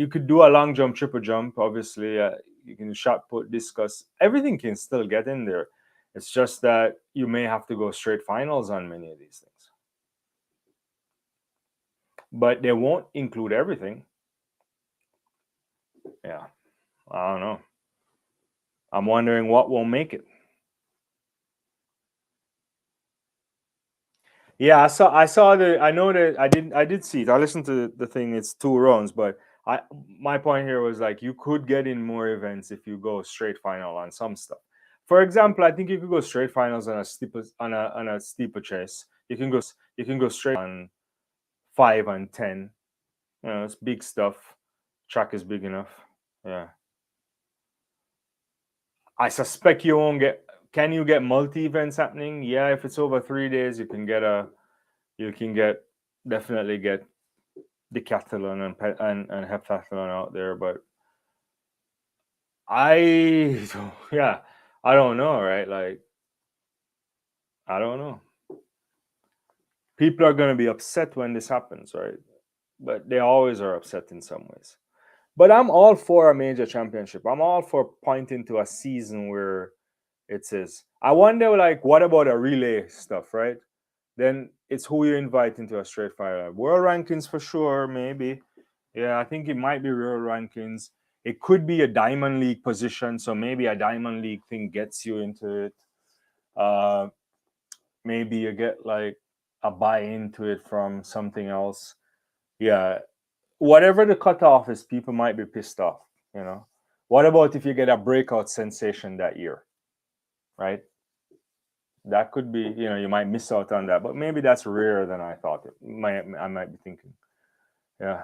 A: could do a long jump, triple jump, obviously. You can shot put, discus. Everything can still get in there. It's just that you may have to go straight finals on many of these things. But they won't include everything. Yeah, I don't know. I'm wondering what will make it. Yeah, I saw I know that I did see it. I listened to the thing. It's 2 rounds, but I my point here was like you could get in more events if you go straight final on some stuff. For example, I think you could go straight finals on a steeplechase. You can go straight on 5 and 10. It's big stuff. Track is big enough. Yeah. I suspect you won't get. Can you get multi events happening? Yeah, if it's over 3 days, you can get definitely get decathlon and heptathlon out there. But yeah, I don't know, right? Like I don't know. People are gonna be upset when this happens, right? But they always are upset in some ways. But I'm all for a major championship. I'm all for pointing to a season where it says. I wonder, like, what about a relay stuff, right? Then it's who you invite into a straight final. World rankings for sure, maybe. Yeah, I think it might be world rankings. It could be a Diamond League position, so maybe a Diamond League thing gets you into it. Uh, Maybe you get like a buy into it from something else. Yeah, whatever the cutoff is, people might be pissed off. You know, what about if you get a breakout sensation that year, right? That could be, you might miss out on that, but maybe that's rarer than I thought. I might be thinking. Yeah,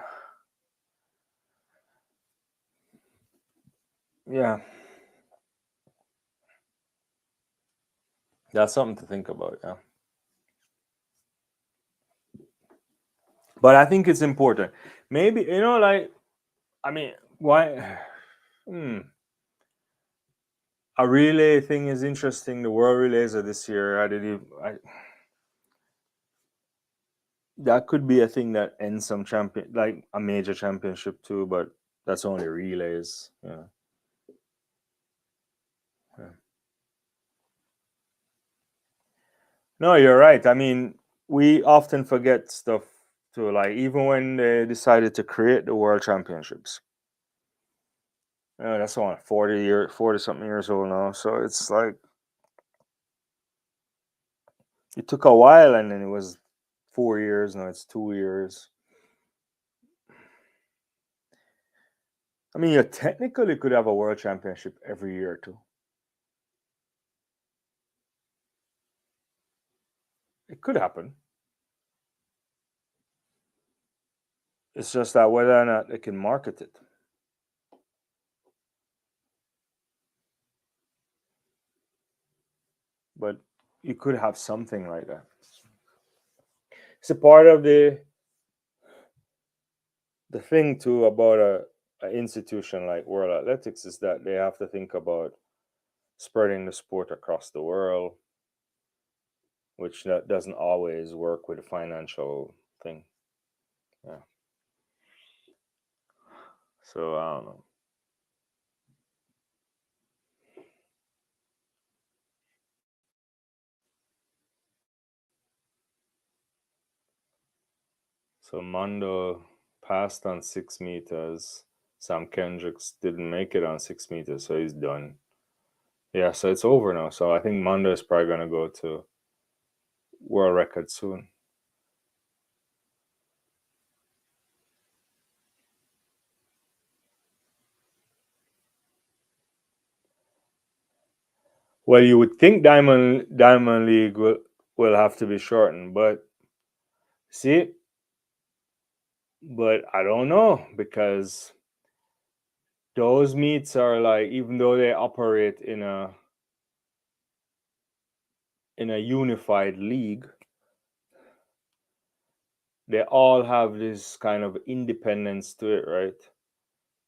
A: yeah, that's something to think about. Yeah, but I think it's important. Maybe like I mean, why? Hmm, a relay thing is interesting. The world relays are this year. That could be a thing that ends some champion, like a major championship too. But that's only relays. Yeah. Yeah. No, you're right. I mean, we often forget stuff too. Like even when they decided to create the world championships, that's on 40 something years old now. So it's like it took a while, and then it was 4 years. Now it's 2 years. I mean, you technically could have a world championship every year too. It could happen. It's just that whether or not they can market it. But you could have something like that. It's a part of the thing too about a institution like World Athletics is that they have to think about spreading the sport across the world. which that doesn't always work with a financial thing. Yeah. So I don't know. So Mondo passed on 6 meters. Sam Kendricks didn't make it on 6 meters, so he's done. Yeah, so it's over now. So I think Mondo is probably gonna go to world record soon. Well, you would think Diamond League will have to be shortened, but see, but I don't know because those meets are like, even though they operate in a unified league, they all have this kind of independence to it, right?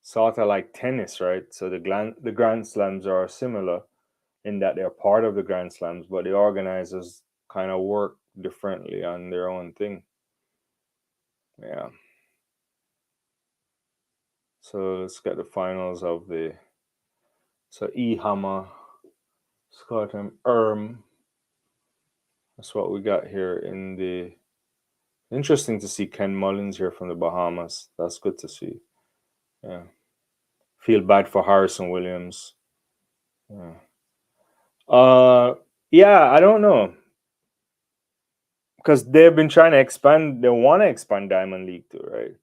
A: Sort of like tennis, right? So the Grand Slams are similar in that they're part of the Grand Slams, but the organizers kind of work differently on their own thing. Yeah. So let's get the finals of the E Hammer, Scott and Erm. That's what we got here in the. Interesting to see Ken Mullins here from the Bahamas. That's good to see. Yeah. Feel bad for Harrison Williams. Yeah. Yeah, I don't know. Because they've been trying to expand, they want to expand Diamond League too, right?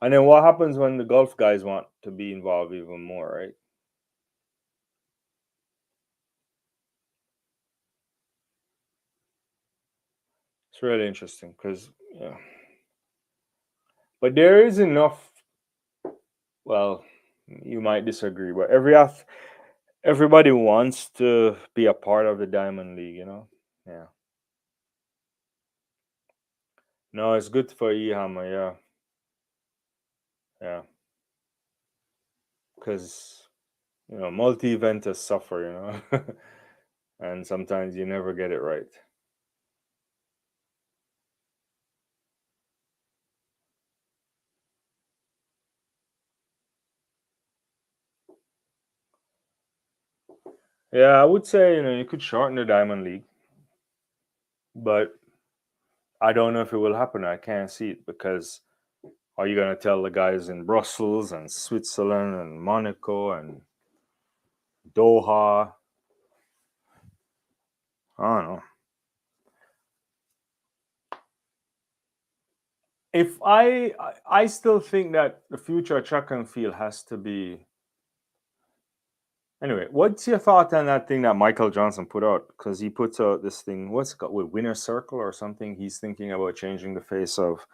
A: And then what happens when the golf guys want to be involved even more, right? It's really interesting because, yeah. But there is enough, well, you might disagree, but everybody wants to be a part of the Diamond League, you know? Yeah. No, it's good for Ehammer, yeah. Yeah. Because, multi-eventers suffer, and sometimes you never get it right. Yeah, I would say, you could shorten the Diamond League, but I don't know if it will happen. I can't see it because are you going to tell the guys in Brussels and Switzerland and Monaco and Doha? I don't know. If I still think that the future of track and field has to be. Anyway, what's your thought on that thing that Michael Johnson put out? Because he puts out this thing, what's it called, with Winner Circle or something? He's thinking about changing the face of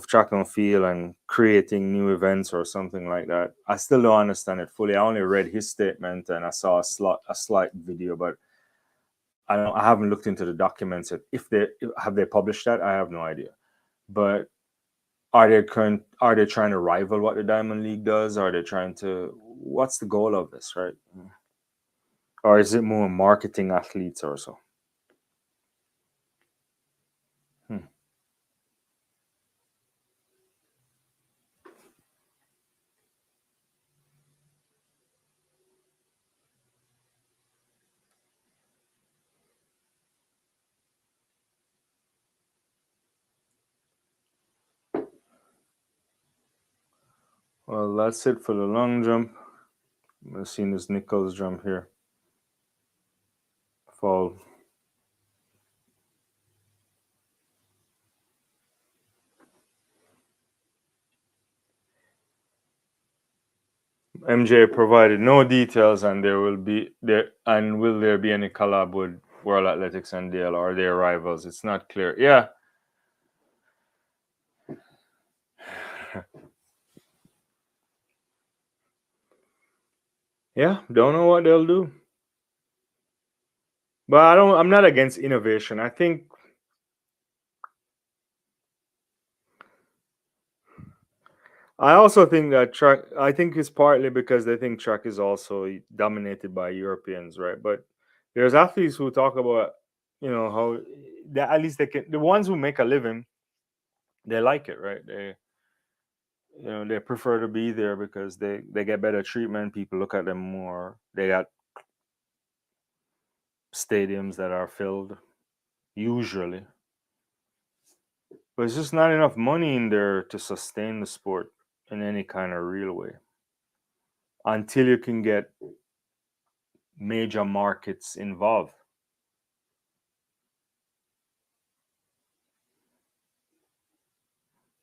A: track and field and creating new events or something like that. I still don't understand it fully. I only read his statement and I saw a slight video, but I haven't looked into the documents. If they have they published that, I have no idea. But are they trying to rival what the Diamond League does? Are they trying to? What's the goal of this, right? Or is it more marketing athletes or so? Hmm. Well, that's it for the long jump. I've seen this Nichols jump here. Fall. MJ provided no details, and will there be any collab with World Athletics and DL? Are they rivals? It's not clear. Yeah. Yeah, don't know what they'll do. But I'm not against innovation. I also think that track. I think it's partly because they think track is also dominated by Europeans, right? But there's athletes who talk about, you know how at least they can. The ones who make a living, they like it, right? They prefer to be there because they get better treatment. People look at them more. They got stadiums that are filled usually, but it's just not enough money in there to sustain the sport in any kind of real way until you can get major markets involved.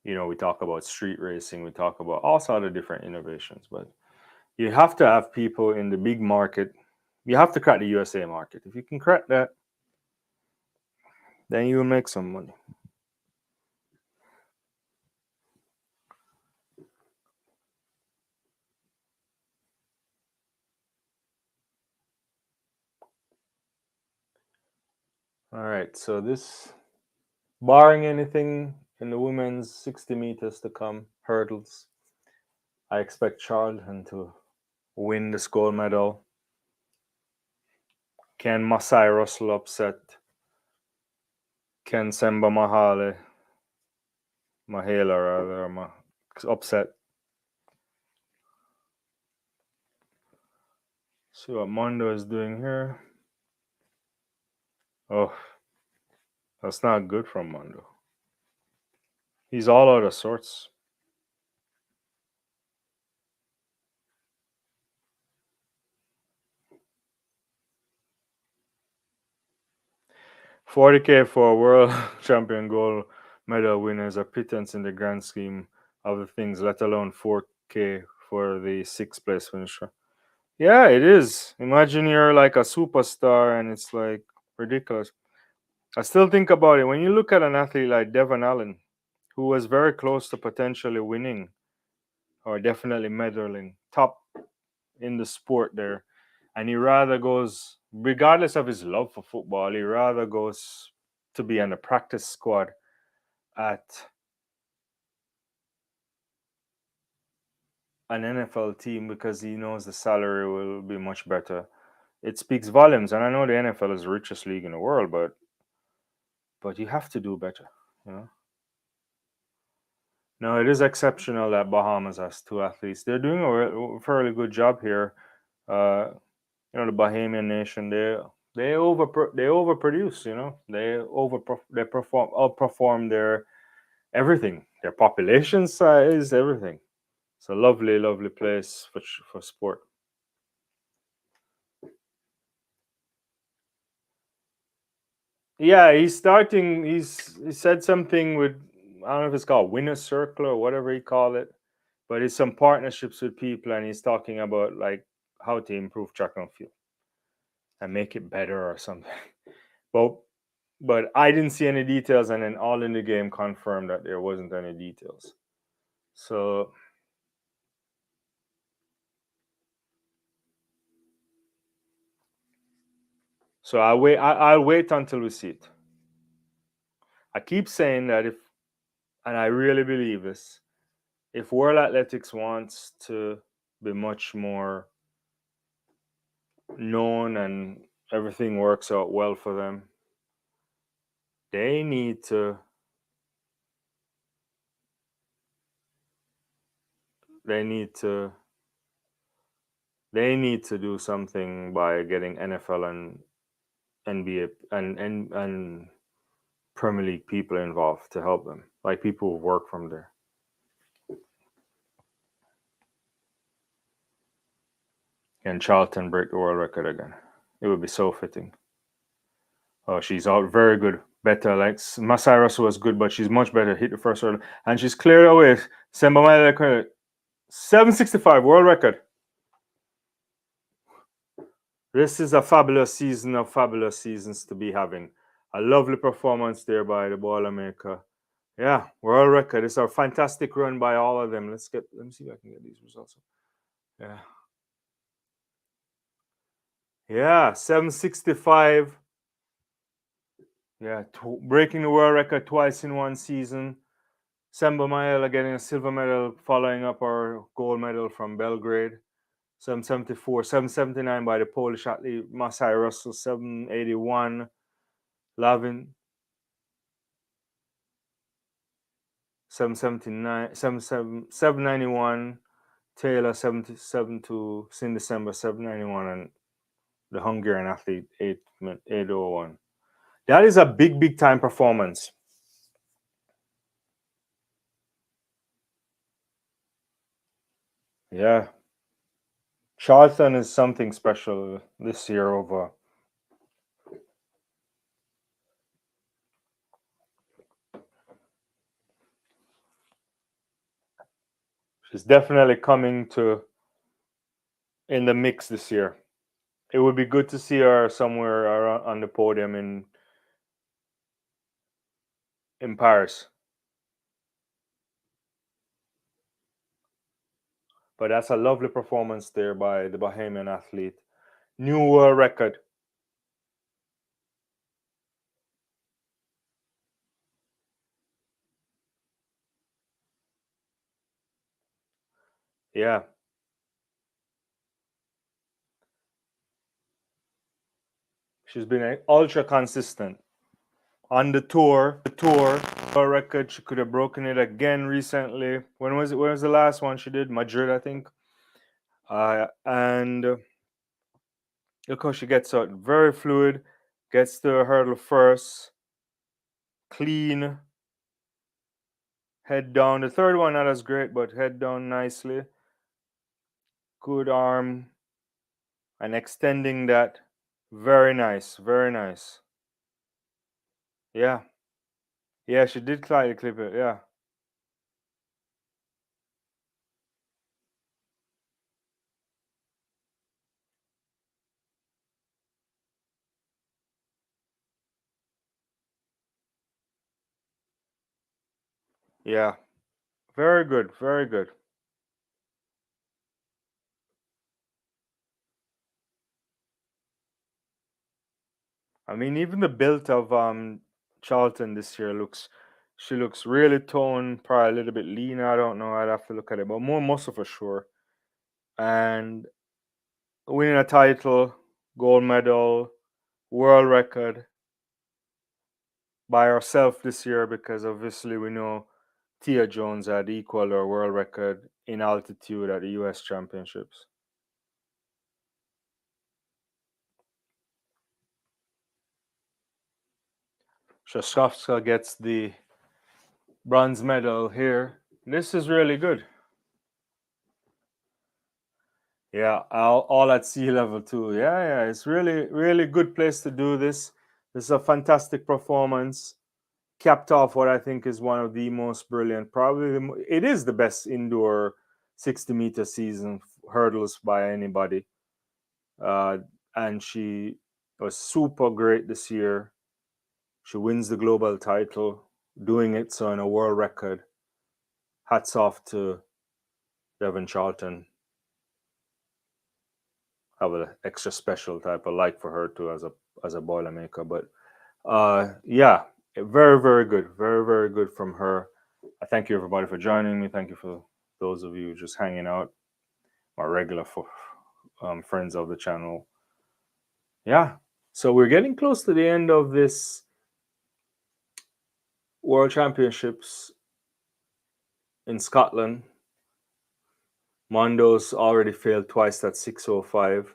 A: We talk about street racing, we talk about all sort of different innovations, but you have to have people in the big market. You have to crack the USA market. If you can crack that, then you will make some money. All right, so this, barring anything in the women's 60 meters to come, hurdles, I expect Charlton to win this gold medal. Can Masai Russell upset Ken Semba Mahela rather, upset? See what Mondo is doing here. Oh, that's not good from Mondo. He's all out of sorts. 40K for a world champion gold medal winner is a pittance in the grand scheme of the things, let alone 4K for the sixth place finisher. Yeah, it is. Imagine you're like a superstar and it's like ridiculous. I still think about it. When you look at an athlete like Devon Allen, who was very close to potentially winning or definitely medaling top in the sport there, and he rather goes, regardless of his love for football, he rather goes to be on the practice squad at an NFL team because he knows the salary will be much better. It speaks volumes, and I know the NFL is the richest league in the world, but you have to do better, you know. No, it is exceptional that Bahamas has two athletes. They're doing a fairly good job here. Uh, the Bahamian nation, they overproduce. They outperform their everything, their population size, everything. It's a lovely, lovely place for sport. Yeah, he's starting. He said something with, I don't know if it's called Winner Circle or whatever he called it, but it's some partnerships with people, and he's talking about like how to improve track and field and make it better or something. But I didn't see any details, and then All in the Game confirmed that there wasn't any details. So I'll wait until we see it. I keep saying that and I really believe this, if World Athletics wants to be much more known and everything works out well for them, they need to they need to they need to do something by getting NFL and NBA and Premier League people involved to help them, like people who work from there. And Charlton break the world record again. It would be so fitting. Oh, she's out very good. Better. Like Masai Russell was good, but she's much better. Hit the first hurdle. And she's cleared away. Semba 765 world record. This is a fabulous season of fabulous seasons to be having. A lovely performance there by the Boilermaker. Yeah, world record. It's a fantastic run by all of them. Let me see if I can get these results. Yeah. Yeah, 765. Yeah, breaking the world record twice in one season. Semba Maela getting a silver medal following up our gold medal from Belgrade. 774, 779 by the Polish athlete Masai Russell, 781. Lavin 779, 791, Taylor 77 to Sin December 791, and the Hungarian athlete 801. That is a big time performance. Yeah. Charlton is something special this year over. She's definitely coming to in the mix this year. It would be good to see her somewhere around on the podium in Paris. But that's a lovely performance there by the Bahamian athlete. New world record. Yeah. She's been ultra consistent. On the tour, her record, she could have broken it again recently. When was it? When was the last one she did? Madrid, I think. And look how she gets out. Very fluid. Gets to the hurdle first. Clean. Head down. The third one not as great, but head down nicely. Good arm. And extending that. Very nice. Very nice. Yeah. Yeah, she did slightly clip it. Yeah. Yeah. Very good. Very good. I mean, even the build of Charlton this year looks, she looks really toned, probably a little bit leaner. I don't know. I'd have to look at it, but more muscle for sure. And winning a title, gold medal, world record by herself this year because obviously we know Tia Jones had equal her world record in altitude at the U.S. Championships. Shashkovska gets the bronze medal here. This is really good. Yeah, all at sea level too. Yeah, it's really good place to do this. This is a fantastic performance. Capped off what I think is one of the most brilliant, probably it is the best indoor 60-meter season hurdles by anybody. Uh, and she was super great this year. She wins the global title, doing it so in a world record. Hats off to Devon Charlton. Have an extra special type of like for her too as a boilermaker. But yeah, very good, very good from her. I thank you everybody for joining me. Thank you for those of you just hanging out, my regular friends of the channel. Yeah, so we're getting close to the end of this World Championships in Scotland. Mondo's already failed twice at 6:05.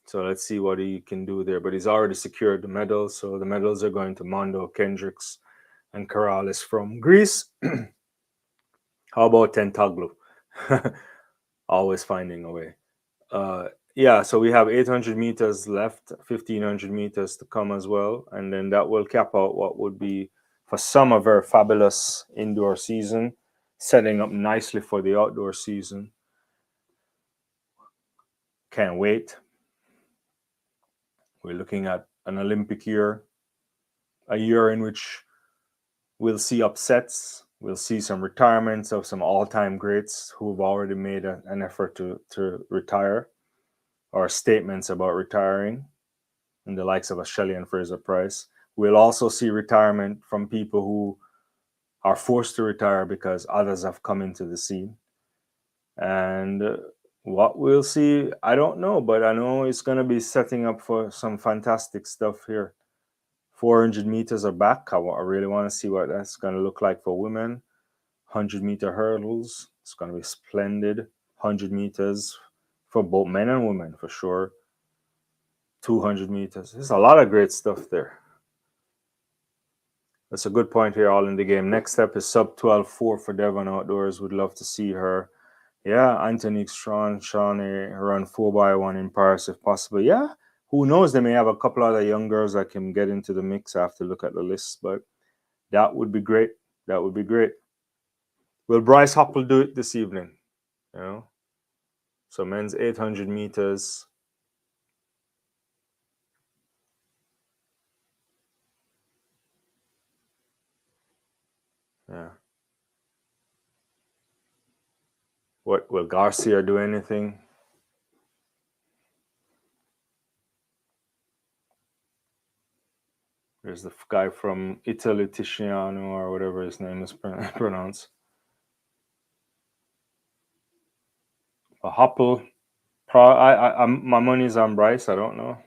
A: So let's see what he can do there. But he's already secured the medals. So the medals are going to Mondo, Kendricks, and Corrales from Greece. How about Tentaglu? Always finding a way. Yeah, so we have 800 meters left, 1500 meters to come as well. And then that will cap out what would be, for some, a very fabulous indoor season, setting up nicely for the outdoor season. Can't wait. We're looking at an Olympic year, a year in which we'll see upsets. We'll see some retirements of some all-time greats who've already made an effort to retire, or statements about retiring, and the likes of a Shelley and Fraser Price. We'll also see retirement from people who are forced to retire because others have come into the scene. And what we'll see, I don't know, but I know it's going to be setting up for some fantastic stuff here. 400 meters are back. I really want to see what that's going to look like for women. 100-meter hurdles. It's going to be splendid. 100 meters for both men and women for sure. 200 meters. There's a lot of great stuff there. That's a good point here, all in the game. Next step is sub 12.4 for Devon Outdoors. Would love to see her. Yeah, Antonique Shawnee run 4x1 in Paris if possible. Yeah, who knows? They may have a couple other young girls that can get into the mix. I have to look at the list, but that would be great. That would be great. Will Bryce Hoppel do it this evening? You know, so men's 800 meters. Yeah. What will Garcia do? Anything? There's the guy from Italy, Ticiano, or whatever his name is pronounced. A Hoppel. My money's on Bryce. I don't know.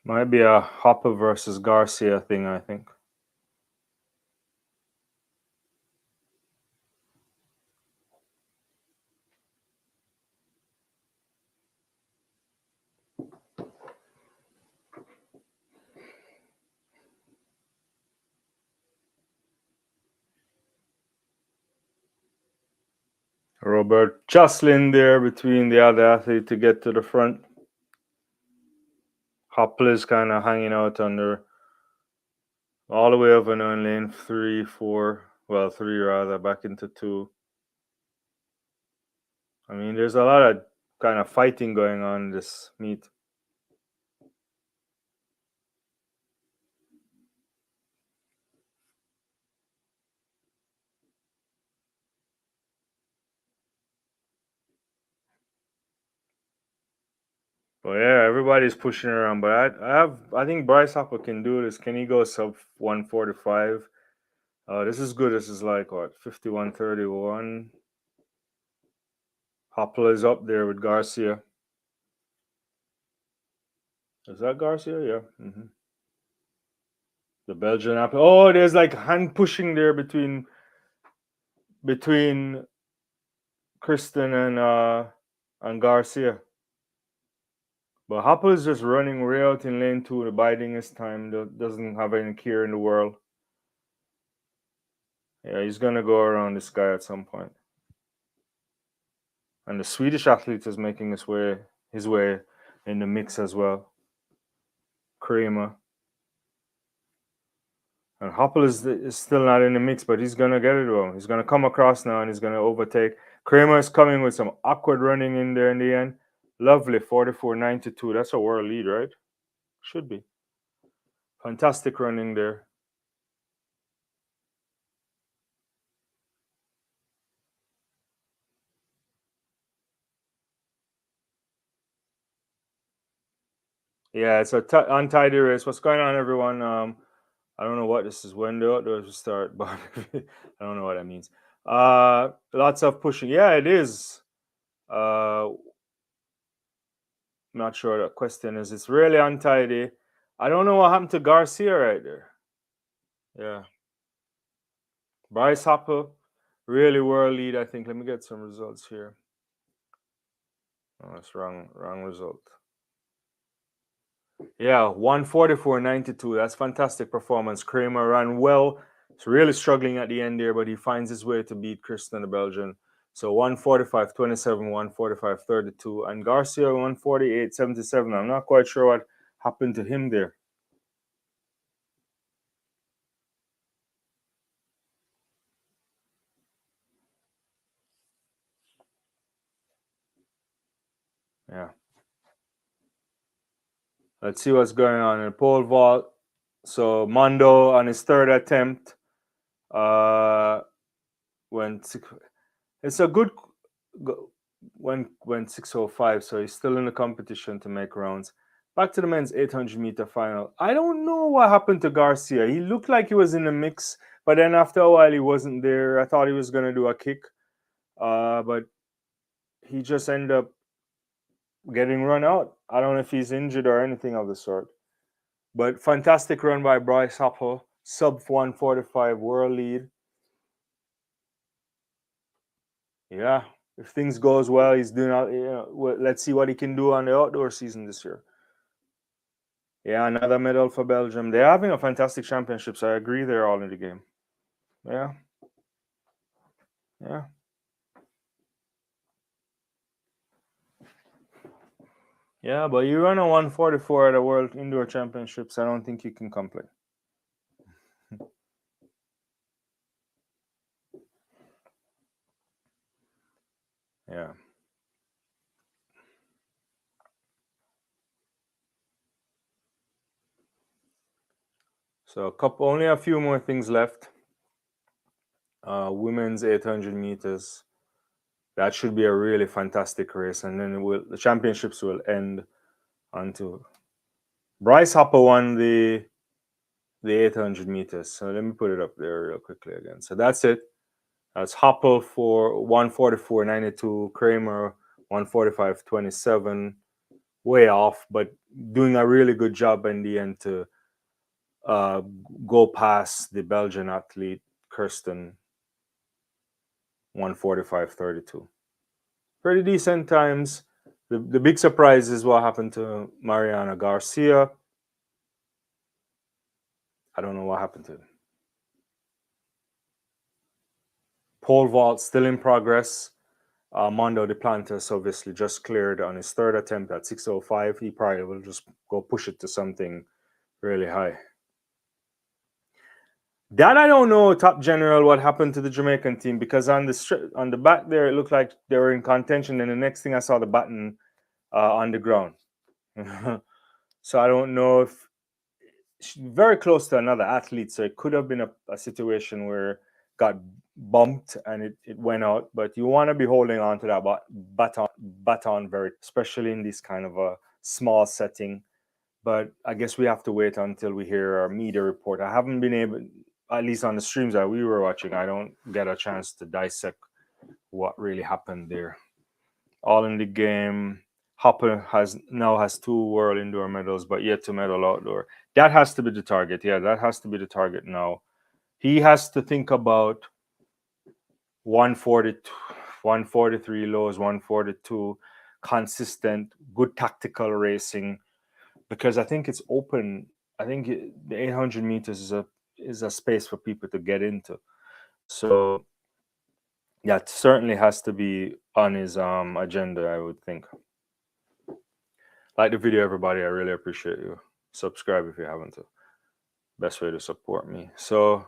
A: Might be a Hopper versus Garcia thing, I think. Robert Jocelyn there between the other athlete to get to the front. Hopper is kind of hanging out under all the way over now in lane 3, 4. Well, 3 rather, back into 2. I mean, there's a lot of kind of fighting going on in this meet. But yeah, everybody's pushing around. But I think Bryce Hopper can do this. Can he go sub 145? This is good. This is like what 51.31. Hopper is up there with Garcia. Is that Garcia? Yeah. The Belgian apple. Oh, there's like hand pushing there between Kristen and Garcia. But Hopper is just running way out in lane 2, biding his time. Doesn't have any care in the world. Yeah, he's gonna go around this guy at some point. And the Swedish athlete is making his way in the mix as well. Kramer. And Hoppel is still not in the mix, but he's gonna get it to him. He's gonna come across now and he's gonna overtake. Kramer is coming with some awkward running in there in the end. Lovely, 44.92. That's a world lead, right? Should be. Fantastic running there. Yeah, it's a untidy race. What's going on, everyone? I don't know what this is. When the outdoors will start, but I don't know what that means. Lots of pushing. Yeah, it is. I'm not sure what the question is. It's really untidy. I don't know what happened to Garcia right there. Yeah. Bryce Hopper, really world lead, I think. Let me get some results here. Oh, that's wrong result. Yeah, 144.92. That's fantastic performance. Kramer ran well. He's really struggling at the end there, but he finds his way to beat Kristen the Belgian. So 145.27, 145.32, and Garcia 148.77. I'm not quite sure what happened to him there. Yeah. Let's see what's going on in the pole vault. So Mondo on his third attempt went six, it's a good went 6:05, so he's still in the competition to make rounds. Back to the men's 800-meter final. I don't know what happened to Garcia. He looked like he was in the mix, but then after a while he wasn't there. I thought he was gonna do a kick, but he just ended up getting run out. I don't know if he's injured or anything of the sort. But fantastic run by Bryce Hopper, sub 145 world lead. Yeah, if things goes well, he's doing. Let's see what he can do on the outdoor season this year. Yeah, another medal for Belgium. They're having a fantastic championship, so I agree they're all in the game. Yeah, yeah. Yeah, but you run a 144 at the World Indoor Championships, I don't think you can complain. Yeah. So only a few more things left. Women's 800 meters. That should be a really fantastic race, and then the championships will end onto Bryce Hopper won the 800 meters. So let me put it up there real quickly again. So that's it. That's Hopper for 144.92, Kramer 145.27, way off, but doing a really good job in the end to uh, go past the Belgian athlete Kirsten 145.32. Pretty decent times. The big surprise is what happened to Mariana Garcia. I don't know what happened to it. Pole vault still in progress. Mondo Duplantis obviously just cleared on his third attempt at 6:05. He probably will just go push it to something really high. That I don't know, Top General, what happened to the Jamaican team, because on the back there it looked like they were in contention, and the next thing I saw the button on the ground. So I don't know if very close to another athlete, so it could have been a situation where got bumped and it went out. But you want to be holding on to that baton very, especially in this kind of a small setting. But I guess we have to wait until we hear our media report. I haven't been able, at least on the streams that we were watching, I don't get a chance to dissect what really happened there. All in the game. Hopper now has 2 world indoor medals, but yet to medal outdoor. That has to be the target. Yeah, that has to be the target now. He has to think about 140, 143 lows, 142, consistent, good tactical racing, because I think it's open. I think the 800 meters is a space for people to get into. So that certainly has to be on his agenda, I would think. Like the video, everybody. I really appreciate you. Subscribe if you haven't. Best way to support me. So,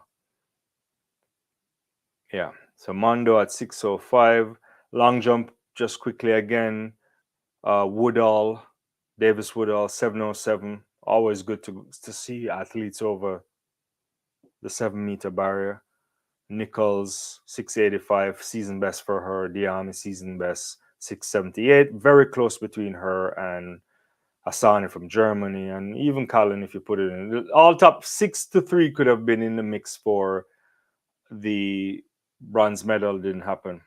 A: yeah. So Mondo at 6:05. Long jump, just quickly again. Woodall, Davis Woodall, 7:07. Always good to see athletes over the 7-meter barrier. Nichols, 6:85, season best for her. Diami, season best, 6:78. Very close between her and Asani from Germany, and even Colin, if you put it in. All top 6-3 could have been in the mix for the bronze medal. Didn't happen.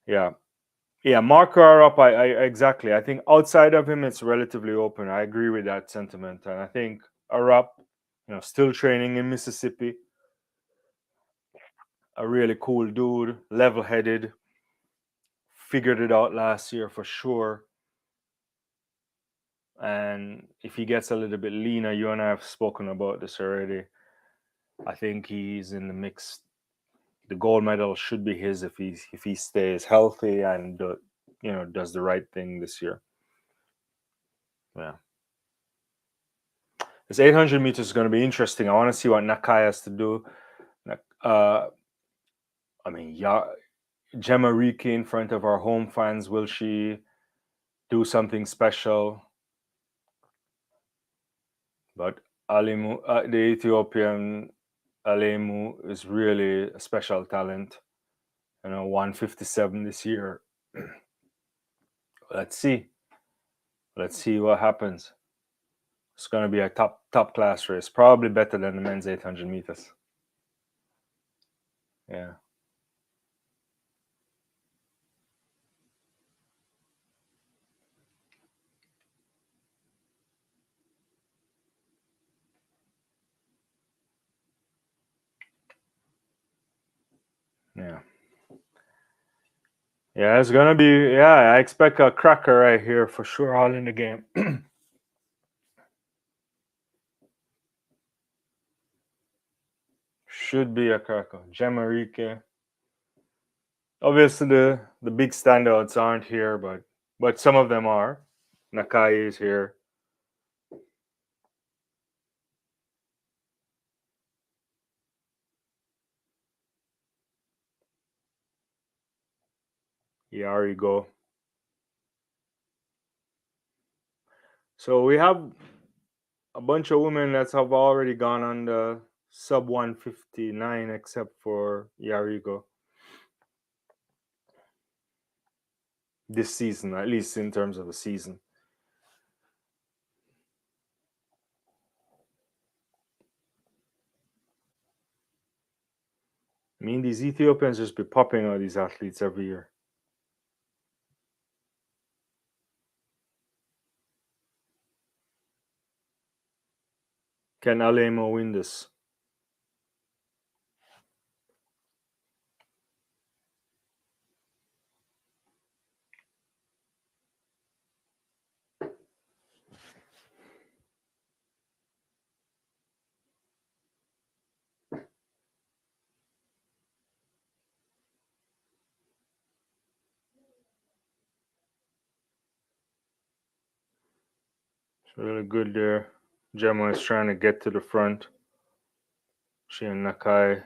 A: Yeah. Yeah, mark her up. I exactly. I think outside of him, it's relatively open. I agree with that sentiment, and I think Arap, still training in Mississippi. A really cool dude, level-headed. Figured it out last year for sure. And if he gets a little bit leaner, you and I have spoken about this already. I think he's in the mix. The gold medal should be his if he stays healthy and does the right thing this year. Yeah. This 800 meters is going to be interesting. I want to see what Nakai has to do. I mean, Gemma Riki in front of our home fans. Will she do something special. But Alimu, the Ethiopian Alemu is really a special talent. 157 this year. Let's see. Let's see what happens. It's going to be a top class race, probably better than the men's 800 meters. Yeah. Yeah. Yeah, it's gonna be. Yeah, I expect a cracker right here for sure. All in the game. Should be a cracker. Jamarike. Obviously, the big standouts aren't here, but some of them are. Nakai is here. Yarigo. So we have a bunch of women that have already gone on the sub 159, except for Yarigo this season, at least in terms of the season. I mean, these Ethiopians just be popping out these athletes every year. Can Alemo win this? It's really good there. Gemma is trying to get to the front. She and Nakai.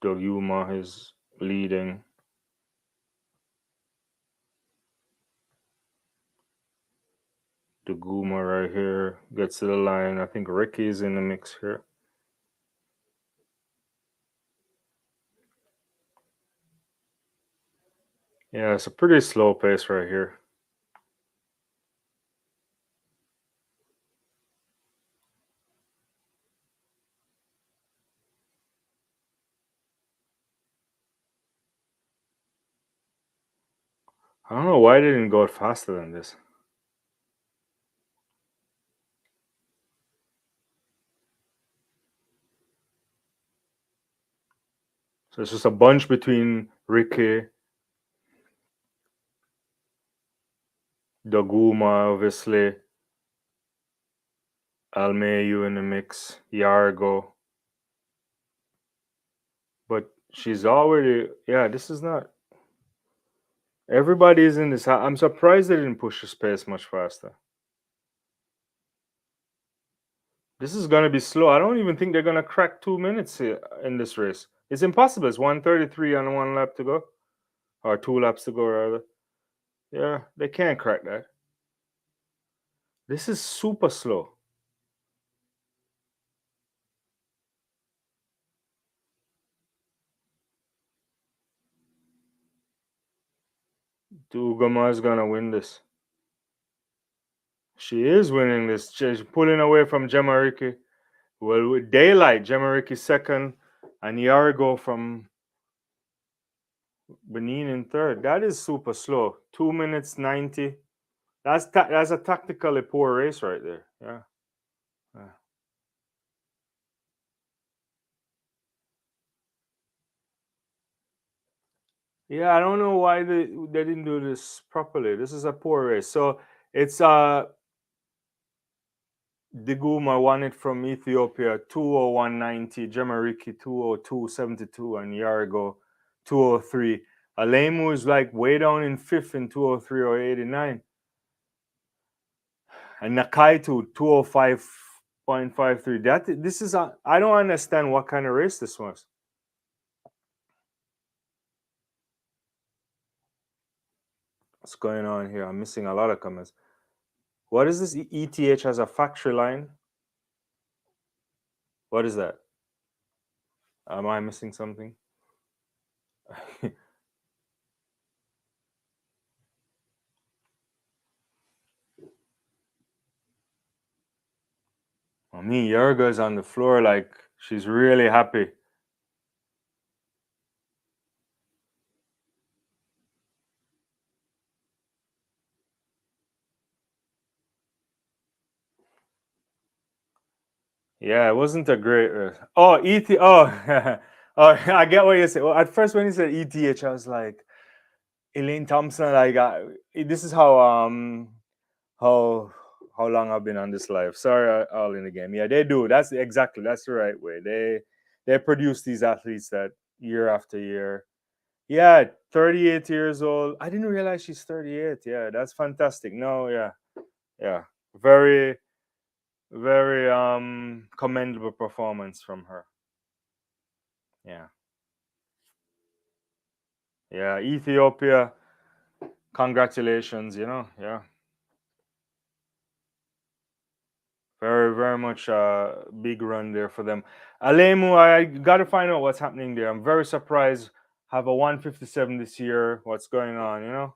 A: Dogyuma is leading. Doguma right here gets to the line. I think Ricky's in the mix here. Yeah, it's a pretty slow pace right here. I don't know why they didn't go faster than this. So it's just a bunch between Ricky, Doguma, obviously, Almeyu in the mix, Yargo. But she's already, yeah, this is not. Everybody is in this. I'm surprised they didn't push the pace much faster. This is going to be slow. I don't even think they're going to crack 2 minutes here in this race. It's impossible. It's 133 and 1 lap to go, or 2 laps to go, rather. Yeah, they can't crack that. This is super slow. Dugama is going to win this. She is winning this. She's pulling away from Jamariki. Well, with daylight, Jamariki second, and Yargo from Benin in third. That is super slow. 2 minutes 90. That's a tactically poor race right there. Yeah. Yeah. Yeah, I don't know why they didn't do this properly. This is a poor race. So it's Diguma won it from Ethiopia 201.90, Jamariki 202.72, and Yargo 203. Alemu is like way down in fifth in 203 or 89. And Nakaitu 205.53. This is I don't understand what kind of race this was. What's going on here? I'm missing a lot of comments. What is this? ETH has a factory line. What is that? Am I missing something? I mean, Yorga's on the floor like she's really happy. Yeah, it wasn't a great. Oh, ET. Oh, oh, I get what you say. Well, at first, when you said ETH, I was like, Elaine Thompson. Like, this is how how long I've been on this life. Sorry, all in the game. Yeah, they do. That's the right way. They produce these athletes that year after year. Yeah, 38 years old. I didn't realize she's 38. Yeah, that's fantastic. No, yeah, yeah, very very commendable performance from her. Yeah, yeah, Ethiopia. Congratulations. Yeah, very much big run there for them. Alemu, I got to find out what's happening there. I'm very surprised. Have a 157 this year. What's going on?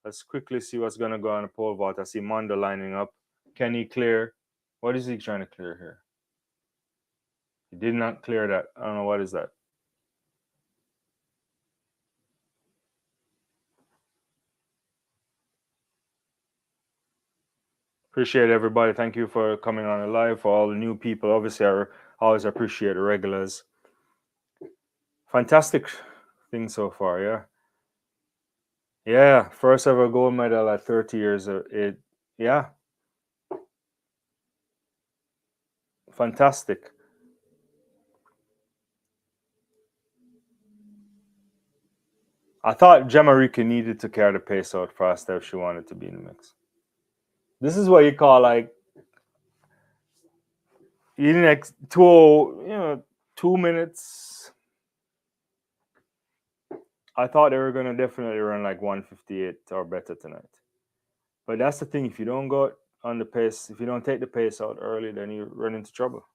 A: Let's quickly see what's gonna go on the pole vault. I see Mondo lining up. Can he clear? What is he trying to clear here? He did not clear that. I don't know what is that. Appreciate everybody. Thank you for coming on the live. For all the new people, obviously, I always appreciate the regulars. Fantastic thing so far. Yeah, yeah. First ever gold medal at 30 years. Yeah, fantastic. I thought Jamarika needed to carry the pace out faster if she wanted to be in the mix. This is what you call like you didn't 2 minutes. I thought they were gonna definitely run like 158 or better tonight. But that's the thing. If you don't go on the pace, if you don't take the pace out early, then you run into trouble.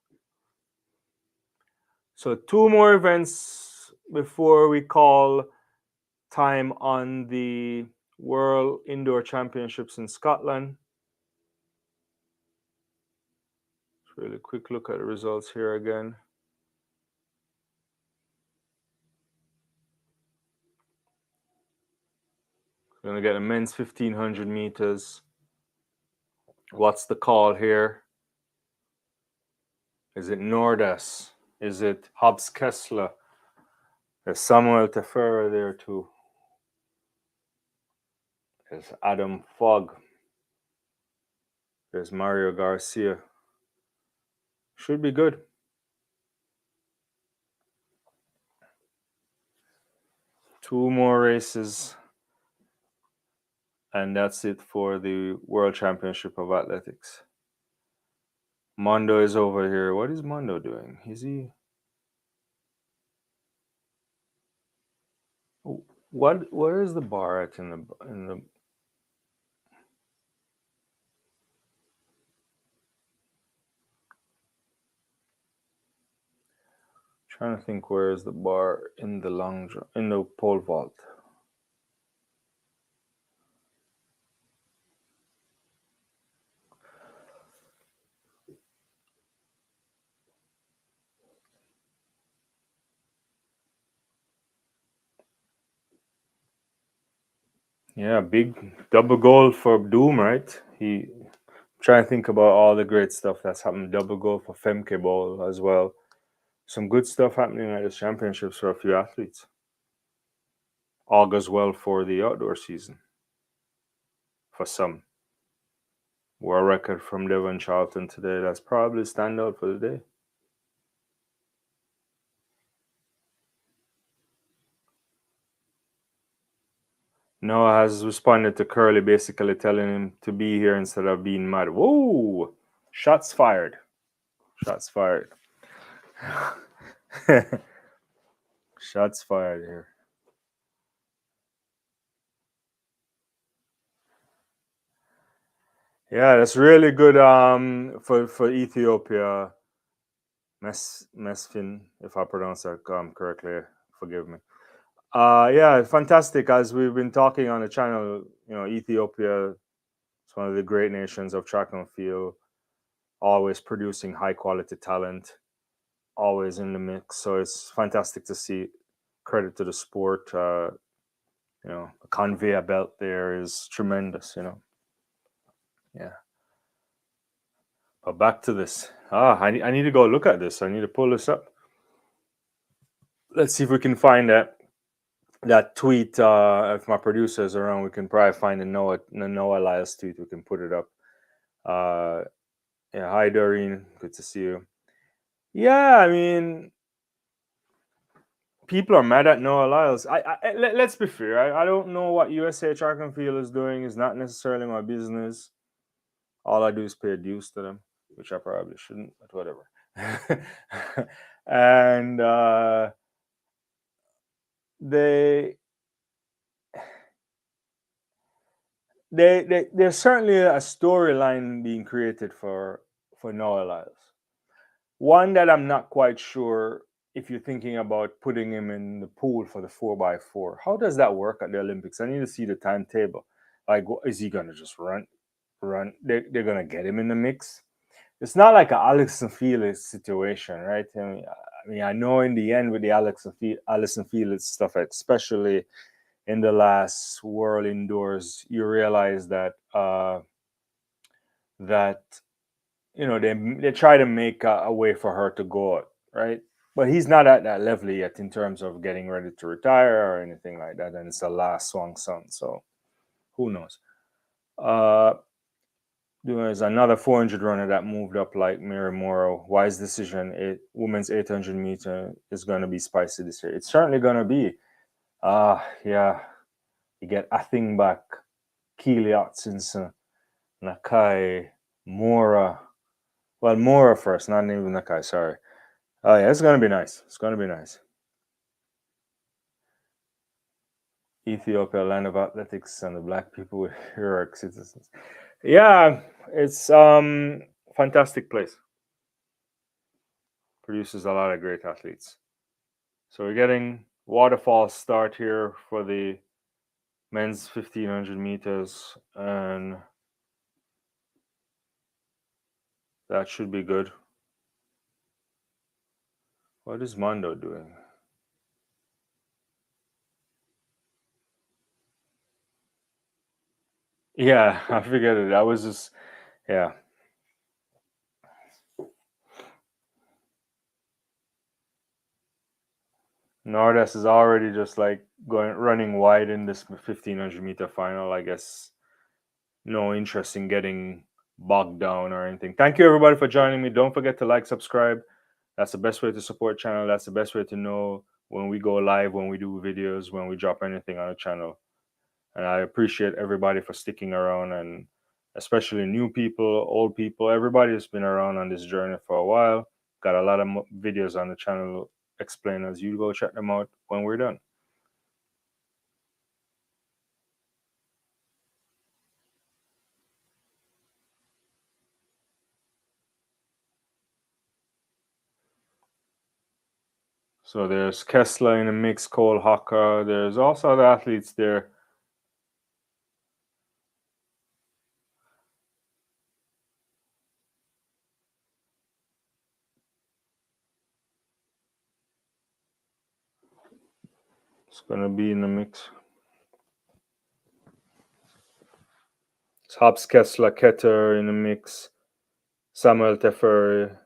A: So two more events before we call time on the World Indoor Championships in Scotland. Really quick look at the results here again. We're gonna get a men's 1500 meters. What's the call here? Is it Nordas? Is it Hobbs Kessler? There's Samuel Tefera there too. There's Adam Fogg. There's Mario Garcia. Should be good. Two more races. And that's it for the World Championship of Athletics. Mondo is over here. What is Mondo doing? Is he? What? Where is the bar at in the? Trying to think where is the bar in the in the pole vault. Yeah, big double goal for Doom, right? Trying to think about all the great stuff that's happened. Double goal for Femke Bowl as well. Some good stuff happening at the championships for a few athletes. All goes well for the outdoor season for some. World record from Devon Charlton today. That's probably standout for the day. Noah has responded to Curly, basically telling him to be here instead of being mad. Whoa! Shots fired. Shots fired. Shots fired here. Yeah, that's really good for Ethiopia. Mesfin, if I pronounce that correctly, forgive me. Yeah, fantastic. As we've been talking on the channel, Ethiopia is one of the great nations of track and field, always producing high quality talent, always in the mix. So it's fantastic to see. Credit to the sport. The conveyor belt there is tremendous. Yeah. But back to this. I need to go look at this. I need to pull this up. Let's see if we can find that tweet. If my producer is around, we can probably find the Noah Lyles tweet. We can put it up. Uh, yeah. Hi, Doreen. Good to see you. Yeah. I mean, people are mad at Noah Lyles. Let's be fair. I don't know what USA Track and Field is doing. It's not necessarily my business. All I do is pay dues to them, which I probably shouldn't, but whatever. And they there's certainly a storyline being created for Noah Lyles. One that I'm not quite sure if you're thinking about putting him in the pool for the 4x4. How does that work at the Olympics? I need to see the timetable. Like, is he gonna just run? Run? They're gonna get him in the mix. It's not like an Alex and Felix situation, right? I know in the end with the Alex and Felix stuff, especially in the last World Indoors, you realize that they try to make a way for her to go out, right? But he's not at that level yet in terms of getting ready to retire or anything like that. And it's the last swung son, so who knows? Uh, there's another 400 runner that moved up like Mary Morrow. Wise decision. Women's 800-meter is going to be spicy this year. It's certainly going to be. Yeah. You get a thing back. Keely Hutchinson, Nakai, Mora. Well, Mora first, not even Nakai. Sorry. Oh yeah, it's gonna be nice. It's gonna be nice. Ethiopia, land of athletics, and the black people with heroic citizens. Yeah, it's fantastic place. Produces a lot of great athletes. So we're getting waterfall start here for the men's 1500 meters, and that should be good. What is Mondo doing? Yeah, I figured it. I was just, yeah. Nardas is already just like running wide in this 1500-meter final. I guess no interest in getting bogged down or anything. Thank you everybody for joining me. Don't forget to like, subscribe. That's the best way to support channel. That's the best way to know when we go live, when we do videos, when we drop anything on the channel. And I appreciate everybody for sticking around, and especially new people, old people, everybody who's been around on this journey for a while. Got a lot of videos on the channel explainers. You go check them out when we're done. So there's Kessler in the mix, Cole Hocker. There's also the athletes there. It's gonna be in the mix. It's Hobbs, Kessler, Ketter in the mix. Samuel Teferi.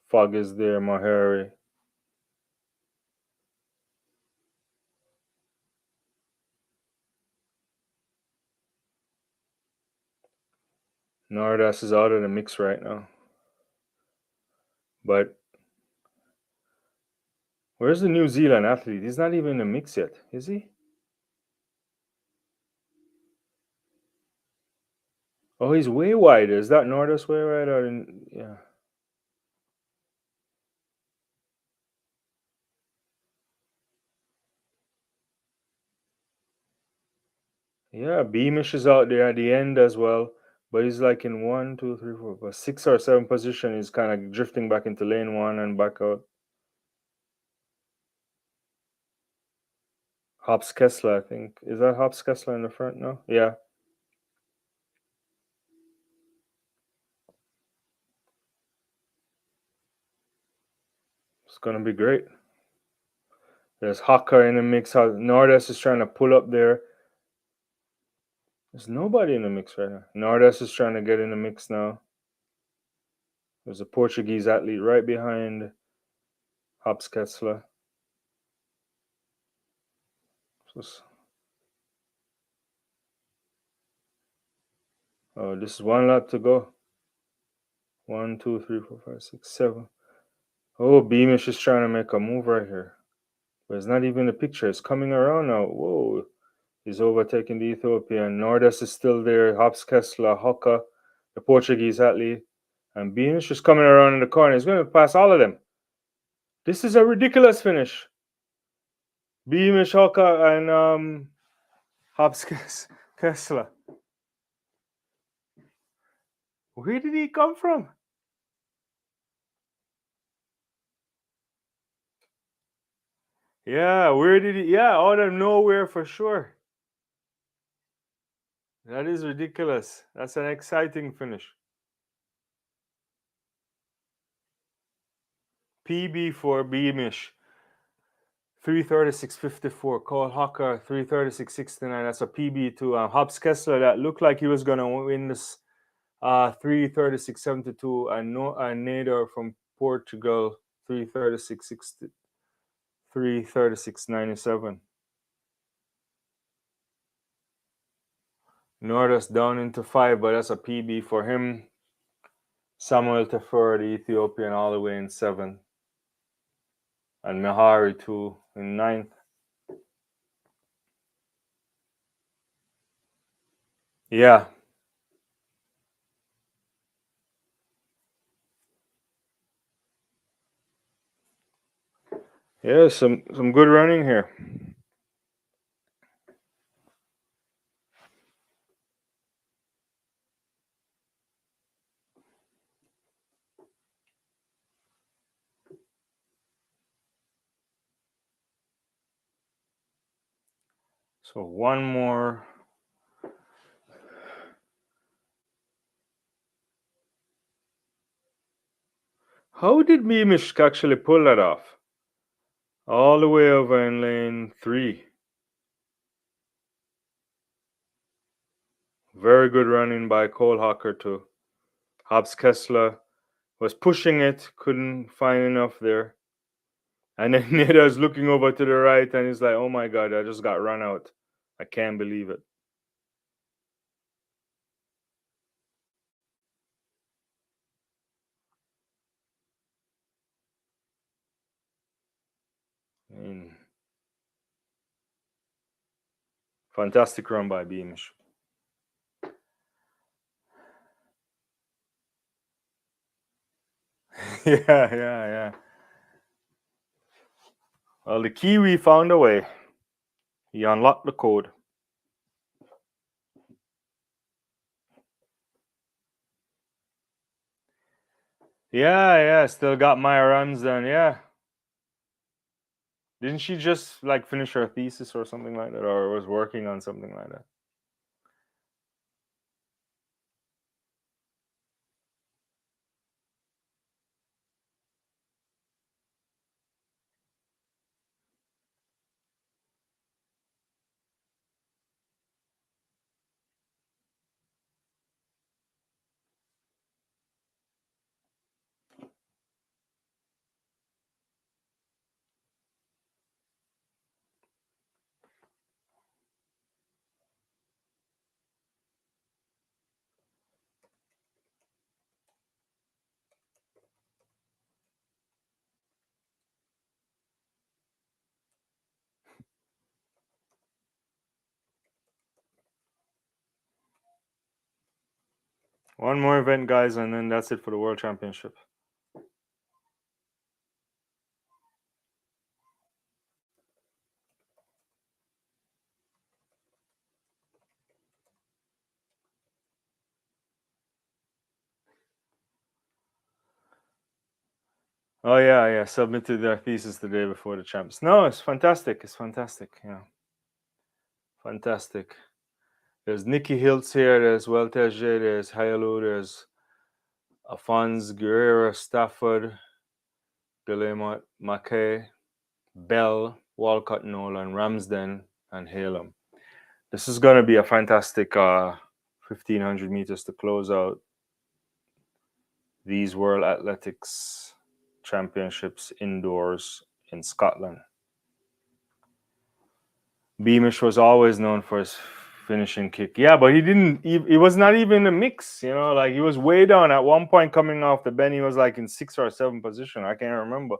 A: Fogg is there. Mahari. Nardas is out of the mix right now. But where's the New Zealand athlete? He's not even in the mix yet, is he? Oh, he's way wider. Is that Nardas way wider? Yeah. Yeah, Beamish is out there at the end as well, but he's like in one, two, three, four, but 6 or 7 position. He's kind of drifting back into lane one and back out. Hobbs Kessler, I think. Is that Hobbs Kessler in the front now? Yeah, it's gonna be great. There's Haka in the mix. Nordes is trying to pull up there. There's nobody in the mix right now. Nordes is trying to get in the mix now. There's a Portuguese athlete right behind Hobbs Kessler. Oh, this is one lap to go. 1, 2, 3, 4, 5, 6, 7. Oh, Beamish is trying to make a move right here. But it's not even a picture. It's coming around now. Whoa. He's overtaking the Ethiopian. Nordes is still there. Hobbs Kessler, Hoka, the Portuguese athlete. And Beamish is coming around in the corner. He's going to pass all of them. This is a ridiculous finish. Beamish, Hoka, and Hobbs Kessler. Where did he come from? Yeah, where did he? Yeah, out of nowhere for sure. That is ridiculous. That's an exciting finish. PB for Beamish, 336.54. Cole Hawker, 336.69. That's a PB to Hobbs Kessler that looked like he was going to win this 336.72. And Nader from Portugal, 336.60. 336.97. Nordas down into 5, but that's a PB for him. Samuel Tefer, the Ethiopian, all the way in 7. And Mehari, too, in 9th. Yeah. Yeah, some good running here. So one more. How did Mimish actually pull that off? All the way over in lane 3. Very good running by Cole Hawker too. Hobbs Kessler was pushing it, couldn't find enough there. And then Neda's looking over to the right and he's like, oh my God, I just got run out. I can't believe it. I mean, fantastic run by Beamish. Yeah, yeah, yeah. Well, the Kiwi found a way. He unlocked the code. Yeah, yeah, still got my runs done. Yeah. Didn't she just like finish her thesis or something like that, or was working on something like that? One more event, guys, and then that's it for the World Championship. Oh yeah, yeah. Submitted their thesis the day before the champs. No, it's fantastic. It's fantastic. Yeah, fantastic. There's Nikki Hiltz here. There's Welteje. There's Hayalu. There's Alphonse Guerrero, Stafford, Guillemot, Mackay, Bell, Walcott, Nolan, Ramsden, and Halem. This is going to be a fantastic 1500 meters to close out these World Athletics Championships indoors in Scotland. Beamish was always known for his finishing kick. Yeah, but he didn't. He was not even a mix. You know, like he was way down at one point coming off the bend. He was like in 6th or 7th position. I can't remember,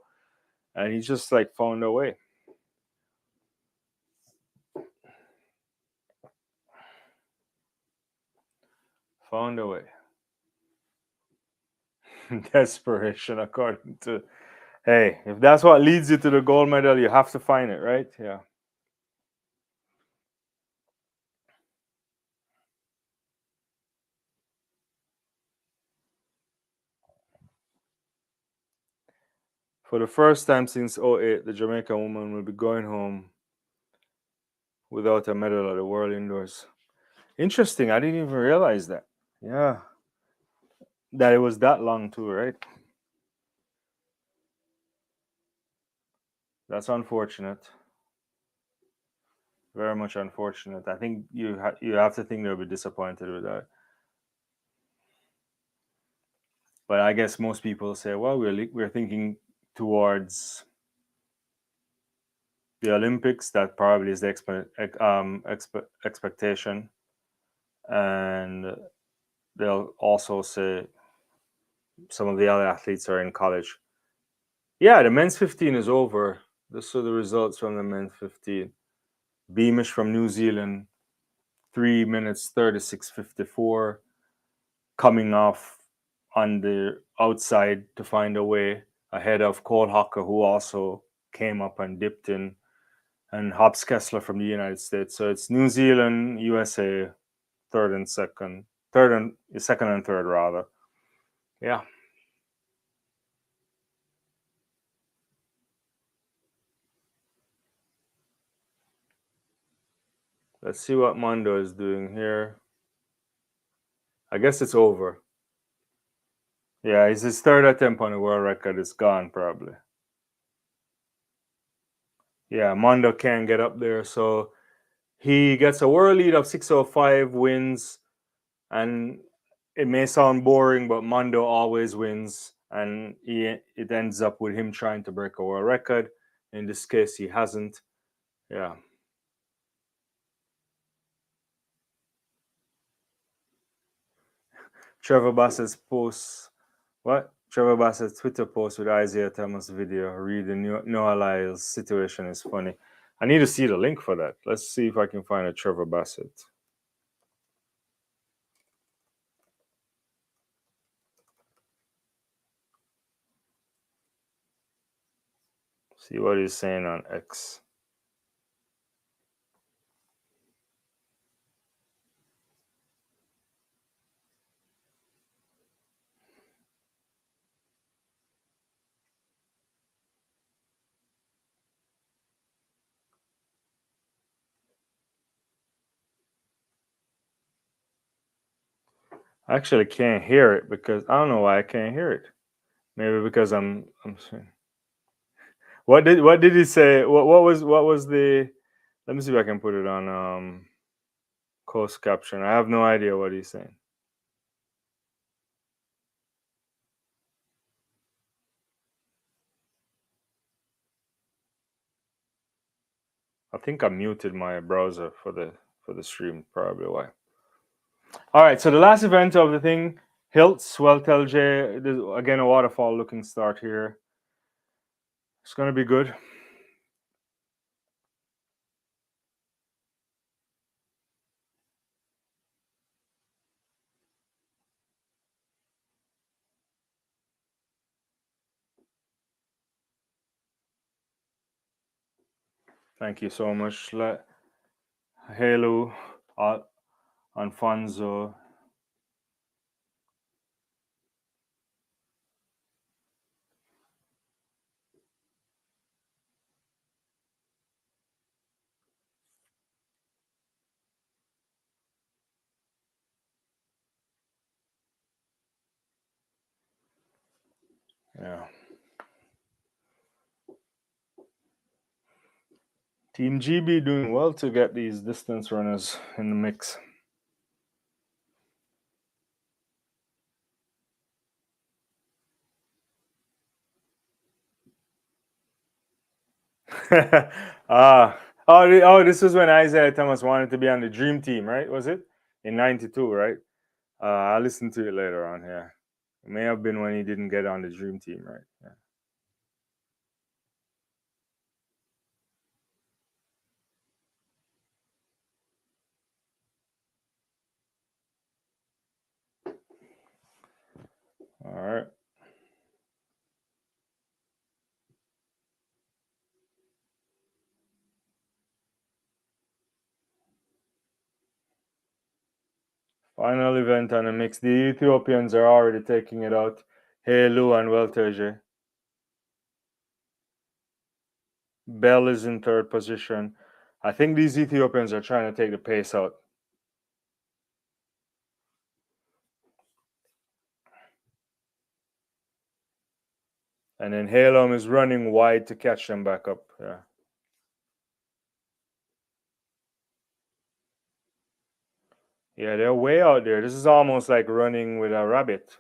A: and he just like found a way. Found a way. Desperation, according to. Hey, if that's what leads you to the gold medal, you have to find it, right? Yeah. For the first time since '08, the Jamaican woman will be going home without a medal at the World Indoors. Interesting. I didn't even realize that. Yeah. That it was that long too, right? That's unfortunate. Very much unfortunate. I think you have to think they'll be disappointed with that. But I guess most people say, well, we're thinking towards the Olympics. That probably is the expectation, and they'll also say some of the other athletes are in college. Yeah, the men's 15 is over. This are the results from the men's 15. Beamish from New Zealand, 3 minutes 36:54, coming off on the outside to find a way ahead of Cole Hocker, who also came up and dipped in, and Hobbs Kessler from the United States. So it's New Zealand, USA, second and third rather. Yeah. Let's see what Mondo is doing here. I guess it's over. Yeah, it's his third attempt on the world record. It's gone probably. Yeah, Mondo can't get up there, so he gets a world lead of 6:05, wins, and it may sound boring, but Mondo always wins, and it ends up with him trying to break a world record. In this case, he hasn't. Yeah. Trevor Bassett's post. What? Trevor Bassett's Twitter post with Isaiah Thomas video reading Noah Lyles' situation is funny. I need to see the link for that. Let's see if I can find a Trevor Bassett. See what he's saying on X. I actually can't hear it because I don't know why I can't hear it. Maybe because I'm saying. What did he say? What was the? Let me see if I can put it on closed caption. I have no idea what he's saying. I think I muted my browser for the stream. Probably why. All right. So the last event of the thing, Hiltz Weltelje. Again, a waterfall looking start here. It's gonna be good. Thank you so much, Halo, Alfonso. Yeah. Team GB doing well to get these distance runners in the mix. This was when Isaiah Thomas wanted to be on the Dream Team, right? Was it in '92, right? I listened to it later on. Yeah, it may have been when he didn't get on the Dream Team, right? Yeah. All right. Final event on the mix. The Ethiopians are already taking it out. Helu and Welterje. Bell is in third position. I think these Ethiopians are trying to take the pace out. And then Halem is running wide to catch them back up. Yeah. Yeah, they're way out there. This is almost like running with a rabbit.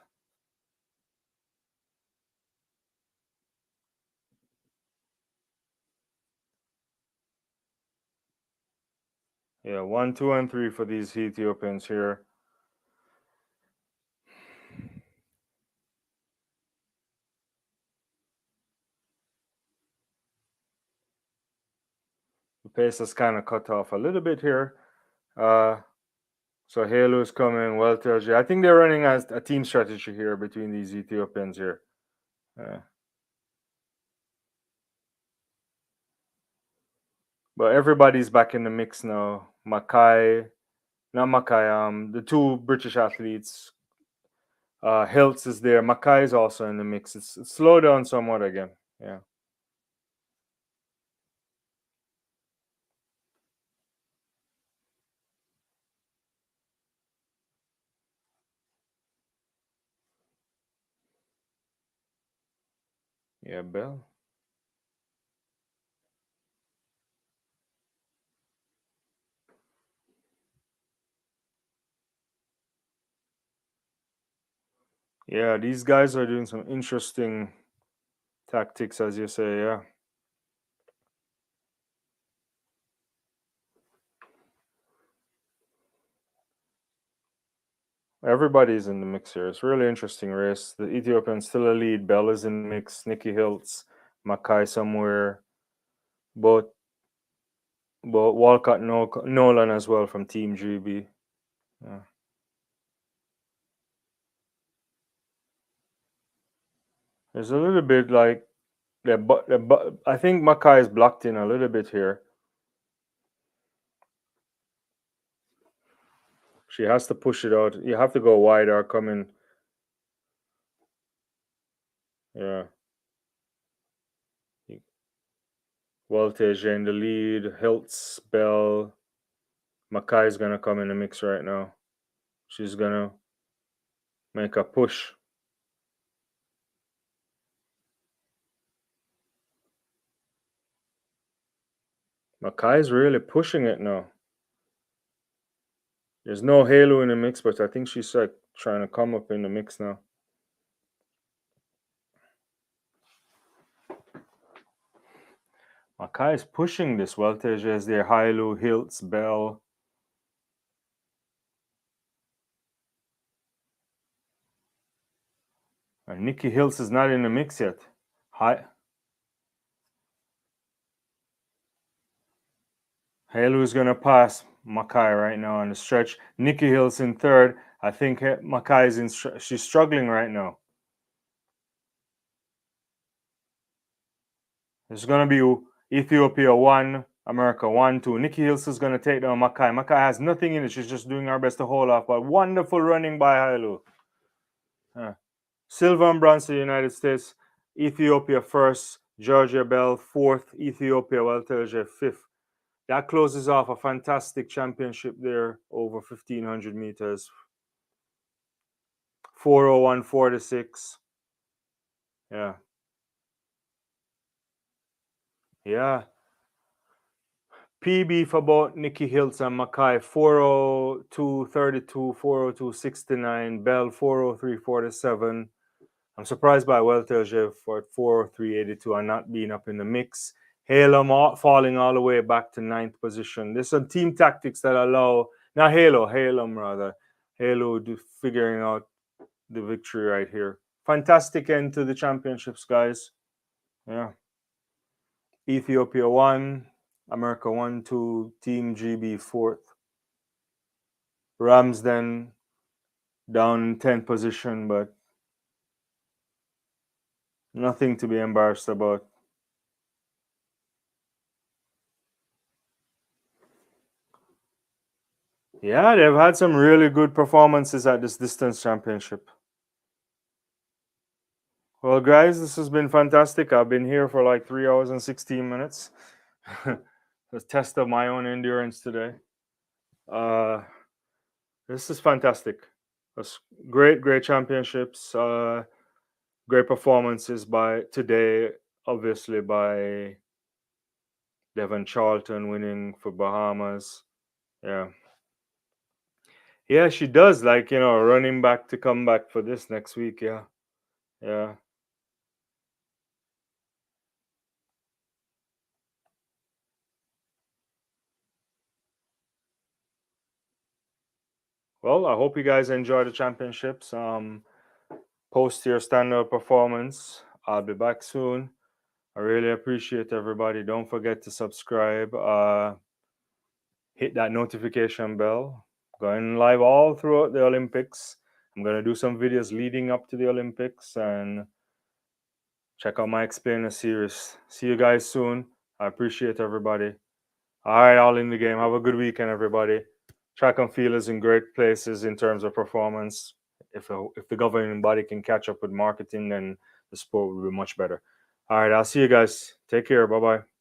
A: Yeah, 1, 2, and 3 for these Ethiopians here. The pace is kind of cut off a little bit here. So Halu's coming, Welterje. I think they're running as a team strategy here between these Ethiopians here. But everybody's back in the mix now. Mackay, not Mackay, the two British athletes. Hiltz is there. Mackay is also in the mix. It's slowed down somewhat again. Yeah. Yeah, Bell. Yeah, these guys are doing some interesting tactics, as you say. Yeah. Everybody's in the mix here. It's a really interesting race. The Ethiopians still a lead. Bell is in the mix. Nikki Hiltz, Mackay somewhere. Both, both Walcott, Nolan as well from Team GB. Yeah. There's a little bit like I think Mackay is blocked in a little bit here. She has to push it out. You have to go wide or come in. Yeah. Voltage in the lead. Hiltz, Bell. Mackay's gonna come in the mix right now. She's gonna make a push. Mackay's really pushing it now. There's no Halo in the mix, but I think she's like trying to come up in the mix now. Mackay's pushing this. Voltage is there. Hilo, Hiltz, Bell. And Nikki Hiltz is not in the mix yet. Halo is gonna pass Mackay right now on the stretch. Nikki Hills in third. I think Mackay is she's struggling right now. It's gonna be Ethiopia 1, America 1, 2. Nikki Hills is gonna take down Mackay. Mackay has nothing in it. She's just doing her best to hold off. But wonderful running by Halo. Silver and bronze to the United States. Ethiopia first. Georgia Bell fourth. Ethiopia Welterje fifth. That closes off a fantastic championship there over 1500 meters. 401.46. Yeah. Yeah. PB for both Nikki Hills and Mackay 402.32, 402.69, Bell 403.47. I'm surprised by Welterjev for 403.82 and not being up in the mix. Halo falling all the way back to ninth position. There's some team tactics that allow, not Halo rather. Halo figuring out the victory right here. Fantastic end to the championships, guys. Yeah. Ethiopia 1, America 1, 2, Team GB 4th. Ramsden down in 10th position, but nothing to be embarrassed about. Yeah, they've had some really good performances at this distance championship. Well, guys, this has been fantastic. I've been here for like 3 hours and 16 minutes. A test of my own endurance today. Uh, this is fantastic. That's great championships. Great performances by today, obviously by Devon Charlton winning for Bahamas. Yeah. Yeah, she does. Like, running back to come back for this next week. Yeah. Yeah. Well, I hope you guys enjoy the championships. Post your standard performance. I'll be back soon. I really appreciate everybody. Don't forget to subscribe. Hit that notification bell. Going live all throughout the Olympics. I'm gonna do some videos leading up to the Olympics and check out my explainer series. See you guys soon. I appreciate everybody. All right, all in the game. Have a good weekend, everybody. Track and field is in great places in terms of performance. If the governing body can catch up with marketing, then the sport will be much better. All right, I'll see you guys. Take care. Bye bye.